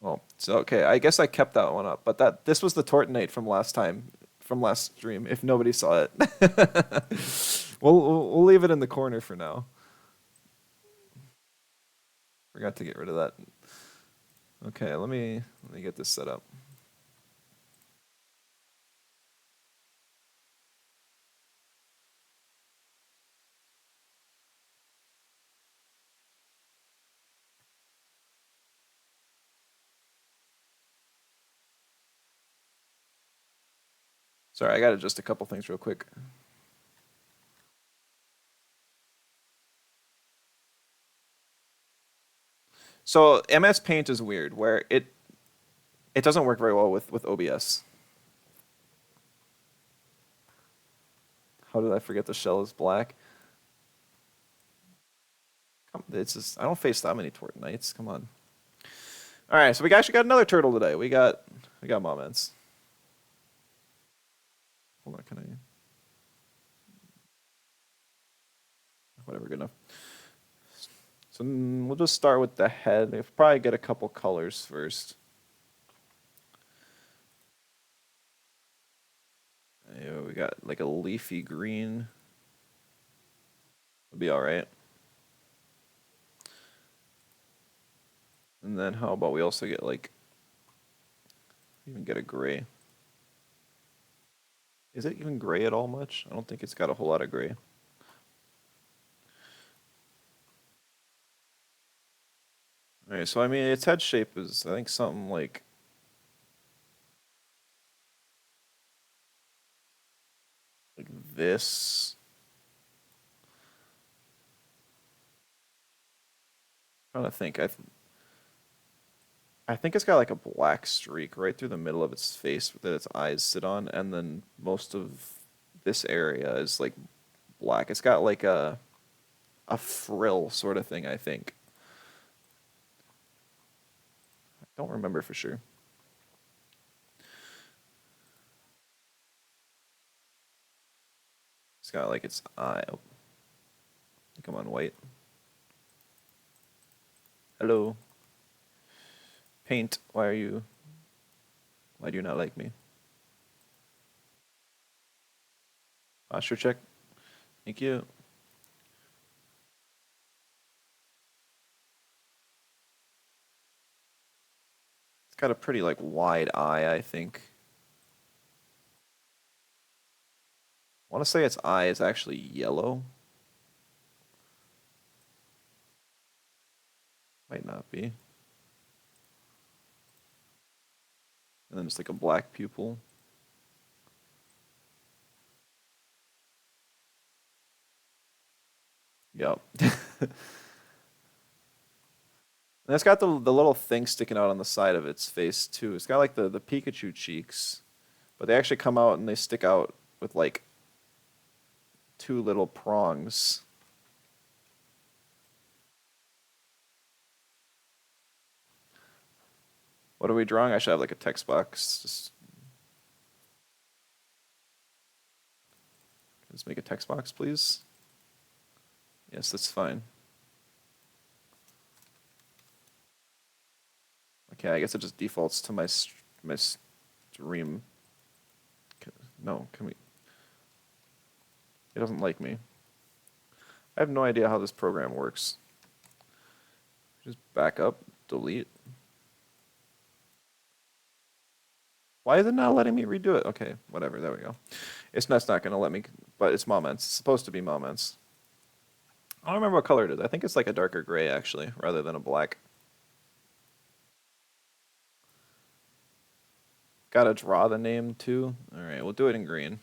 Well, so okay, I guess I kept that one up, but this was the Tortonate from last stream. If nobody saw it, we'll leave it in the corner for now. Forgot to get rid of that. Okay, let me get this set up. Sorry, I got to adjust a couple things real quick. So MS Paint is weird, where it doesn't work very well with OBS. How did I forget the shell is black? It's just, I don't face that many Tortonites. Come on. All right, so we actually got another turtle today. We got moments. Hold on, can I? Whatever, good enough. So we'll just start with the head. We'll probably get a couple colors first. Yeah, we got like a leafy green. It'll be all right. And then how about we also get like, even get a gray. Is it even gray at all much? I don't think it's got a whole lot of gray. Alright, so I mean, its head shape is, I think, something like this. I'm trying to think. I think it's got like a black streak right through the middle of its face that its eyes sit on, and then most of this area is like black. It's got like a frill sort of thing, I think. I don't remember for sure. It's got like its eye. Oh, I think I'm on white. Hello. Paint, why do you not like me? Posture check. Thank you. It's got a pretty like wide eye, I think. I want to say its eye is actually yellow. Might not be. And then it's like a black pupil. Yep. And it's got the little thing sticking out on the side of its face too. It's got like the Pikachu cheeks, but they actually come out and they stick out with like two little prongs. What are we drawing? I should have like a text box. Just make a text box, please. Yes, that's fine. Okay, I guess it just defaults to my stream. No, can we? It doesn't like me. I have no idea how this program works. Just back up, delete. Why is it not letting me redo it? Okay, whatever, there we go. That's not gonna let me, but it's moments. It's supposed to be moments. I don't remember what color it is. I think it's like a darker gray actually, rather than a black. Gotta draw the name too. Alright, we'll do it in green.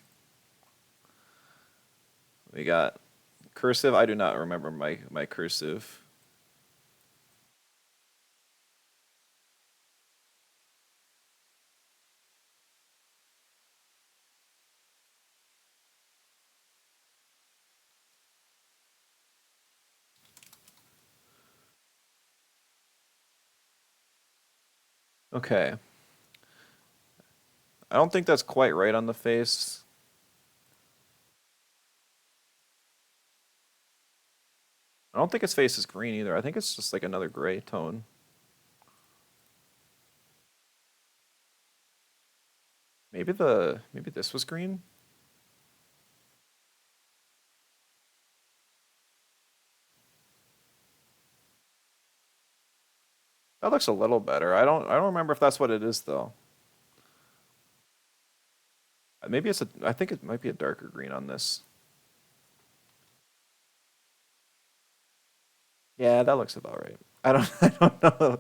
We got cursive. I do not remember my cursive. Okay. I don't think that's quite right on the face. I don't think his face is green either. I think it's just like another gray tone. Maybe this was green? That looks a little better. I don't remember if that's what it is though. Maybe I think it might be a darker green on this. Yeah, that looks about right. I don't know.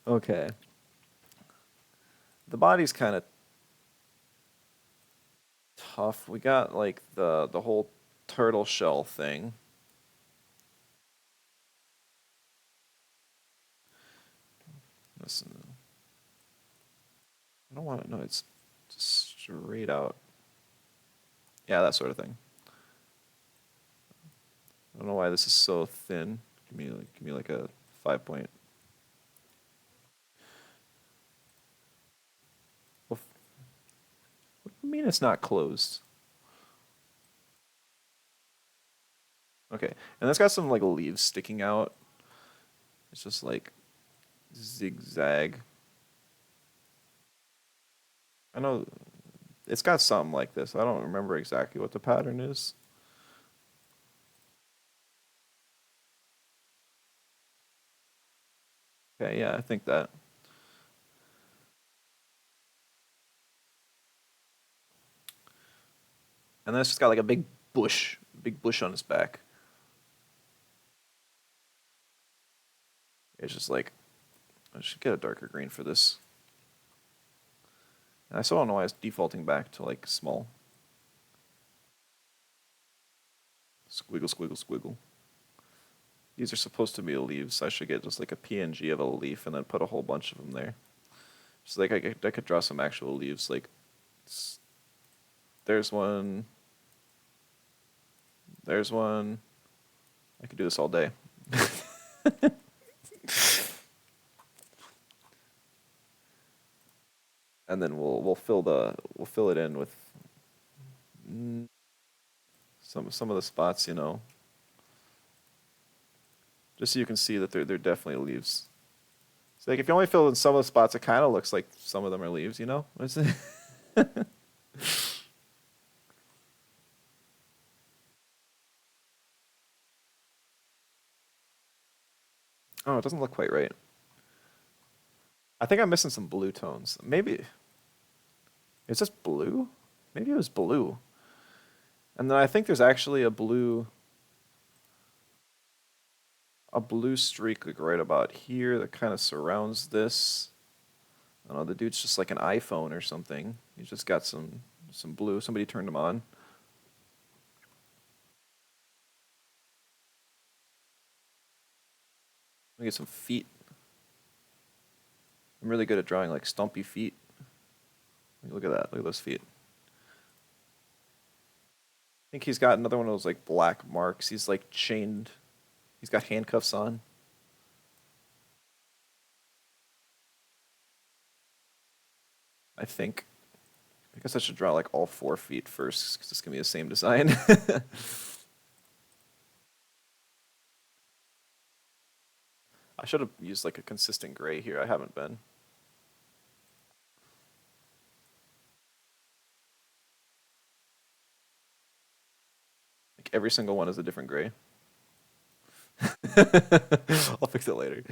Okay. The body's kind of tough. We got like the whole turtle shell thing. Listen, I don't want to know. It's just straight out. Yeah, that sort of thing. I don't know why this is so thin. Give me like a 5 point. What do you mean it's not closed? Okay, and it's got some like leaves sticking out. It's just like zigzag. I know it's got something like this. I don't remember exactly what the pattern is. Okay, yeah, I think that. And then it's just got like a big bush on his back. It's just like, I should get a darker green for this. And I still don't know why it's defaulting back to like small. Squiggle, squiggle, squiggle. These are supposed to be leaves, so I should get just like a PNG of a leaf and then put a whole bunch of them there. So like I could draw some actual leaves. Like, there's one. There's one. I could do this all day. And then we'll fill it in with some of the spots, just so you can see that they're definitely leaves. So like if you only fill in some of the spots, it kind of looks like some of them are leaves, you know? Oh, it doesn't look quite right. I think I'm missing some blue tones. Maybe is this blue? Maybe it was blue. And then I think there's actually a blue streak like right about here that kind of surrounds this. I don't know, the dude's just like an iPhone or something. He's just got some blue. Somebody turned him on. Let me get some feet. I'm really good at drawing like stumpy feet. Look at that. Look at those feet. I think he's got another one of those like black marks. He's like chained. He's got handcuffs on. I think. I guess I should draw like all 4 feet first because it's gonna be the same design. I should have used like a consistent gray here. I haven't been. Like every single one is a different gray. I'll fix it later.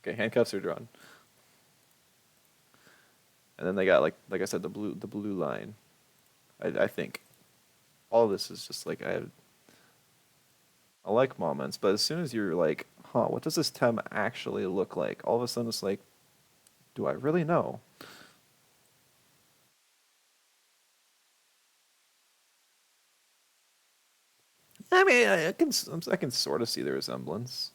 Okay, handcuffs are drawn. And then they got like I said, the blue line. I think. All of this is just like I like moments, but as soon as you're like, huh, what does this tem actually look like? All of a sudden it's like, do I really know? I mean, I can sort of see the resemblance.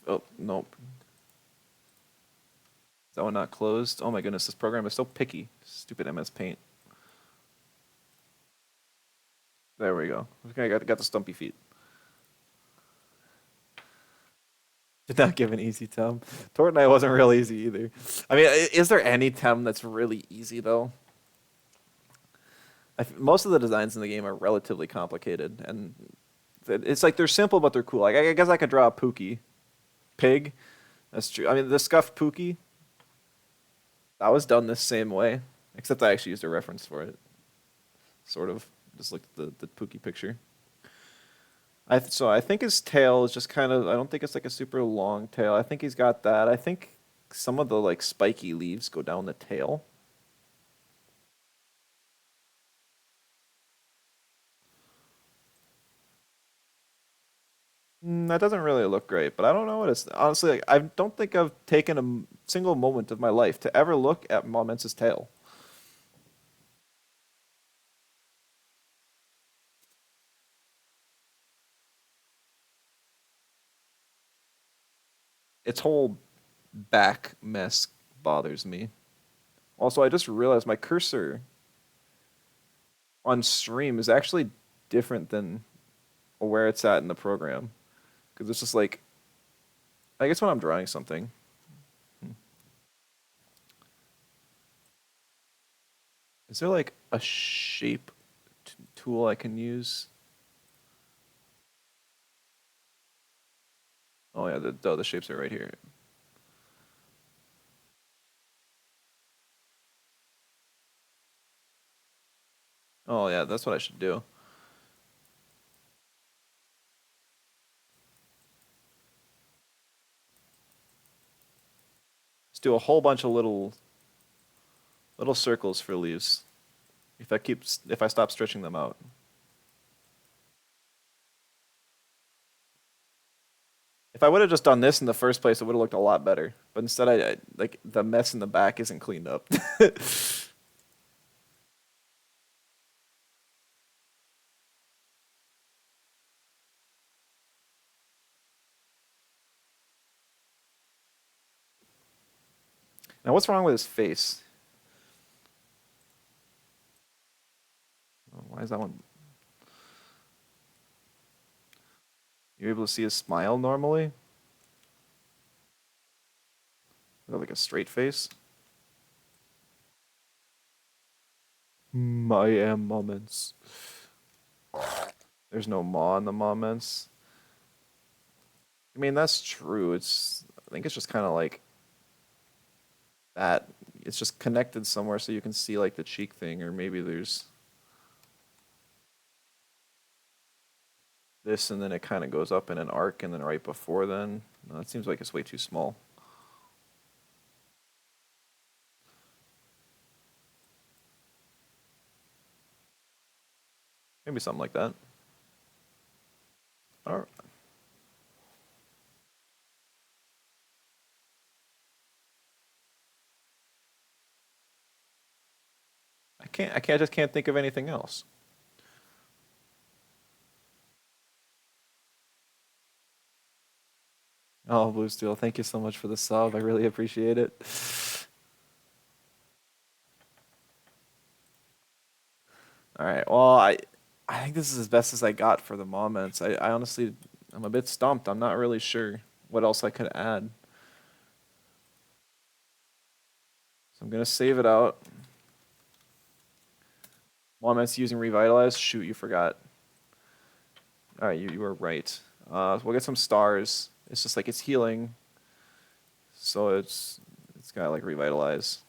Oh, nope. Is that one not closed? Oh my goodness, this program is so picky. Stupid MS Paint. There we go. Okay, I got the stumpy feet. Did not give an easy tem. Tortnite wasn't real easy either. I mean, is there any tem that's really easy though? Most of the designs in the game are relatively complicated, and it's like they're simple but they're cool. Like I guess I could draw a Pookie pig. That's true. I mean, the scuffed Pookie that was done the same way, except I actually used a reference for it. Sort of, just looked at the Pookie picture. So I think his tail is just kind of. I don't think it's like a super long tail. I think he's got that. I think some of the like spiky leaves go down the tail. That doesn't really look great, but I don't know what it's. Honestly, like, I don't think I've taken a single moment of my life to ever look at Moments's tail. Its whole back mess bothers me. Also, I just realized my cursor on stream is actually different than where it's at in the program. Because it's just like, I guess when I'm drawing something, Is there like a shape tool I can use? Oh yeah, the shapes are right here. Oh yeah, that's what I should do. Let's do a whole bunch of little circles for leaves. If I stop stretching them out. If I would have just done this in the first place, it would have looked a lot better. But instead, I like the mess in the back isn't cleaned up. Now, what's wrong with his face? Oh, why is that one? You're able to see his smile normally? Like a straight face? I am moments. There's no maw in the moments. I mean, that's true. I think it's just kind of like that. It's just connected somewhere so you can see like the cheek thing, or maybe there's this and then it kind of goes up in an arc and then right before then. No, it seems like it's way too small. Maybe something like that. All right. I just can't think of anything else. Oh, Blue Steel, thank you so much for the sub. I really appreciate it. All right. Well, I think this is as best as I got for the moments. I honestly, I'm a bit stumped. I'm not really sure what else I could add. So I'm gonna save it out. Moments using revitalize. Shoot, you forgot. All right, you were right. We'll get some stars. It's just like it's healing, so it's got like revitalize.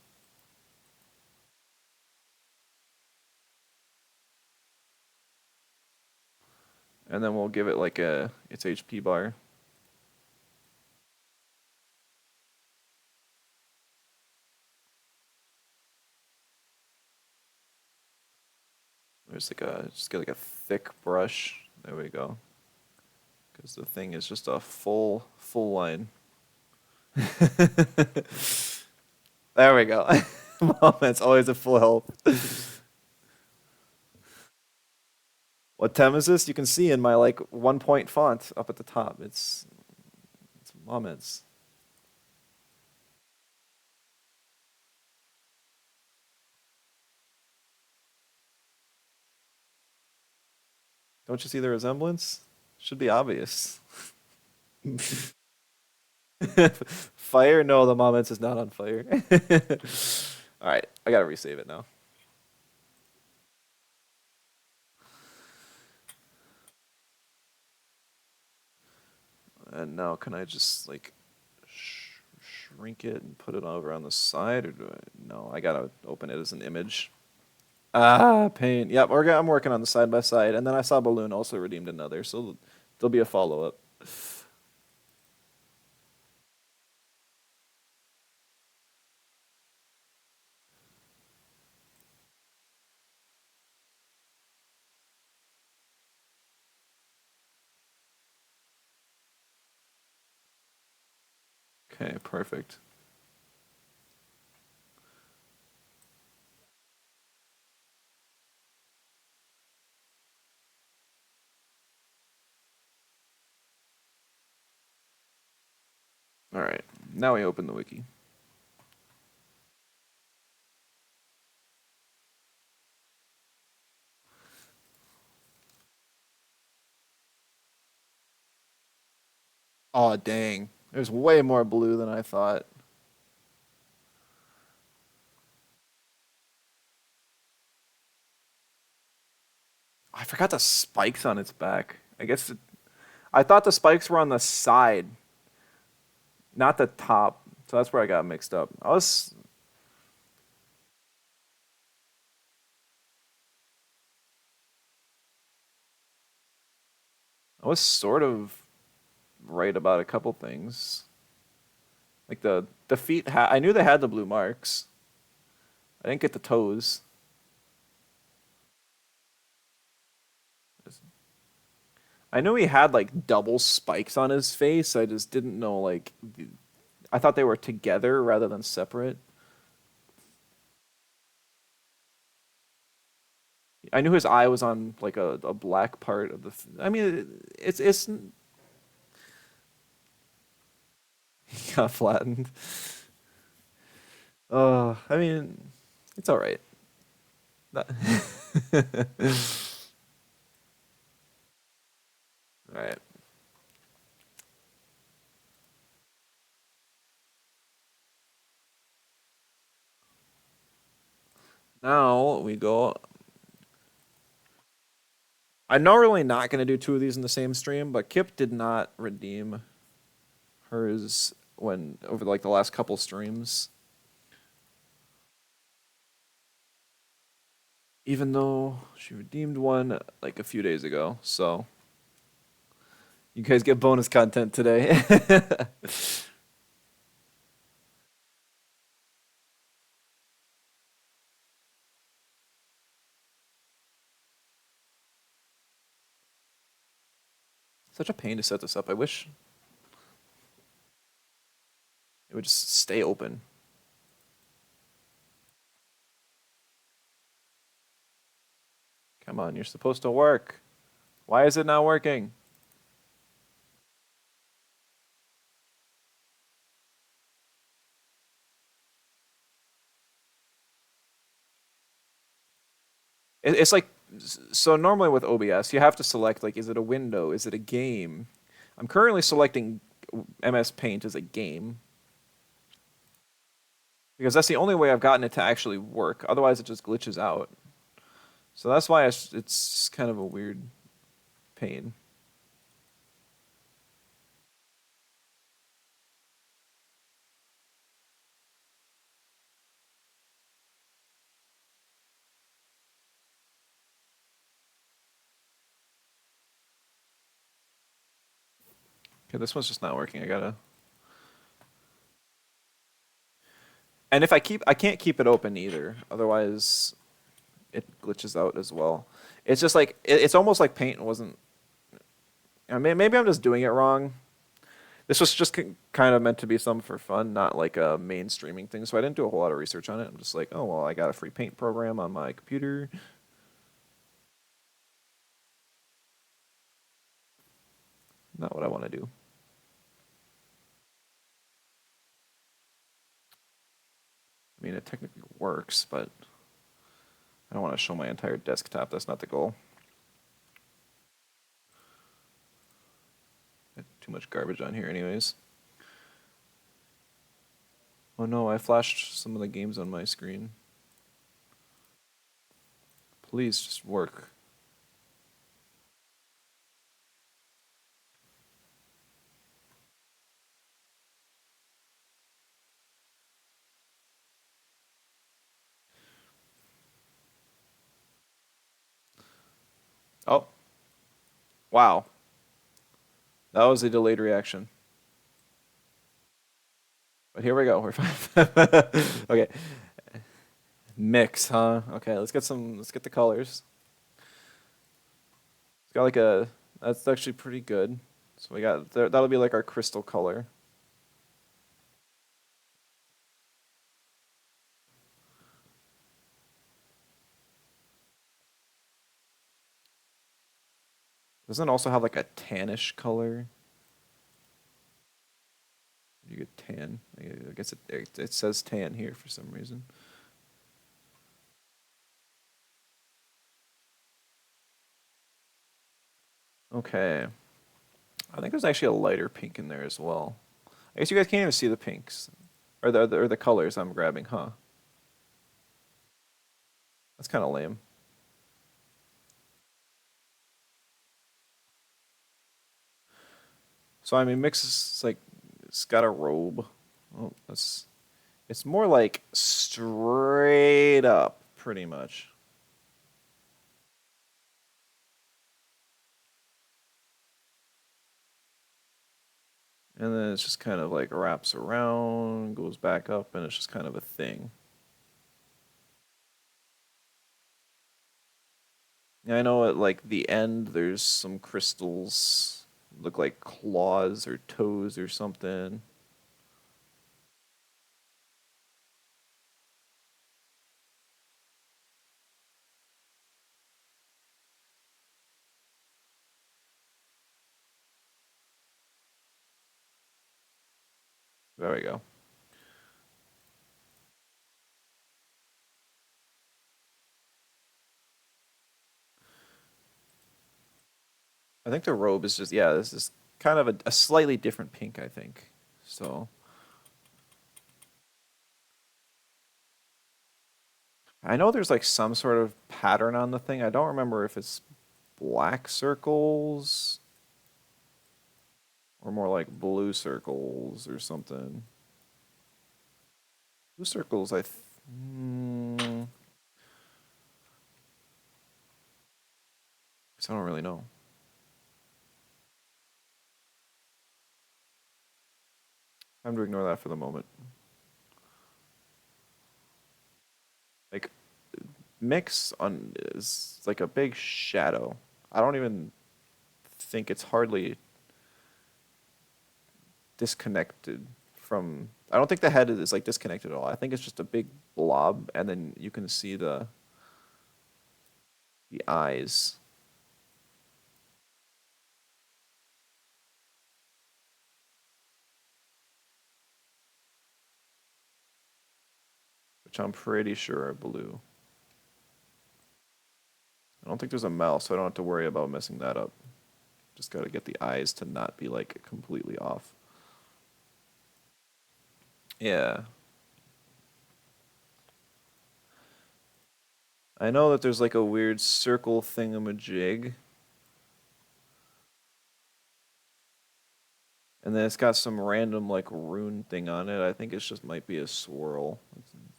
And then we'll give it like its HP bar. There's like just get like a thick brush. There we go. Because the thing is just a full line. There we go. Moments always a full health. What tem is this? You can see in my like 1 point font up at the top. It's moments. Don't you see the resemblance? Should be obvious. Fire? No, the moments is not on fire. All right, I gotta resave it now. And now can I just like shrink it and put it over on the side, or do I? No, I gotta open it as an image. Ah, pain. Yep, I'm working on the side by side, and then I saw Balloon also redeemed another, so there'll be a follow up. Okay, perfect. All right, now we open the wiki. Oh, dang. There's way more blue than I thought. I forgot the spikes on its back. I thought the spikes were on the side, not the top. So that's where I got mixed up. I was sort of right about a couple things. Like the feet. I knew they had the blue marks. I didn't get the toes. I knew he had like double spikes on his face. I just didn't know like. I thought they were together rather than separate. I knew his eye was on like a black part of the. I mean, it's he got flattened. I mean, it's all right. Not- all right. Now we go. I'm normally not going to do two of these in the same stream, but Kip did not redeem hers when over like the last couple streams. Even though she redeemed one like a few days ago. So you guys get bonus content today. Such a pain to set this up. I wish it would just stay open. Come on, you're supposed to work. Why is it not working? It's like so normally with OBS, you have to select like is it a window, is it a game? I'm currently selecting MS Paint as a game because that's the only way I've gotten it to actually work. Otherwise, it just glitches out. So that's why it's kind of a weird pain. Okay, this one's just not working. I gotta. And if I can't keep it open either. Otherwise, it glitches out as well. It's just like it's almost like Paint wasn't. I mean, maybe I'm just doing it wrong. This was just kind of meant to be some for fun, not like a mainstreaming thing. So I didn't do a whole lot of research on it. I'm just like, oh well, I got a free Paint program on my computer. Not what I want to do. I mean, it technically works, but I don't want to show my entire desktop. That's not the goal. Got too much garbage on here, anyways. Oh no, I flashed some of the games on my screen. Please just work. Oh, wow. That was a delayed reaction. But here we go. We're fine. Okay. Mix, huh? Okay, let's get the colors. It's got like a that's actually pretty good. So we got that'll be like our crystal color. Doesn't it also have like a tannish color? You get tan. I guess it says tan here for some reason. Okay. I think there's actually a lighter pink in there as well. I guess you guys can't even see the pinks. Or the colors I'm grabbing, huh? That's kind of lame. So I mean, Mix is like it's got a robe. Oh, that's it's more like straight up, pretty much. And then it's just kind of like wraps around, goes back up, and it's just kind of a thing. Yeah, I know at like the end there's some crystals look like claws or toes or something. There we go. I think the robe is just yeah, this is kind of a slightly different pink, I think. So I know there's like some sort of pattern on the thing. I don't remember if it's black circles or more like blue circles or something. Blue circles, mm, I don't really know. I'm to ignore that for the moment. Like mix on is like a big shadow. I don't even think it's hardly disconnected from. I don't think the head is like disconnected at all. I think it's just a big blob, and then you can see the eyes, which I'm pretty sure are blue. I don't think there's a mouth, so I don't have to worry about messing that up. Just got to get the eyes to not be like completely off. Yeah. I know that there's like a weird circle thingamajig, and then it's got some random like rune thing on it. I think it's just might be a swirl.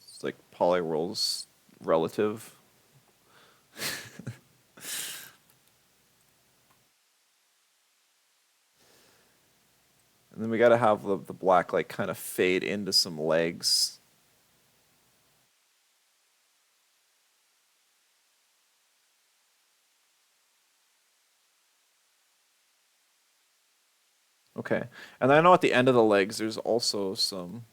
It's like Polyrol's relative. And then we got to have the black like kind of fade into some legs. Okay. And then I know at the end of the legs there's also some.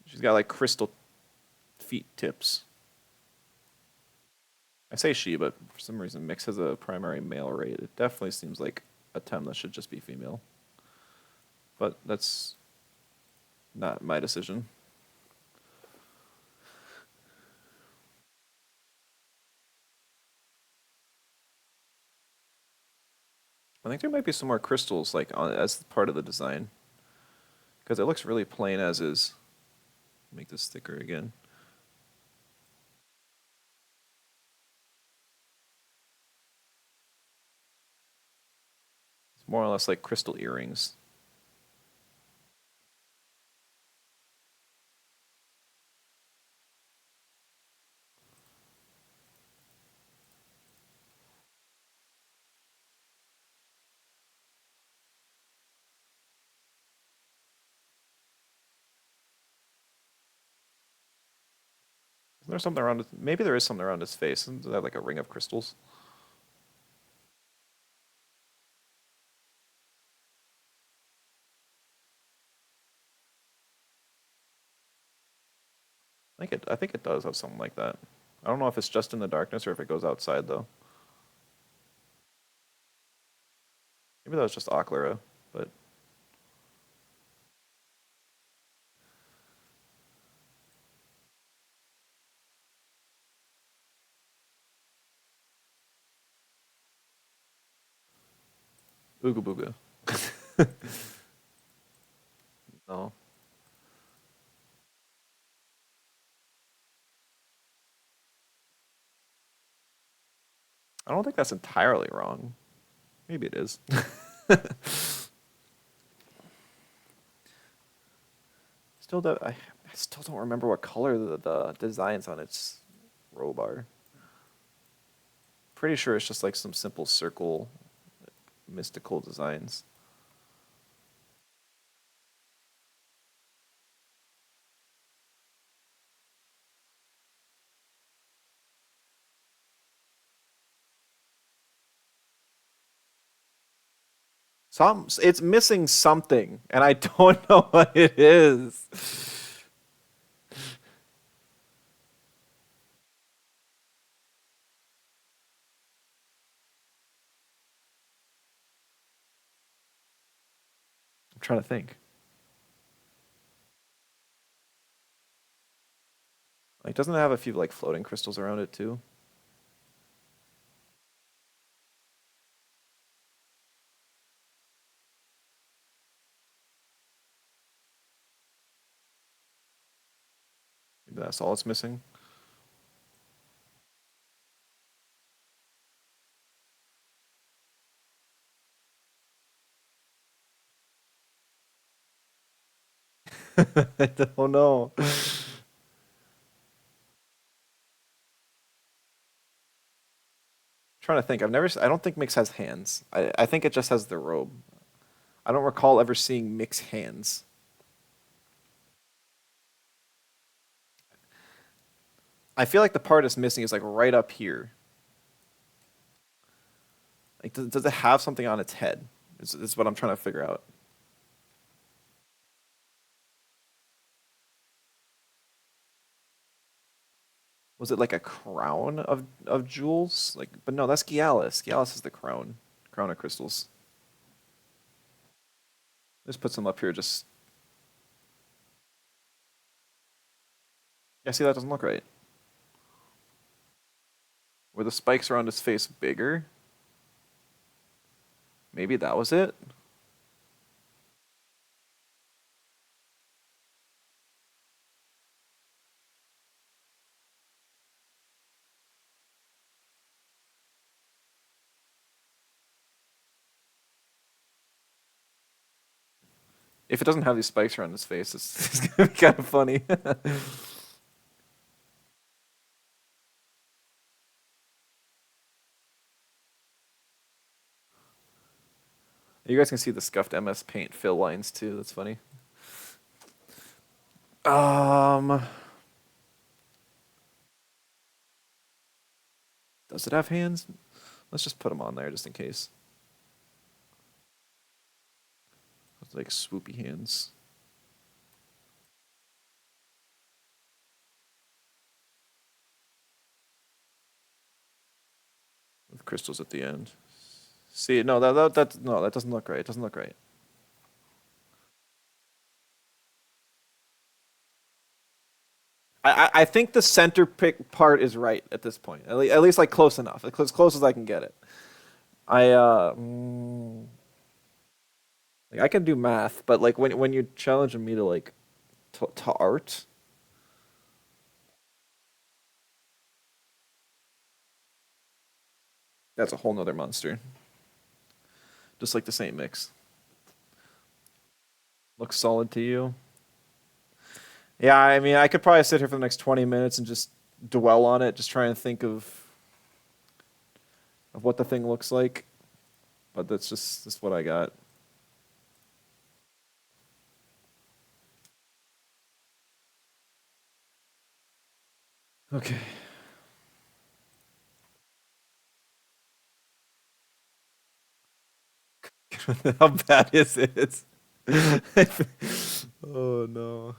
She's got like crystal feet tips. I say she, but for some reason Mix has a primary male rate. It definitely seems like a Tem that should just be female. But that's not my decision. I think there might be some more crystals like as part of the design because it looks really plain as is. Make this thicker again. It's more or less like crystal earrings. Isn't there something around it? Maybe there is something around his face. Isn't that like a ring of crystals? I think it does have something like that. I don't know if it's just in the darkness or if it goes outside though. Maybe that was just Oclera, but Ooga Booga. No. I don't think that's entirely wrong. Maybe it is. I still don't remember what color the designs on its robe are. Pretty sure it's just like some simple circle mystical designs. It's missing something, and I don't know what it is. I'm trying to think. Like, doesn't it have a few like floating crystals around it too? Maybe that's all it's missing. I don't know. Trying to think. I don't think Mix has hands. I think it just has the robe. I don't recall ever seeing Mix hands. I feel like the part it's missing is like right up here. Like, does it have something on its head? Is what I'm trying to figure out. Was it like a crown of jewels? Like, but no, that's Gialis. Gialis is the crown of crystals. Just put some up here. Just yeah. See, that doesn't look right. Were the spikes around his face bigger? Maybe that was it. If it doesn't have these spikes around his face, it's gonna be kind of funny. You guys can see the scuffed MS Paint fill lines too. That's funny. Um, does it have hands? Let's just put them on there just in case. It's like swoopy hands with crystals at the end. See, no, no, that doesn't look right. It doesn't look right. I think the center pick part is right at this point. At least like close enough, as close as I can get it. I like I can do math, but like when you're challenging me to like to art, that's a whole nother monster. Just like the same mix. Looks solid to you. Yeah, I mean, I could probably sit here for the next 20 minutes and just dwell on it, just try and think of what the thing looks like. But that's what I got. Okay. How bad is it? Oh no.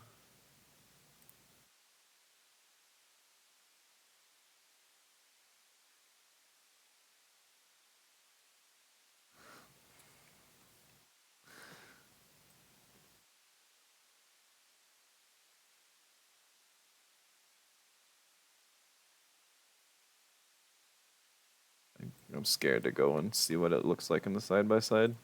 I'm scared to go and see what it looks like in the side by side.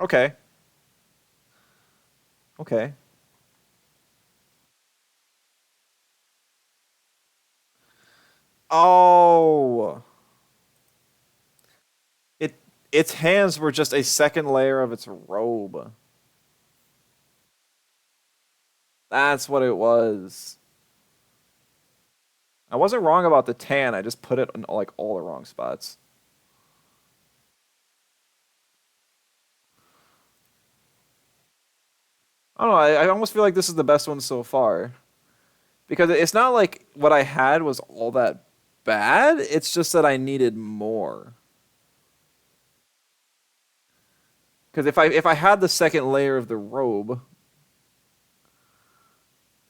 Okay. Okay. Oh. It its hands were just a second layer of its robe. That's what it was. I wasn't wrong about the tan. I just put it in like all the wrong spots. I don't know. I almost feel like this is the best one so far because it's not like what I had was all that bad. It's just that I needed more. Because if I had the second layer of the robe,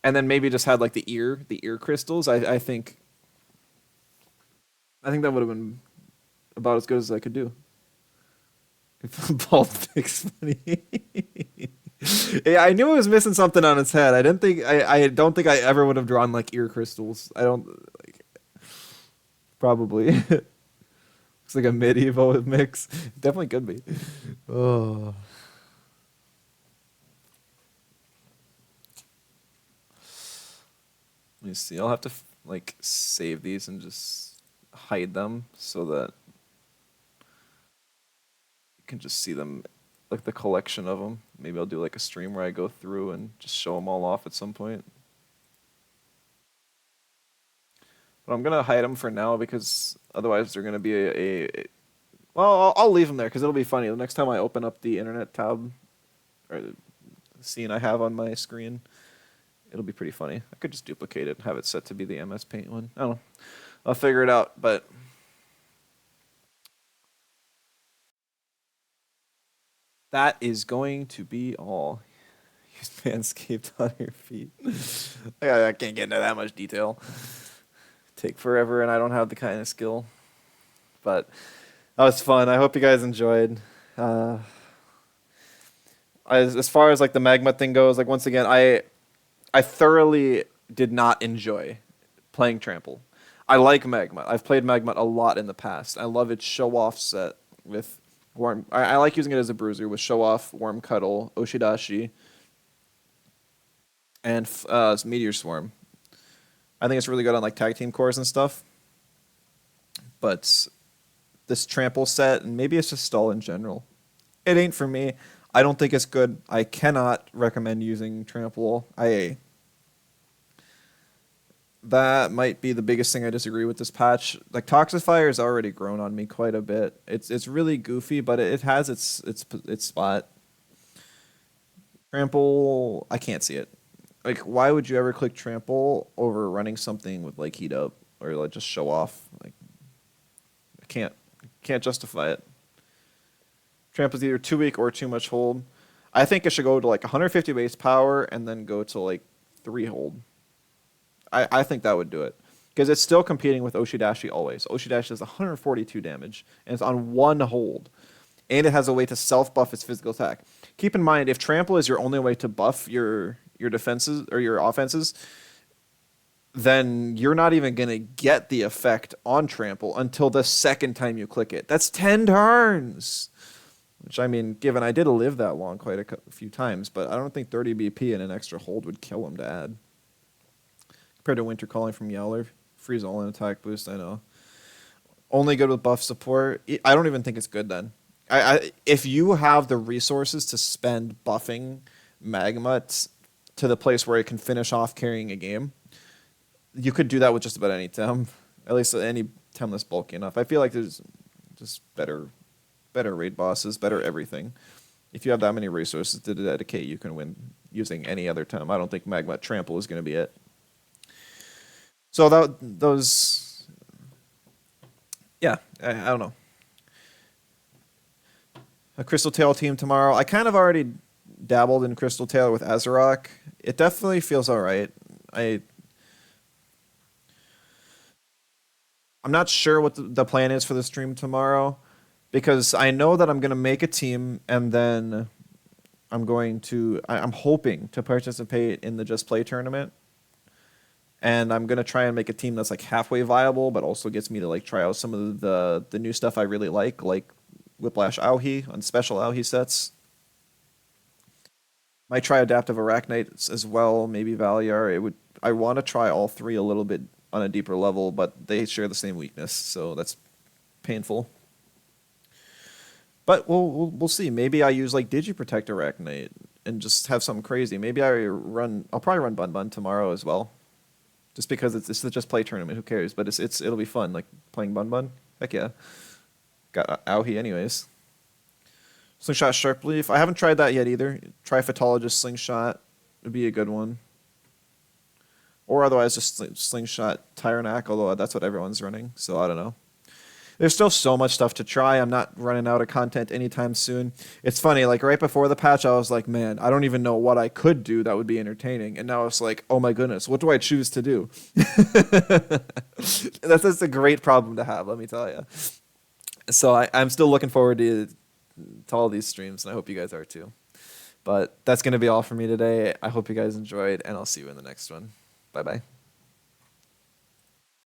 and then maybe just had like the ear crystals, I think that would have been about as good as I could do. If bald pig's funny. Yeah, I knew it was missing something on its head. I don't think I ever would have drawn like ear crystals. I don't like probably. It's like a medieval mix. Definitely could be. Oh. Let me see. I'll have to like save these and just hide them so that you can just see them, like the collection of them. Maybe I'll do like a stream where I go through and just show them all off at some point. But I'm gonna hide them for now because otherwise they're gonna be well, I'll leave them there because it'll be funny. The next time I open up the internet tab or the scene I have on my screen, it'll be pretty funny. I could just duplicate it and have it set to be the MS Paint one. I don't know. I'll figure it out, but that is going to be all. Use Manscaped on your feet. I can't get into that much detail. Take forever, and I don't have the kind of skill. But that was fun. I hope you guys enjoyed. Uh, as far as like the magma thing goes, like once again, I thoroughly did not enjoy playing Trample. I like Magmut. I've played Magmut a lot in the past. I love its show off set with Worm. I like using it as a bruiser with show off, Worm Cuddle, Oshidashi, and Meteor Swarm. I think it's really good on like tag team cores and stuff. But this Trample set, and maybe it's just stall in general, it ain't for me. I don't think it's good. I cannot recommend using Trample. That might be the biggest thing I disagree with this patch. Like Toxifier has already grown on me quite a bit. It's really goofy, but it has its spot. Trample, I can't see it. Like, why would you ever click Trample over running something with like heat up or like just show off? Like, I can't justify it. Trample's either too weak or too much hold. I think it should go to like 150 base power and then go to like 3 hold. I think that would do it. Because it's still competing with Oshidashi always. Oshidashi does 142 damage, and it's on 1 hold. And it has a way to self-buff its physical attack. Keep in mind, if Trample is your only way to buff your defenses or your offenses, then you're not even going to get the effect on Trample until the second time you click it. That's 10 turns! Which, I mean, given I did live that long quite a few times, but I don't think 30 BP and an extra hold would kill him to add. Compared to Winter Calling from Yowler, freeze all in attack boost, I know. Only good with buff support. I don't even think it's good then. If you have the resources to spend buffing Magmut to the place where it can finish off carrying a game, you could do that with just about any Tem. At least any Tem that's bulky enough. I feel like there's just better raid bosses, better everything. If you have that many resources to dedicate, you can win using any other Tem. I don't think Magmut Trample is going to be it. So those, yeah, I don't know. A Crystal Tail team tomorrow. I kind of already dabbled in Crystal Tail with Azeroth. It definitely feels all right. I'm not sure what the plan is for the stream tomorrow, because I know that I'm going to make a team and then I'm hoping to participate in the Just Play tournament. And I'm going to try and make a team that's like halfway viable, but also gets me to like try out some of the new stuff I really like Whiplash Auhi on special Auhi sets. Might try Adaptive Arachnite as well, maybe Valiar. I want to try all three a little bit on a deeper level, but they share the same weakness, so that's painful. But we'll see. Maybe I use like Digiprotect Arachnite and just have something crazy. Maybe I'll probably run Bun Bun tomorrow as well. Just because it's just play tournament, who cares? But it'll be fun, like playing Bun Bun. Heck yeah. Got Auhi anyways. Slingshot Sharpleaf. I haven't tried that yet either. Try Phytologist Slingshot would be a good one. Or otherwise just Slingshot Tyrannac, although that's what everyone's running, so I don't know. There's still so much stuff to try. I'm not running out of content anytime soon. It's funny, like right before the patch, I was like, man, I don't even know what I could do that would be entertaining. And now it's like, oh my goodness, what do I choose to do? That's a great problem to have, let me tell you. So I'm still looking forward to all these streams, and I hope you guys are too. But that's going to be all for me today. I hope you guys enjoyed, and I'll see you in the next one. Bye-bye.